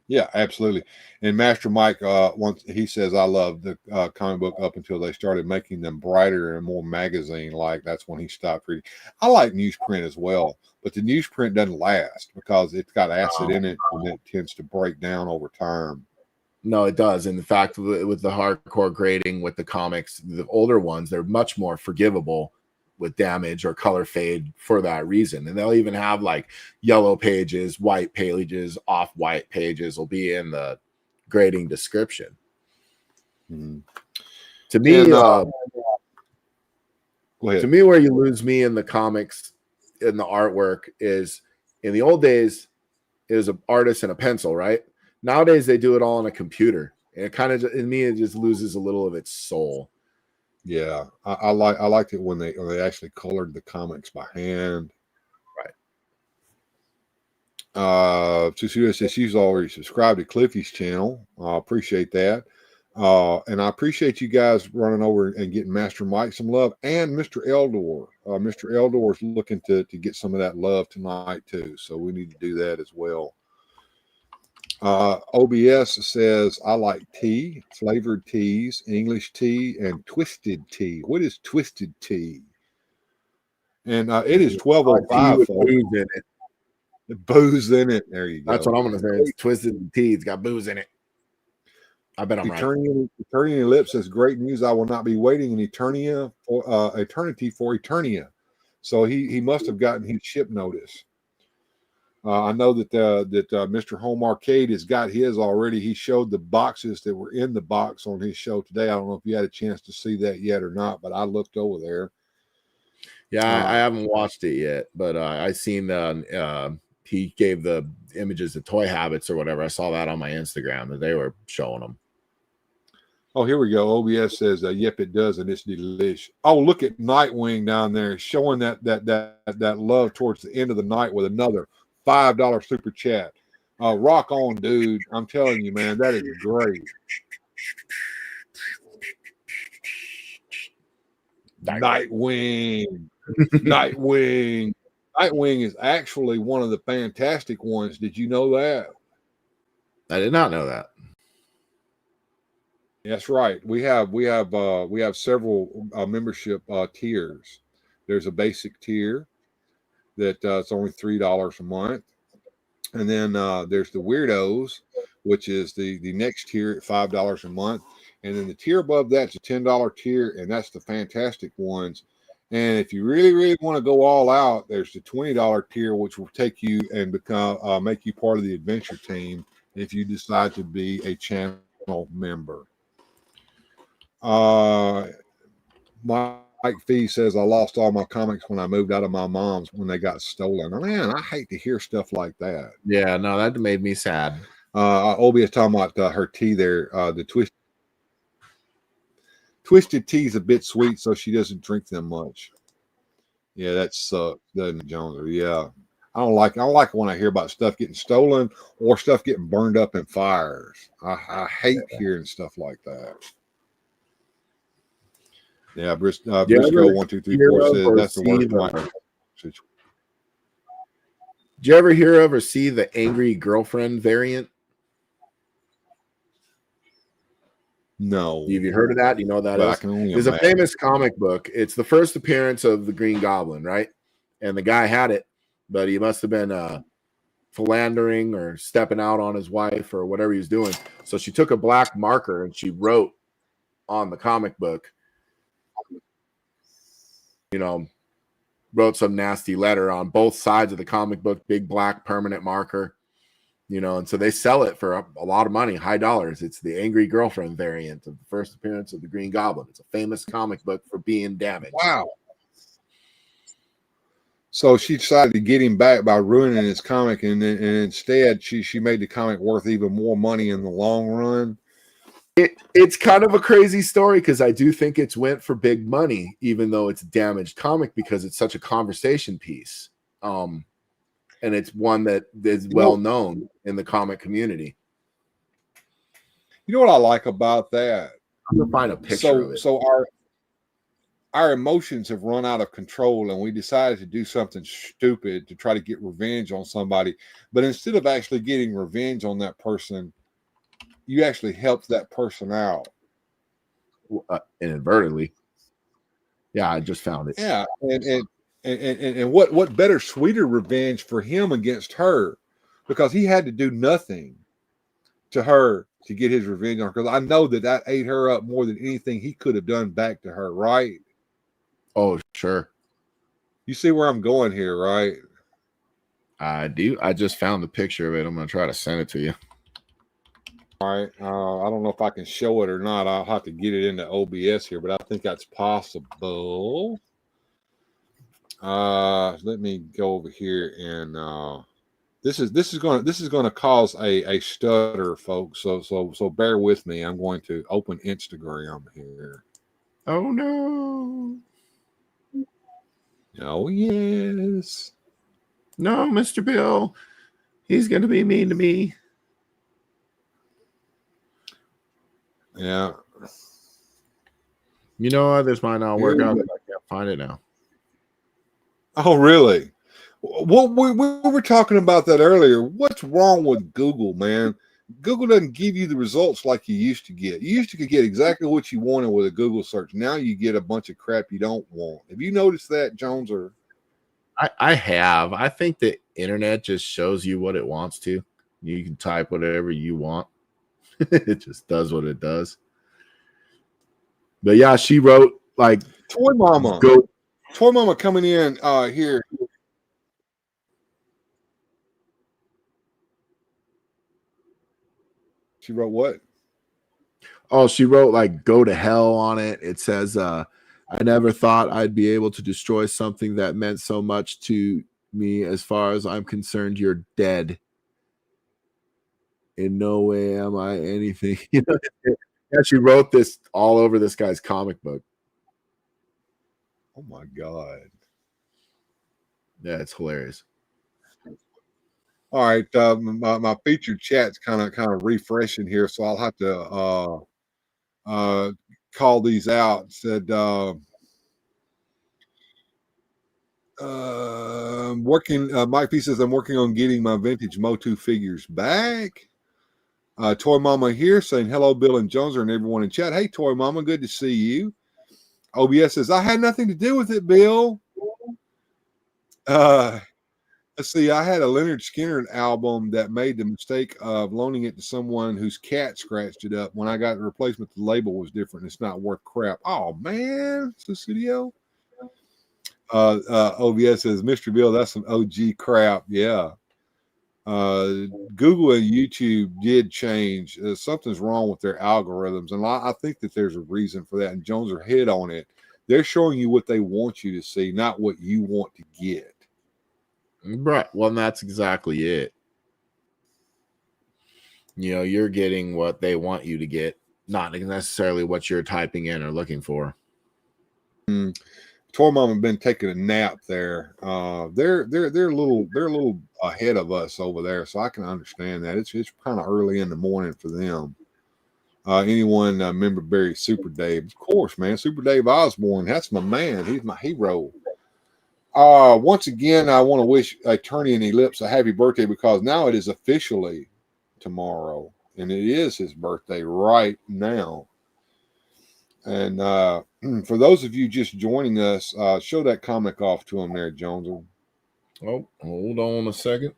Yeah, absolutely. And Master Mike, once he says, I love the comic book up until they started making them brighter and more magazine-like. That's when he stopped reading. I like newsprint as well, but the newsprint doesn't last because it's got acid in it and it tends to break down over time. No, it does. In fact, with the hardcore grading with the comics, the older ones, they're much more forgivable with damage or color fade for that reason. And they'll even have like yellow pages, white pages, off-white pages will be in the grading description. To me, go ahead. To me, where you lose me in the comics, in the artwork, is in the old days, it was an artist and a pencil, right? Nowadays, they do it all on a computer. And it kind of, in me, it just loses a little of its soul. Yeah, I liked it when they actually colored the comics by hand. Right. Susuda says she's already subscribed to Cliffy's channel. I appreciate that. And I appreciate you guys running over and getting Master Mike some love, and Mr. Eldor. Mr. Eldor is looking to get some of that love tonight too. So we need to do that as well. OBS says, I like tea, flavored teas, English tea, and twisted tea. What is twisted tea? And it is 12:05. Booze in it. The booze in it. There you go. That's what I'm going to say. It's twisted tea. It's got booze in it. I bet I'm right. Eternia Lip says, great news. I will not be waiting in Eternia for eternity for Eternia. So he must have gotten his ship notice. I know that Mr. Home Arcade has got his already. He showed the boxes that were in the box on his show today. I don't know if you had a chance to see that yet or not, but I looked over there. Yeah, I haven't watched it yet, but I seen he gave the images of Toy Habits or whatever. I saw that on my Instagram that they were showing them. Oh, here we go. OBS says, "Yep, it does, and it's delicious." Oh, look at Nightwing down there showing that love towards the end of the night with another $5 super chat. Rock on, dude! I'm telling you, man, that is great. Nightwing. Nightwing is actually one of the fantastic ones. Did you know that? I did not know that. That's right. We have several membership tiers. There's a basic tier that it's only $3 a month, and then there's the Weird-Ohs, which is the next tier at $5 a month, and then the tier above that's a $10 tier, and that's the fantastic ones. And if you really want to go all out, there's the $20 tier, which will take you and become make you part of the adventure team if you decide to be a channel member. Mike Fee says, I lost all my comics when I moved out of my mom's when they got stolen. Oh, man, I hate to hear stuff like that. Yeah, no, that made me sad. Obi is talking about her tea there. The twisted tea is a bit sweet, so she doesn't drink them much. Yeah, that sucks, doesn't it, Jones? Yeah. I don't like it when I hear about stuff getting stolen or stuff getting burned up in fires. I hate hearing stuff like that. Yeah, Briscoe 1234 says that's the worst situation. Did you ever hear of or see the Angry Girlfriend variant? No. Have you heard of that? You know what that is? It's a famous comic book. It's the first appearance of the Green Goblin, right? And the guy had it, but he must have been philandering or stepping out on his wife or whatever he was doing. So she took a black marker and she wrote on the comic book, wrote some nasty letter on both sides of the comic book, big black permanent marker, and so they sell it for a lot of money, high dollars. It's the Angry Girlfriend variant of the first appearance of the Green Goblin. It's a famous comic book for being damaged. Wow. So she decided to get him back by ruining his comic, and instead she made the comic worth even more money in the long run. It's kind of a crazy story because I do think it's went for big money, even though it's a damaged comic because it's such a conversation piece. And it's one that is well known in the comic community. You know what I like about that? I'm gonna find a picture of it. So our emotions have run out of control, and we decided to do something stupid to try to get revenge on somebody. But instead of actually getting revenge on that person, you actually helped that person out. Inadvertently. Yeah, I just found it. Yeah, and what better, sweeter revenge for him against her, because he had to do nothing to her to get his revenge on her. Because I know that ate her up more than anything he could have done back to her, right? Oh, sure. You see where I'm going here, right? I do. I just found the picture of it. I'm going to try to send it to you. All right. I don't know if I can show it or not. I'll have to get it into OBS here, but I think that's possible. Let me go over here and this is going to cause a stutter, folks. So bear with me. I'm going to open Instagram here. Oh no. Oh yes. No, Mr. Bill. He's going to be mean to me. Yeah. This might not work out. I can't find it now. Oh, really? Well, we were talking about that earlier. What's wrong with Google, man? Google doesn't give you the results like you used to get. You used to get exactly what you wanted with a Google search. Now you get a bunch of crap you don't want. Have you noticed that, Jones? Or I have. I think the internet just shows you what it wants to. You can type whatever you want. It just does what it does. But yeah, she wrote like Toy Mama. Go. Toy Mama coming in here. She wrote what? Oh, she wrote like "Go to Hell" on it. It says, "I never thought I'd be able to destroy something that meant so much to me. As far as I'm concerned, you're dead. In no way am I anything." You know, yeah, she wrote this all over this guy's comic book. Oh my God. Yeah, it's hilarious. All right, my featured chat's kind of refreshing here, so I'll have to call these out. Said working. Mike P says I'm working on getting my vintage Motu figures back. Toy Mama here saying hello, Bill and Jones and everyone in chat. Hey, Toy Mama, good to see you. OBS says I had nothing to do with it, Bill. Let's see. I had a Leonard Skinner album that made the mistake of loaning it to someone whose cat scratched it up. When I got the replacement, the label was different. It's not worth crap. Oh man, Studio. OBS says, Mr. Bill, that's some OG crap. Yeah. Google and YouTube did change. Something's wrong with their algorithms, and I think that there's a reason for that. And Jones are hit on it. They're showing you what they want you to see, not what you want to get. Right. Well, that's exactly it. You know, you're getting what they want you to get, not necessarily what you're typing in or looking for. Toy Mom have been taking a nap there. They're a little ahead of us over there, so I can understand that. It's kind of early in the morning for them. Anyone remember Barry Super Dave? Of course, man. Super Dave Osborne. That's my man. He's my hero. Once again, I want to wish Attorney and Ellipse a happy birthday because now it is officially tomorrow, and it is his birthday right now. And for those of you just joining us, show that comic off to him there, Jones. Oh, hold on a second.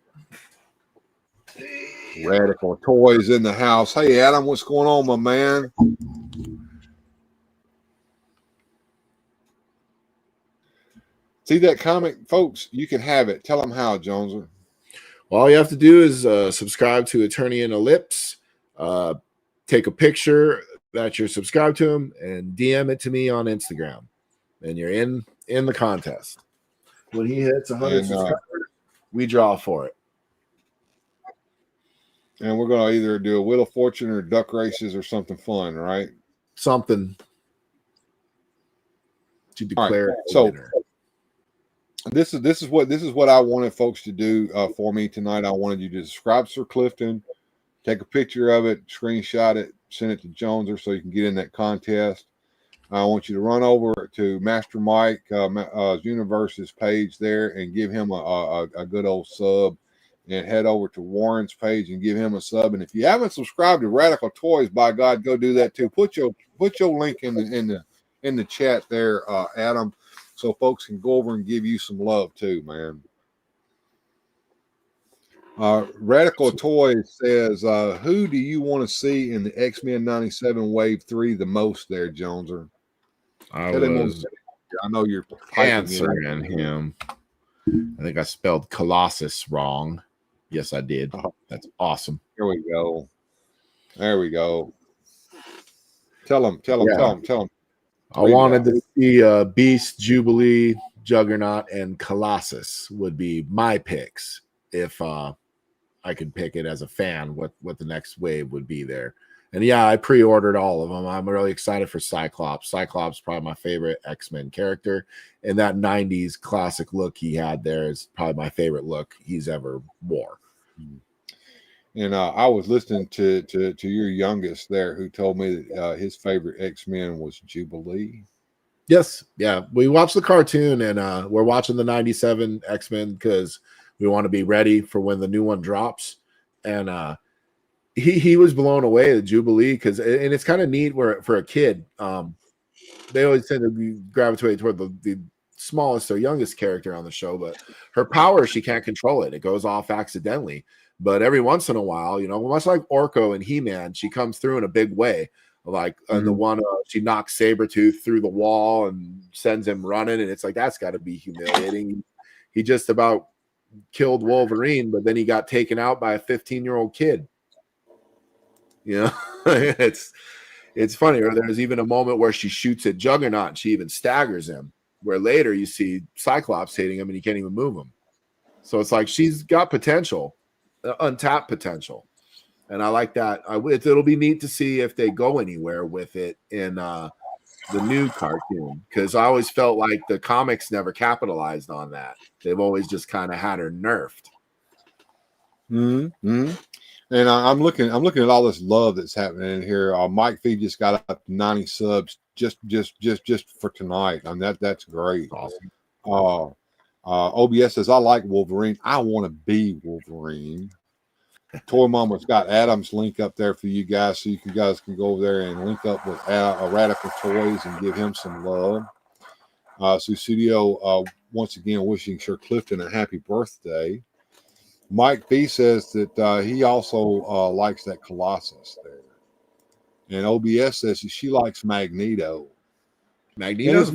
Radical Toys in the house. Hey, Adam, what's going on, my man? See that comic, folks? You can have it. Tell them how, Jones. Well, all you have to do is subscribe to Attorney and Ellipse, take a picture that you're subscribed to him, and DM it to me on Instagram, and you're in the contest. When he hits 100 subscribers, we draw for it. And we're going to either do a Wheel of Fortune or duck races or something fun, right? Something to declare. Right. So this is what I wanted folks to do for me tonight. I wanted you to subscribe to Sir Clifton, take a picture of it, screenshot it, send it to Joneser so you can get in that contest. I want you to run over to Master Mike Universe's page there and give him a good old sub, and head over to Warren's page and give him a sub. And if you haven't subscribed to Radical Toys, by God, go do that too. Put your link in the chat there, Adam, so folks can go over and give you some love too, man. Radical Toys says, who do you want to see in the X-Men 97 Wave 3 the most there, Joneser? I know you're answering him. I think I spelled Colossus wrong. Yes, I did. That's awesome. Here we go. There we go. Tell him. I wanted to see Beast, Jubilee, Juggernaut, and Colossus would be my picks if I could pick it as a fan what the next wave would be there. And yeah, I pre-ordered all of them. I'm really excited for Cyclops. Cyclops is probably my favorite X-Men character, and that 90s classic look he had there is probably my favorite look he's ever wore. And I was listening to your youngest there, who told me that his favorite X-Men was Jubilee. Yes, yeah, we watched the cartoon, and we're watching the 97 X-Men because we want to be ready for when the new one drops. And he was blown away at Jubilee and it's kind of neat where for a kid, they always tend to gravitate toward the smallest or youngest character on the show, but her power, she can't control it. It goes off accidentally. But every once in a while, much like Orko and He-Man, she comes through in a big way. Like the one she knocks Sabretooth through the wall and sends him running, and it's like that's got to be humiliating. He just about killed Wolverine, but then he got taken out by a 15-year-old kid. It's funny. Or there's even a moment where she shoots at Juggernaut and she even staggers him, where later you see Cyclops hitting him and he can't even move him. So it's like she's got potential, untapped potential. And I like that. It'll be neat to see if they go anywhere with it in the new cartoon, because I always felt like the comics never capitalized on that. They've always just kind of had her nerfed. Mm-hmm. And I'm looking at all this love that's happening in here. Mike V just got up to 90 subs just for tonight. I mean, that's great. Awesome. OBS says, I like Wolverine. I want to be Wolverine. Toy Mama's got Adam's link up there for you guys, so you guys can go over there and link up with Radical Toys and give him some love. Studio once again wishing Sir Clifton a happy birthday. Mike B says that he also likes that Colossus there. And OBS says that she likes Magneto. Magneto's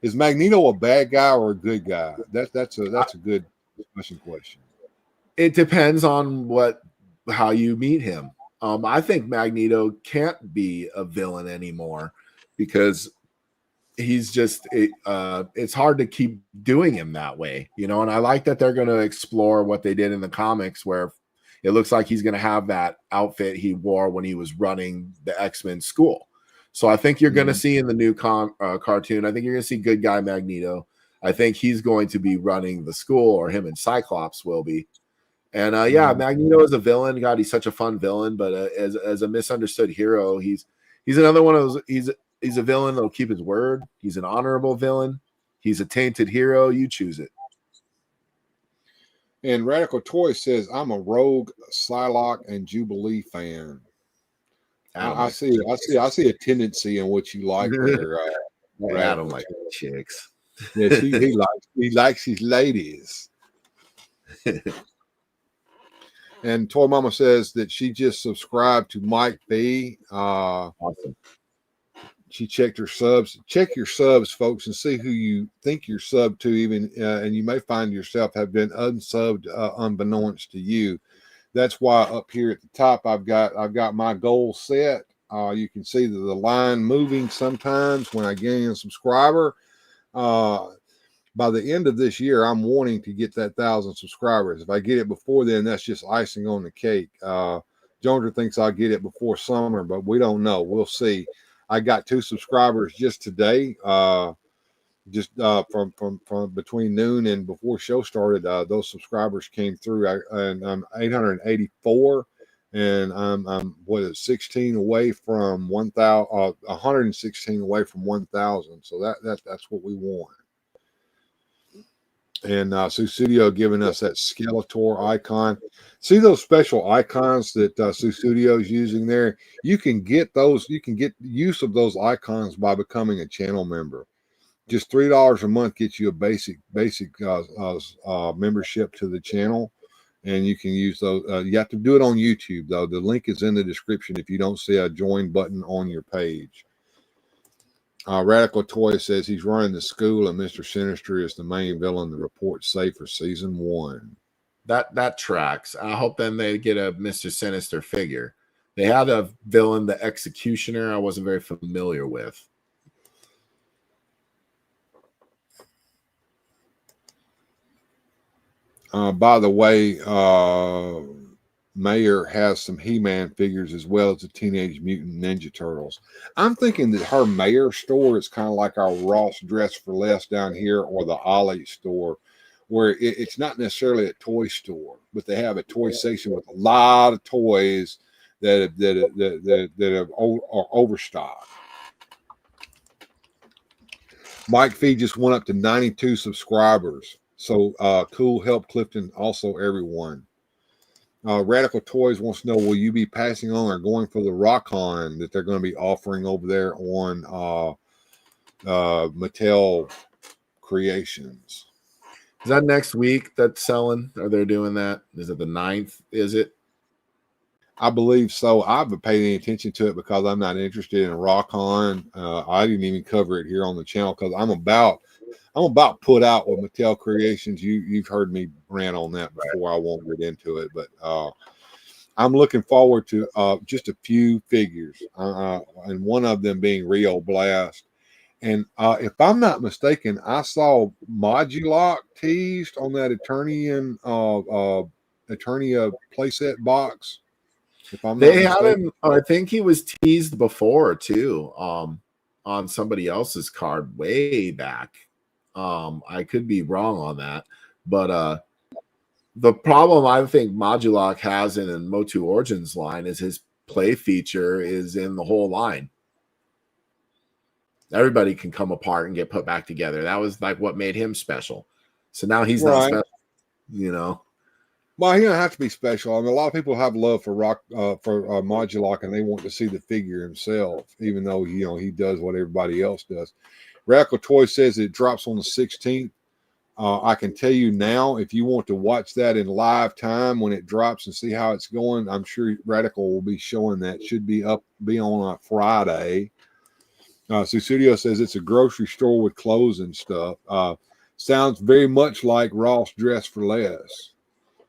Is Magneto a bad guy or a good guy? That's a good discussion question. It depends on how you meet him. I think Magneto can't be a villain anymore because he's just it's hard to keep doing him that way, and I like that they're going to explore what they did in the comics, where it looks like he's going to have that outfit he wore when he was running the X-Men school. So I think you're going to see in the new cartoon, I think you're going to see good guy Magneto. I think he's going to be running the school, or him and Cyclops will be. And Magneto is a villain. God, he's such a fun villain, but as a misunderstood hero, he's another one of those. He's a villain that'll keep his word. He's an honorable villain. He's a tainted hero. You choose it. And Radical Toy says, I'm a Rogue, Psylocke, and Jubilee fan. I see a tendency in what you like there. I don't like chicks. Yes, he likes his ladies. And Toy Mama says that she just subscribed to Mike B. Awesome. She checked her subs. Check your subs, folks, and see who you think you're subbed to. Even and you may find yourself have been unsubbed unbeknownst to you. That's why up here at the top I've got my goal set. You can see the line moving sometimes when I gain a subscriber. By the end of this year, I'm wanting to get that 1,000 subscribers. If I get it before then, that's just icing on the cake. Joner thinks I'll get it before summer, but we don't know. We'll see. I got 2 subscribers just today, from between noon and before show started. Those subscribers came through, and I'm 884, and I'm 16 away from 1,000, 116 away from 1,000. So that's what we want. And Studio giving us that Skeletor icon. See those special icons that Studio is using there? You can get those. You can get use of those icons by becoming a channel member. Just $3 a month gets you a basic membership to the channel, and you can use those. You have to do it on YouTube though. The link is in the description if you don't see a join button on your page. Radical Toy says he's running the school and Mr. Sinister is the main villain. The report's safe for season 1. That tracks. I hope then they get a Mr. Sinister figure. They had a villain, the Executioner, I wasn't very familiar with. By the way, Mayer has some He-Man figures as well as the Teenage Mutant Ninja Turtles. I'm thinking that her Mayer store is kind of like our Ross Dress for Less down here, or the Ollie store, where it's not necessarily a toy store, but they have a toy section with a lot of toys that are overstocked. Mike Fee just went up to 92 subscribers. So cool, help Clifton, also everyone. Radical Toys wants to know, will you be passing on or going for the Rock-On that they're going to be offering over there on Mattel Creations? Is that next week that's selling? Are they doing that? Is it the 9th? Is it? I believe so. I haven't paid any attention to it because I'm not interested in rock on. I didn't even cover it here on the channel because I'm about put out with Mattel Creations. You've heard me rant on that before. I won't get into it, but I'm looking forward to just a few figures, and one of them being Rio Blast. And if I'm not mistaken, I saw Modulock teased on that Eternia playset box. If I'm They not had mistaken. him. I think he was teased before too, on somebody else's card way back. I could be wrong on that, but the problem I think Modulock has in Motu Origins line is his play feature is in the whole line. Everybody can come apart and get put back together. That was like what made him special. So now he's not special, you know. Well, he doesn't have to be special. I mean, a lot of people have love for Modulock, and they want to see the figure himself, even though he does what everybody else does. Radical Toy says it drops on the 16th. I can tell you now, if you want to watch that in live time when it drops and see how it's going, I'm sure Radical will be showing that. Should be on a Friday. Susudio says it's a grocery store with clothes and stuff. Sounds very much like Ross Dress for Less.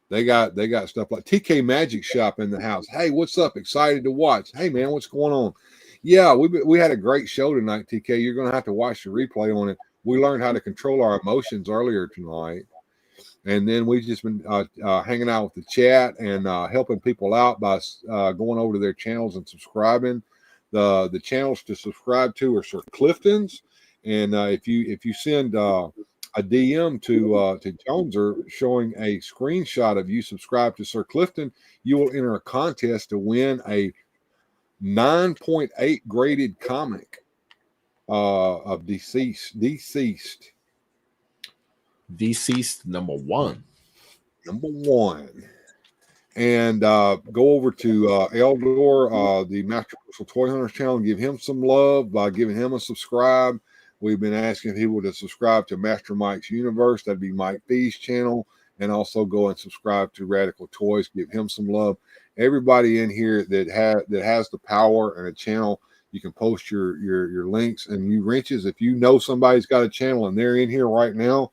They got stuff like TK Magic Shop in the house. Hey, what's up? Excited to watch. Hey, man, what's going on? Yeah, we had a great show tonight, TK. You're going to have to watch the replay on it. We learned how to control our emotions earlier tonight. And then we've just been hanging out with the chat and helping people out by going over to their channels and subscribing. The channels to subscribe to are Sir Clifton's. And if you send a DM to Joneser showing a screenshot of you subscribe to Sir Clifton, you will enter a contest to win a 9.8 graded comic of deceased number one. And go over to Eldor, the Master Crystal Toy Hunters channel, and give him some love by giving him a subscribe. We've been asking people to subscribe to Master Mike's Universe. That'd be Mike B's channel. And also go and subscribe to Radical Toys. Give him some love. Everybody in here that has the power and a channel, you can post your links. And you wrenches, if you know somebody's got a channel and they're in here right now,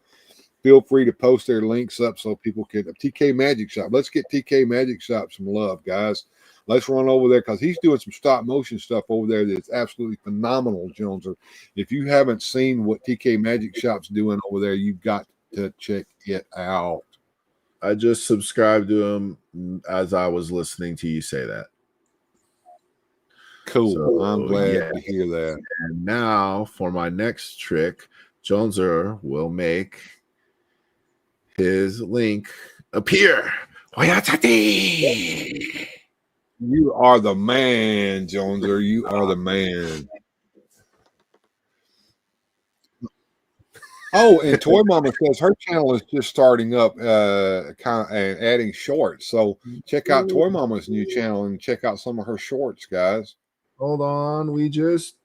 feel free to post their links up so people can. TK Magic Shop. Let's get TK Magic Shop some love, guys. Let's run over there because he's doing some stop motion stuff over there that's absolutely phenomenal, Jones. If you haven't seen what TK Magic Shop's doing over there, you've got to check it out. I just subscribed to him as I was listening to you say that. Cool. So, I'm glad to hear that. And now for my next trick, Joneser will make his link appear. You are the man, Joneser. You are the man. Oh, and Toy Mama says her channel is just starting up, kind of and adding shorts. So check out Toy Mama's new channel and check out some of her shorts, guys. Hold on, we just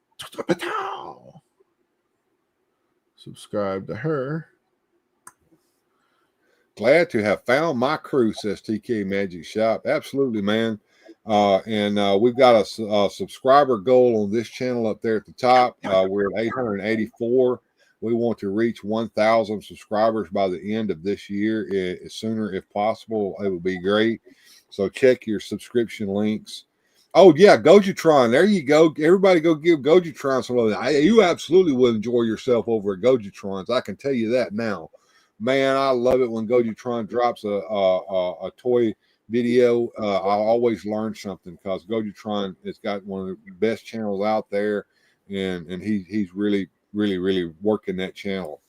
subscribe to her. Glad to have found my crew, says TK Magic Shop. Absolutely, man. And we've got a subscriber goal on this channel up there at the top. We're at 884. We want to reach 1,000 subscribers by the end of this year. Sooner, if possible, it would be great. So check your subscription links. Oh, yeah, Gojitron. There you go. Everybody go give Gojitron some love. You absolutely will enjoy yourself over at Gojitrons. I can tell you that now. Man, I love it when Gojitron drops a toy video. I always learn something because Gojitron has got one of the best channels out there, and he's really working that channel.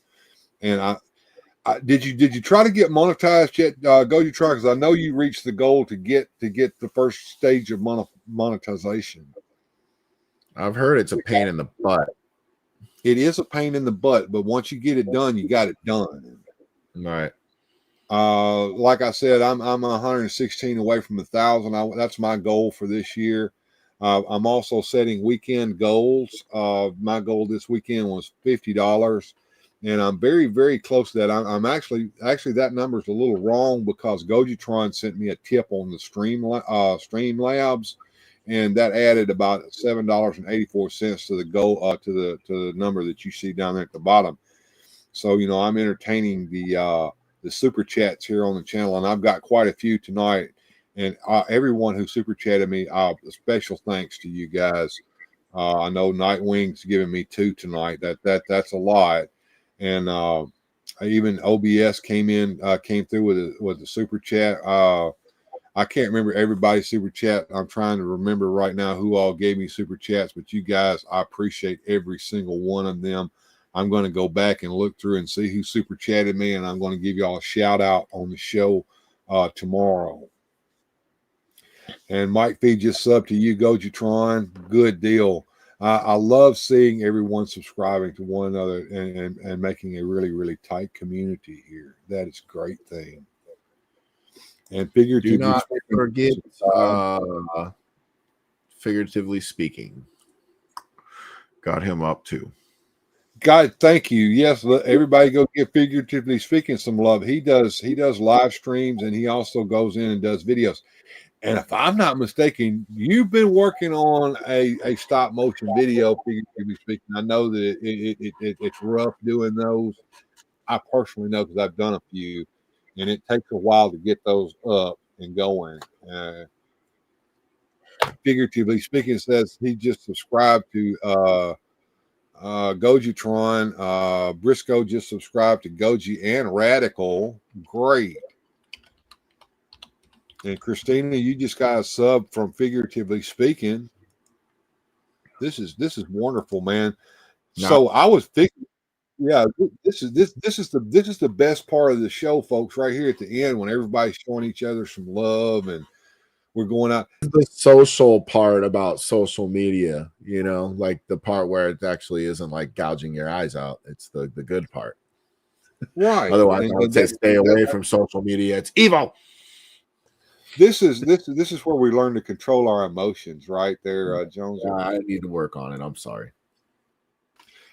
And I did you try to get monetized yet, Gojitron? Because I know you reached the goal to get the first stage of monetization. I've heard it's a pain in the butt. It is a pain in the butt, but once you get it done, you got it done. Right. Like I said, I'm 116 away from 1,000. That's my goal for this year. I'm also setting weekend goals. My goal this weekend was $50. and I'm very, very close to that. I'm actually that number's a little wrong because Gojitron sent me a tip on the Streamlabs, and that added about $7.84 to the to the number that you see down there at the bottom. So I'm entertaining the super chats here on the channel, and I've got quite a few tonight. And everyone who super chatted me, a special thanks to you guys. I know Nightwing's giving me 2 tonight. That's a lot. And even OBS came through with a super chat. I can't remember everybody's super chat. I'm trying to remember right now who all gave me super chats, but you guys, I appreciate every single one of them. I'm going to go back and look through and see who super chatted me, and I'm going to give y'all a shout out on the show tomorrow. And Mike Fee just subbed to you, Gojitron. Good deal. I love seeing everyone subscribing to one another and making a really, really tight community here. That is a great thing. And figuratively, do not forget, figuratively speaking. Got him up too. God, thank you. Yes, everybody go give Figuratively Speaking some love. He does live streams, and he also goes in and does videos. And if I'm not mistaken, you've been working on a stop motion video, figuratively speaking. I know that it's rough doing those. I personally know because I've done a few, and it takes a while to get those up and going. Figuratively Speaking says he just subscribed to Gojitron. Briscoe just subscribed to Goji and Radical. Great. And Christina, you just got a sub from Figuratively Speaking. This is wonderful, man. No. So I was thinking, yeah, this is the best part of the show, folks. Right here at the end, when everybody's showing each other some love and we're going out. The social part about social media, like the part where it actually isn't like gouging your eyes out. It's the good part, right? Otherwise, I would say stay away from social media. It's evil. This is where we learn to control our emotions, right there, Jones. I need to work on it. I'm sorry.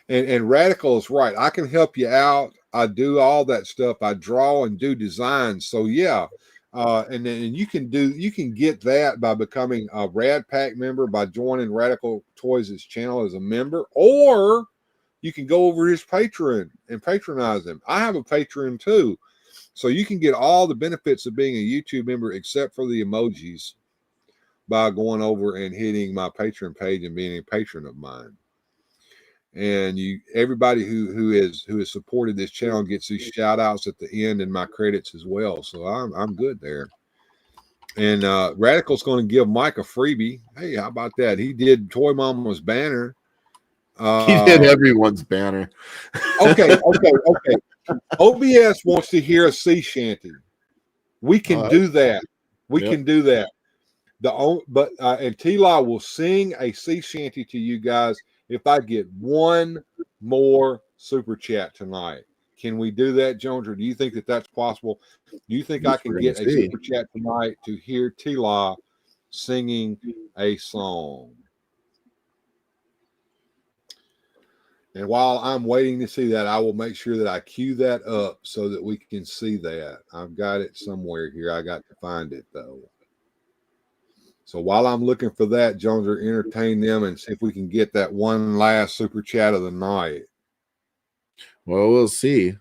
And Radical is right. I can help you out. I do all that stuff. I draw and do designs. So yeah, and then you can get that by becoming a Rad Pack member, by joining Radical Toys' channel as a member, or you can go over his Patreon and patronize him. I have a Patreon too. So you can get all the benefits of being a YouTube member except for the emojis by going over and hitting my Patreon page and being a patron of mine. And everybody who has supported this channel gets these shout outs at the end and my credits as well. So I'm good there. And Radical's going to give Mike a freebie. Hey, how about that? He did Toy Mama's banner. He did everyone's banner. Okay. OBS wants to hear a sea shanty. We can do that. We can do that. And T-Law will sing a sea shanty to you guys if I get one more super chat tonight. Can we do that, Jones, or do you think that that's possible? Do you think I can get a super chat tonight to hear T-Law singing a song? And while I'm waiting to see that, I will make sure that I cue that up so that we can see that. I've got it somewhere here. I got to find it, though. So while I'm looking for that, Jones, will entertain them and see if we can get that one last super chat of the night. Well, we'll see.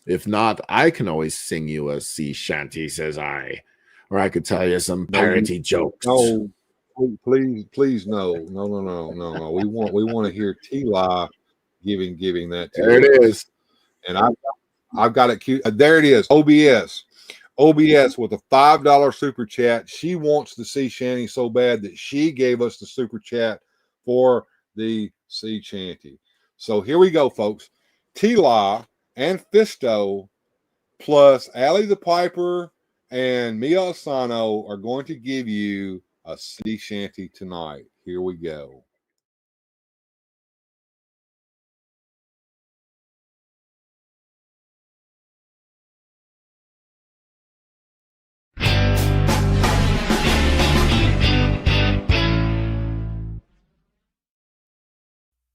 If not, I can always sing you a sea shanty, says I. Or I could tell you some parody jokes. No. Please, no. We want to hear T-Law giving that to there us. It is. And I've got it cute. There it is. OBS with a $5 super chat. She wants the sea shanty so bad that she gave us the super chat for the sea shanty. So here we go, folks. T-Law and Fisto plus Allie the Piper and Mia Asano are going to give you a sea shanty tonight. Here we go.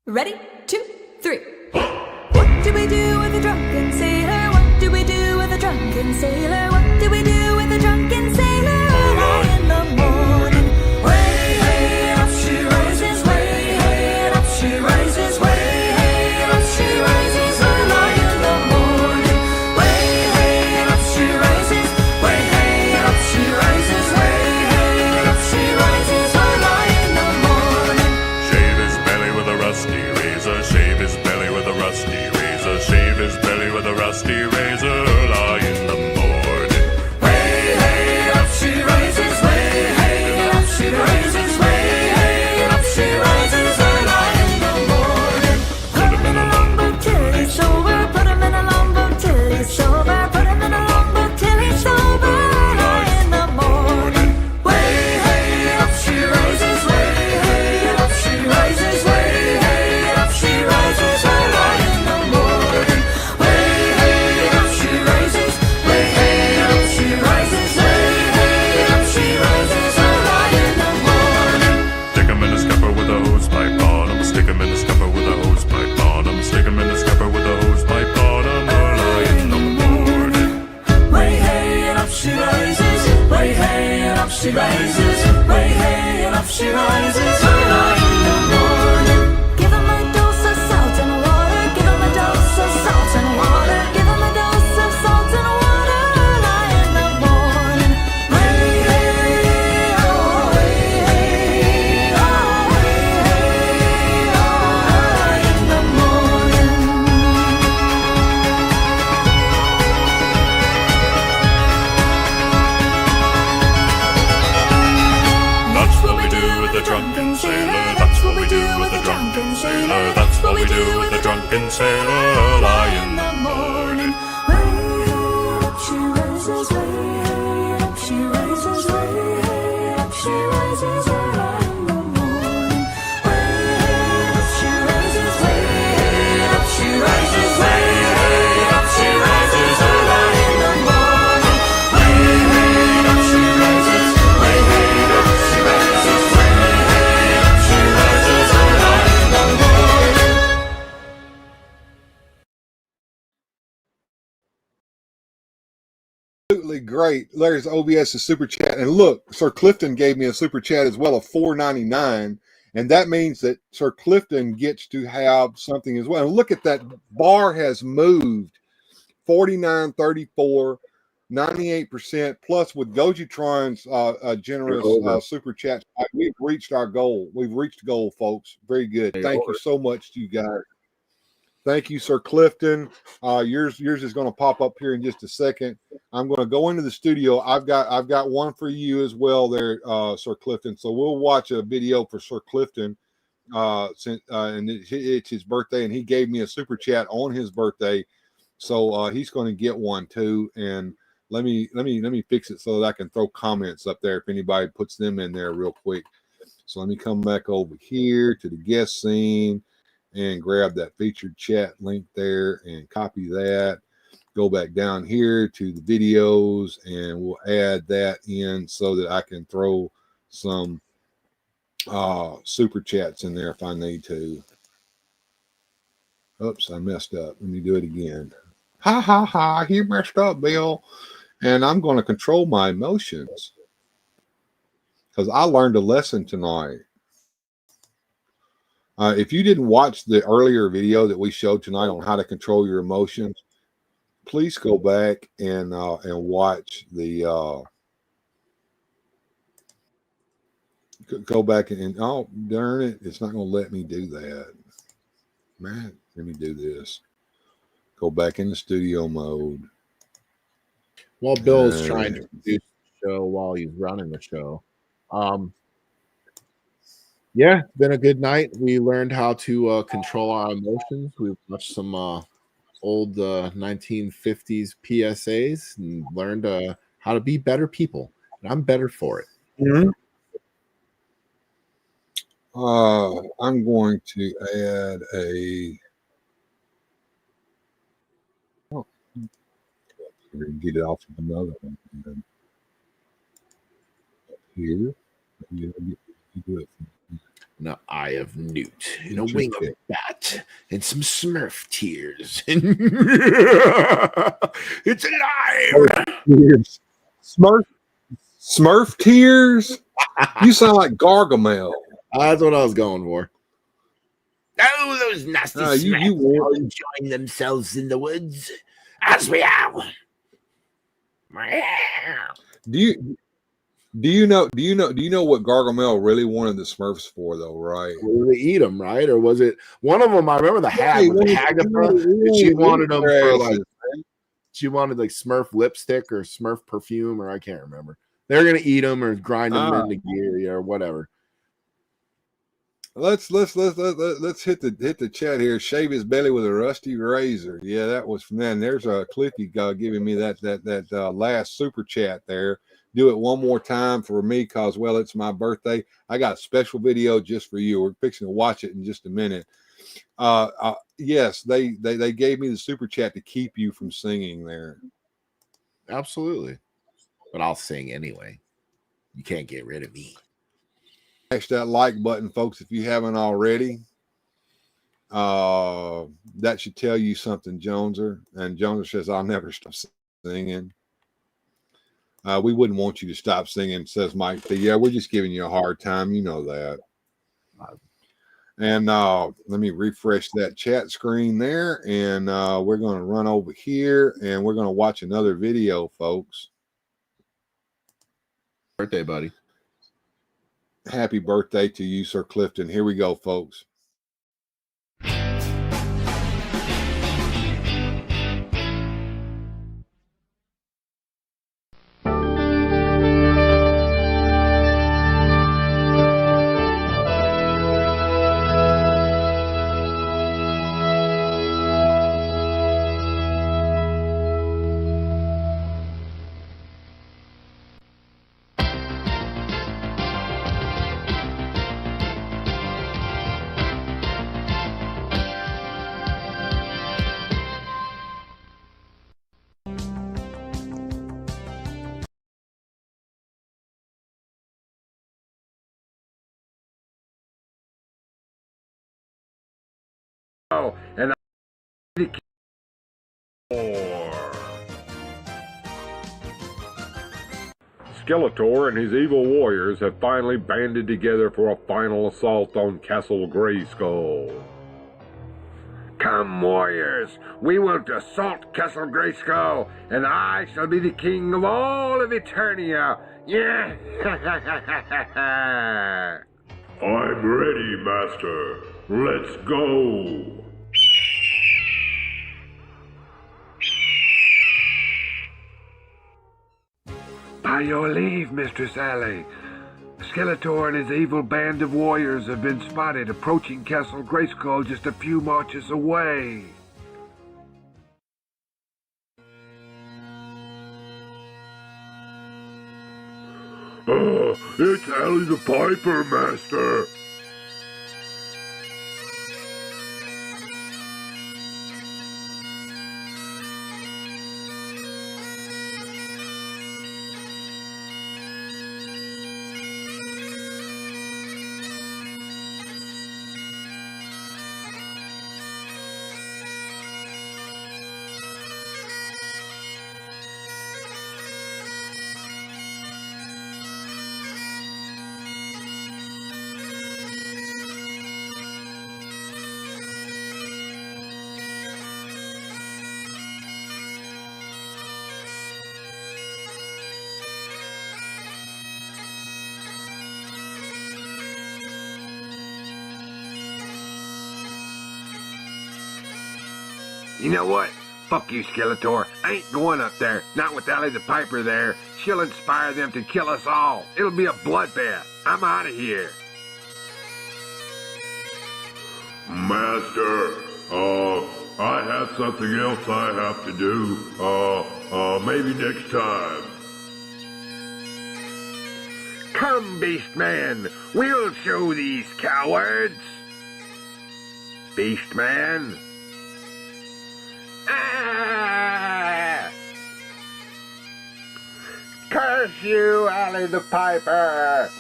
Ready? 2, 3. Put do we do with a drunken sailor? What do we do with a drunken sailor? What do we do with a drunken sailor? Early in the morning, way hey, up she rises, way hey, up she rises, way hey, up she rises. Early in the morning, way hey, up she rises, way hey, up she rises, way hey, up she rises. Early in the morning. Shave his belly with a rusty razor. Shave his belly with a rusty razor. Shave his belly with a rusty razor. Early in the morning. Way hey, up she rises, way hey, up she rises, way hey, up she rises. Early in the morning. Put him in a longboat till he's sober. Put him in a longboat till he's sober. Put him in a longboat till he's sober. Early in the morning. Way hey, up she rises, way hey, up she rises, way hey, up she rises. Early in the morning. Way hey, up she rises, way hey, up she rises, way hey, up she rises. Early in the morning. Stick him in the scupper with a hose pipe on him. Stick him in the scupper with a hose pipe on him. Stick him in the scupper with a hose pipe on him. Early in the morning. Way hey, and up she rises. Way hey, and up she rises. Way hey, and up she rises. Early in the morning. Give him a dose of salt and water. Give him a dose of salt and water. Give him a dose of salt and water. Early in the morning. Way hey, oh way hey, oh way hey, oh early in the morning. That's what we do with the drunken sailor. That's what we do with the drunken sailor. That's what we do with the drunken sailor. Early in the morning. Up she rises, way up she rises, way up she rises. Early in the morning. Way up she rises, way up she rises, way up she rises. Early in the morning. Way up she rises, way up she rises, way up she rises. Early in the morning. Absolutely great. There's OBS's super chat, and look, Sir Clifton gave me a super chat as well of $4.99, and that means that Sir Clifton gets to have something as well. And look at that bar has moved 49.34, 98%. Plus, with Gojitron's generous super chat, we've reached our goal. We've reached the goal, folks. Very good. Thank you so much to you guys. Thank you, Sir Clifton. Yours is going to pop up here in just a second. I'm going to go into the studio. I've got one for you as well there, Sir Clifton. So we'll watch a video for Sir Clifton. And it's his birthday, and he gave me a super chat on his birthday. So he's going to get one too. And let me fix it so that I can throw comments up there if anybody puts them in there real quick. So let me come back over here to the guest scene and grab that featured chat link there and copy that. Go back down here to the videos, and we'll add that in so that I can throw some super chats in there if I need to. Oops, I messed up. Let me do it again. Ha ha ha, you messed up, Bill. And I'm going to control my emotions because I learned a lesson tonight. If you didn't watch the earlier video that we showed tonight on how to control your emotions, please go back and watch the go back and oh darn it, it's not going to let me do that. Man, let me do this. Go back into studio mode. While Bill's trying to produce the show while he's running the show. Yeah, it's been a good night. We learned how to control our emotions. We watched some old 1950s PSAs and learned how to be better people. And I'm better for it. Mm-hmm. I'm going to add a. Oh, we're going to get it off of another one. And here, you do it. And an eye of newt, and a Interesting. wing of a bat, and some Smurf tears. It's alive! Smurf tears? You sound like Gargamel. That's what I was going for. Oh, those nasty Smurfs are enjoying themselves in the woods. As we are. Do you know what Gargamel really wanted the Smurfs for, though, right? Well, they eat them, right? Or was it one of them? I remember the hag with the Hagatha. She wanted them for like, she wanted like Smurf lipstick or Smurf perfume, or I can't remember. They're gonna eat them or grind them into gear or whatever. Let's hit the chat here. Shave his belly with a rusty razor. Yeah, that was from then. There's a Cliffy giving me that last super chat there. Do it one more time for me, cause well, it's my birthday. I got a special video just for you. We're fixing to watch it in just a minute. Yes, they gave me the super chat to keep you from singing there. Absolutely, but I'll sing anyway. You can't get rid of me. Smash that like button, folks, if you haven't already. That should tell you something, Joneser. And Joneser says, I'll never stop singing. We wouldn't want you to stop singing, says Mike. Yeah, we're just giving you a hard time. You know that. And let me refresh that chat screen there. And we're going to run over here and we're going to watch another video, folks. Birthday, buddy. Happy birthday to you, Sir Clifton. Here we go, folks. Oh, and Skeletor and his evil warriors have finally banded together for a final assault on Castle Grayskull. Come, warriors, we will assault Castle Grayskull, and I shall be the king of all of Eternia. Yeah! I'm ready, Master. Let's go. By your leave, Mistress Alley. Skeletor and his evil band of warriors have been spotted approaching Castle Grayskull just a few marches away. It's Alley the Piper, Master. You know what? Fuck you, Skeletor. I ain't going up there. Not with Alley the Piper there. She'll inspire them to kill us all. It'll be a bloodbath. I'm out of here. Master, I have something else I have to do. Maybe next time. Come, Beastman. We'll show these cowards. Beastman. Ah! Curse you, Alley the Piper!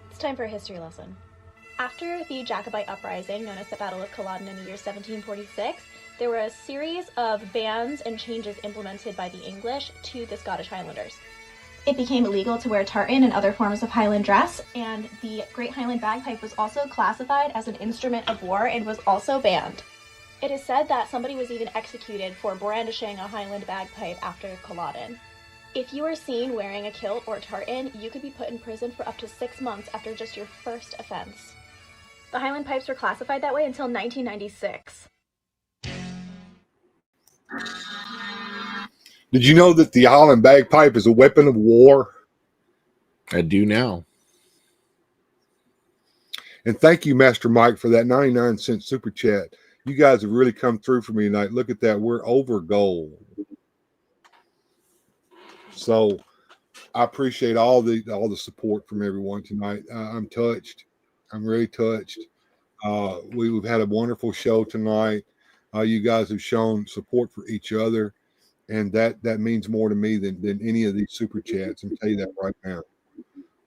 It's time for a history lesson. After the Jacobite uprising, known as the Battle of Culloden in the year 1746, there were a series of bans and changes implemented by the English to the Scottish Highlanders. It became illegal to wear tartan and other forms of Highland dress, and the Great Highland Bagpipe was also classified as an instrument of war and was also banned. It is said that somebody was even executed for brandishing a Highland bagpipe after Culloden. If you were seen wearing a kilt or tartan, you could be put in prison for up to 6 months after just your first offense. The Highland pipes were classified that way until 1996. Did you know that the Highland bagpipe is a weapon of war? I do now. And thank you, Master Mike, for that 99-cent super chat. You guys have really come through for me tonight. Look at that. We're over goal. So I appreciate all the support from everyone tonight. I'm touched. I'm really touched. We've had a wonderful show tonight. You guys have shown support for each other, and that means more to me than any of these super chats. I'm tell you that right now,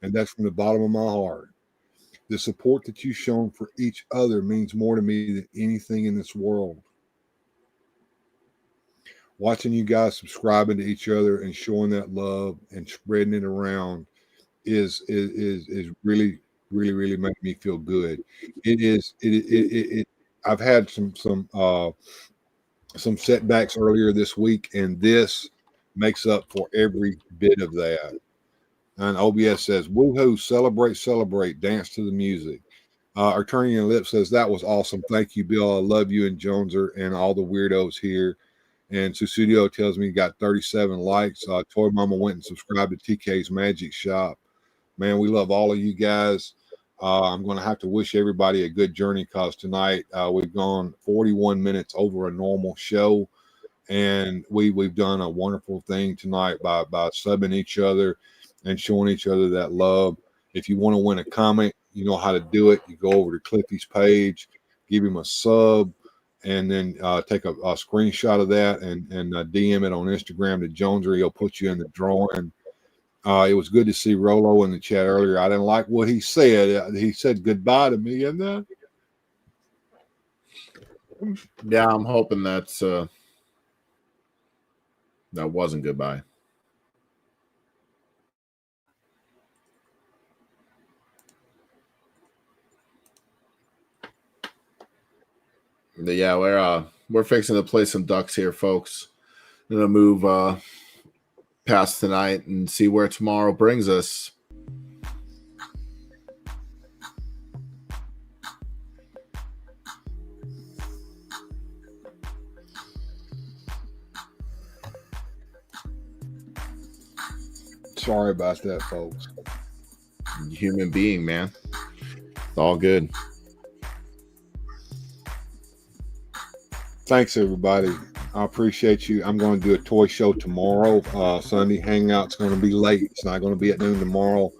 and that's from the bottom of my heart. The support that you've shown for each other means more to me than anything in this world. Watching you guys subscribing to each other and showing that love and spreading it around is really, really, really making me feel good. I've had some setbacks earlier this week, and this makes up for every bit of that. And OBS says, woohoo, celebrate, celebrate, dance to the music. Our Turning Your Lip says, that was awesome. Thank you, Bill. I love you and Joneser and all the weirdos here. And Susudio tells me he got 37 likes. Toy Mama went and subscribed to TK's Magic Shop. Man, we love all of you guys. I'm going to have to wish everybody a good journey because tonight we've gone 41 minutes over a normal show. And we've done a wonderful thing tonight by subbing each other and showing each other that love. If you want to win a comic, you know how to do it. You go over to Cliffy's page, give him a sub, and then take a screenshot of that and DM it on Instagram to Joneser. He'll put you in the drawing. It was good to see Rolo in the chat earlier. I didn't like what he said. He said goodbye to me, and yeah, I'm hoping that's that wasn't goodbye. But yeah, we're fixing to play some ducks here, folks. I'm gonna move past tonight and see where tomorrow brings us. Sorry about that, folks. Human being, man. It's all good. Thanks, everybody. I appreciate you. I'm going to do a toy show tomorrow. Sunday Hangout's going to be late. It's not going to be at noon tomorrow.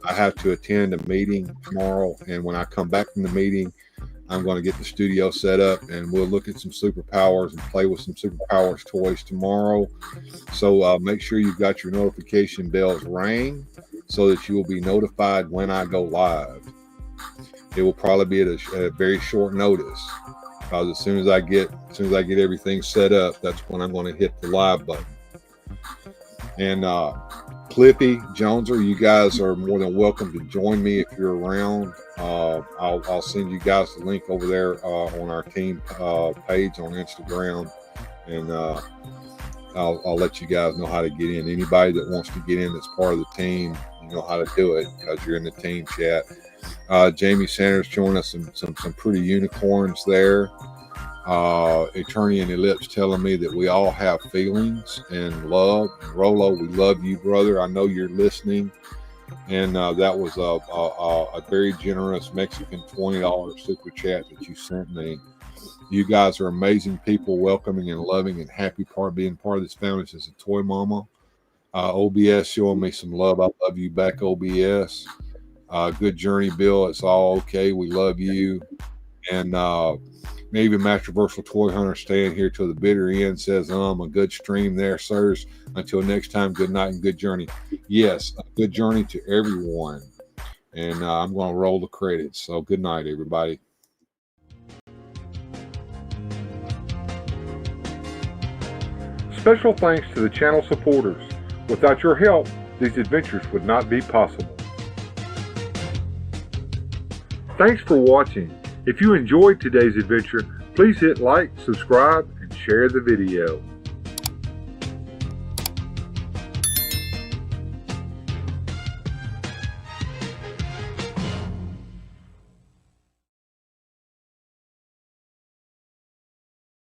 I have to attend a meeting tomorrow, and when I come back from the meeting, I'm going to get the studio set up, and we'll look at some Superpowers and play with some Superpowers toys tomorrow. So make sure you've got your notification bells rang so that you will be notified when I go live. It will probably be at a very short notice. Because as soon as I get everything set up, that's when I'm going to hit the live button. And Clippy, Joneser, you guys are more than welcome to join me if you're around. I'll send you guys the link over there on our team page on Instagram, and I'll let you guys know how to get in. Anybody that wants to get in that's part of the team, you know how to do it because you're in the team chat. Jamie Sanders showing us some pretty unicorns there. Eternity and Ellipse telling me that we all have feelings and love. And Rolo, we love you, brother. I know you're listening. And that was a very generous Mexican $20 super chat that you sent me. You guys are amazing people, welcoming and loving and happy being part of this family as a toy mama. OBS showing me some love. I love you back, OBS. Good journey, Bill. It's all okay. We love you. And maybe Masterversal Toy Hunter staying here till the bitter end says, a good stream there, sirs. Until next time, good night and good journey. Yes, a good journey to everyone. and I'm going to roll the credits. So good night, everybody. Special thanks to the channel supporters. Without your help, these adventures would not be possible. Thanks for watching. If you enjoyed today's adventure, please hit like, subscribe, and share the video.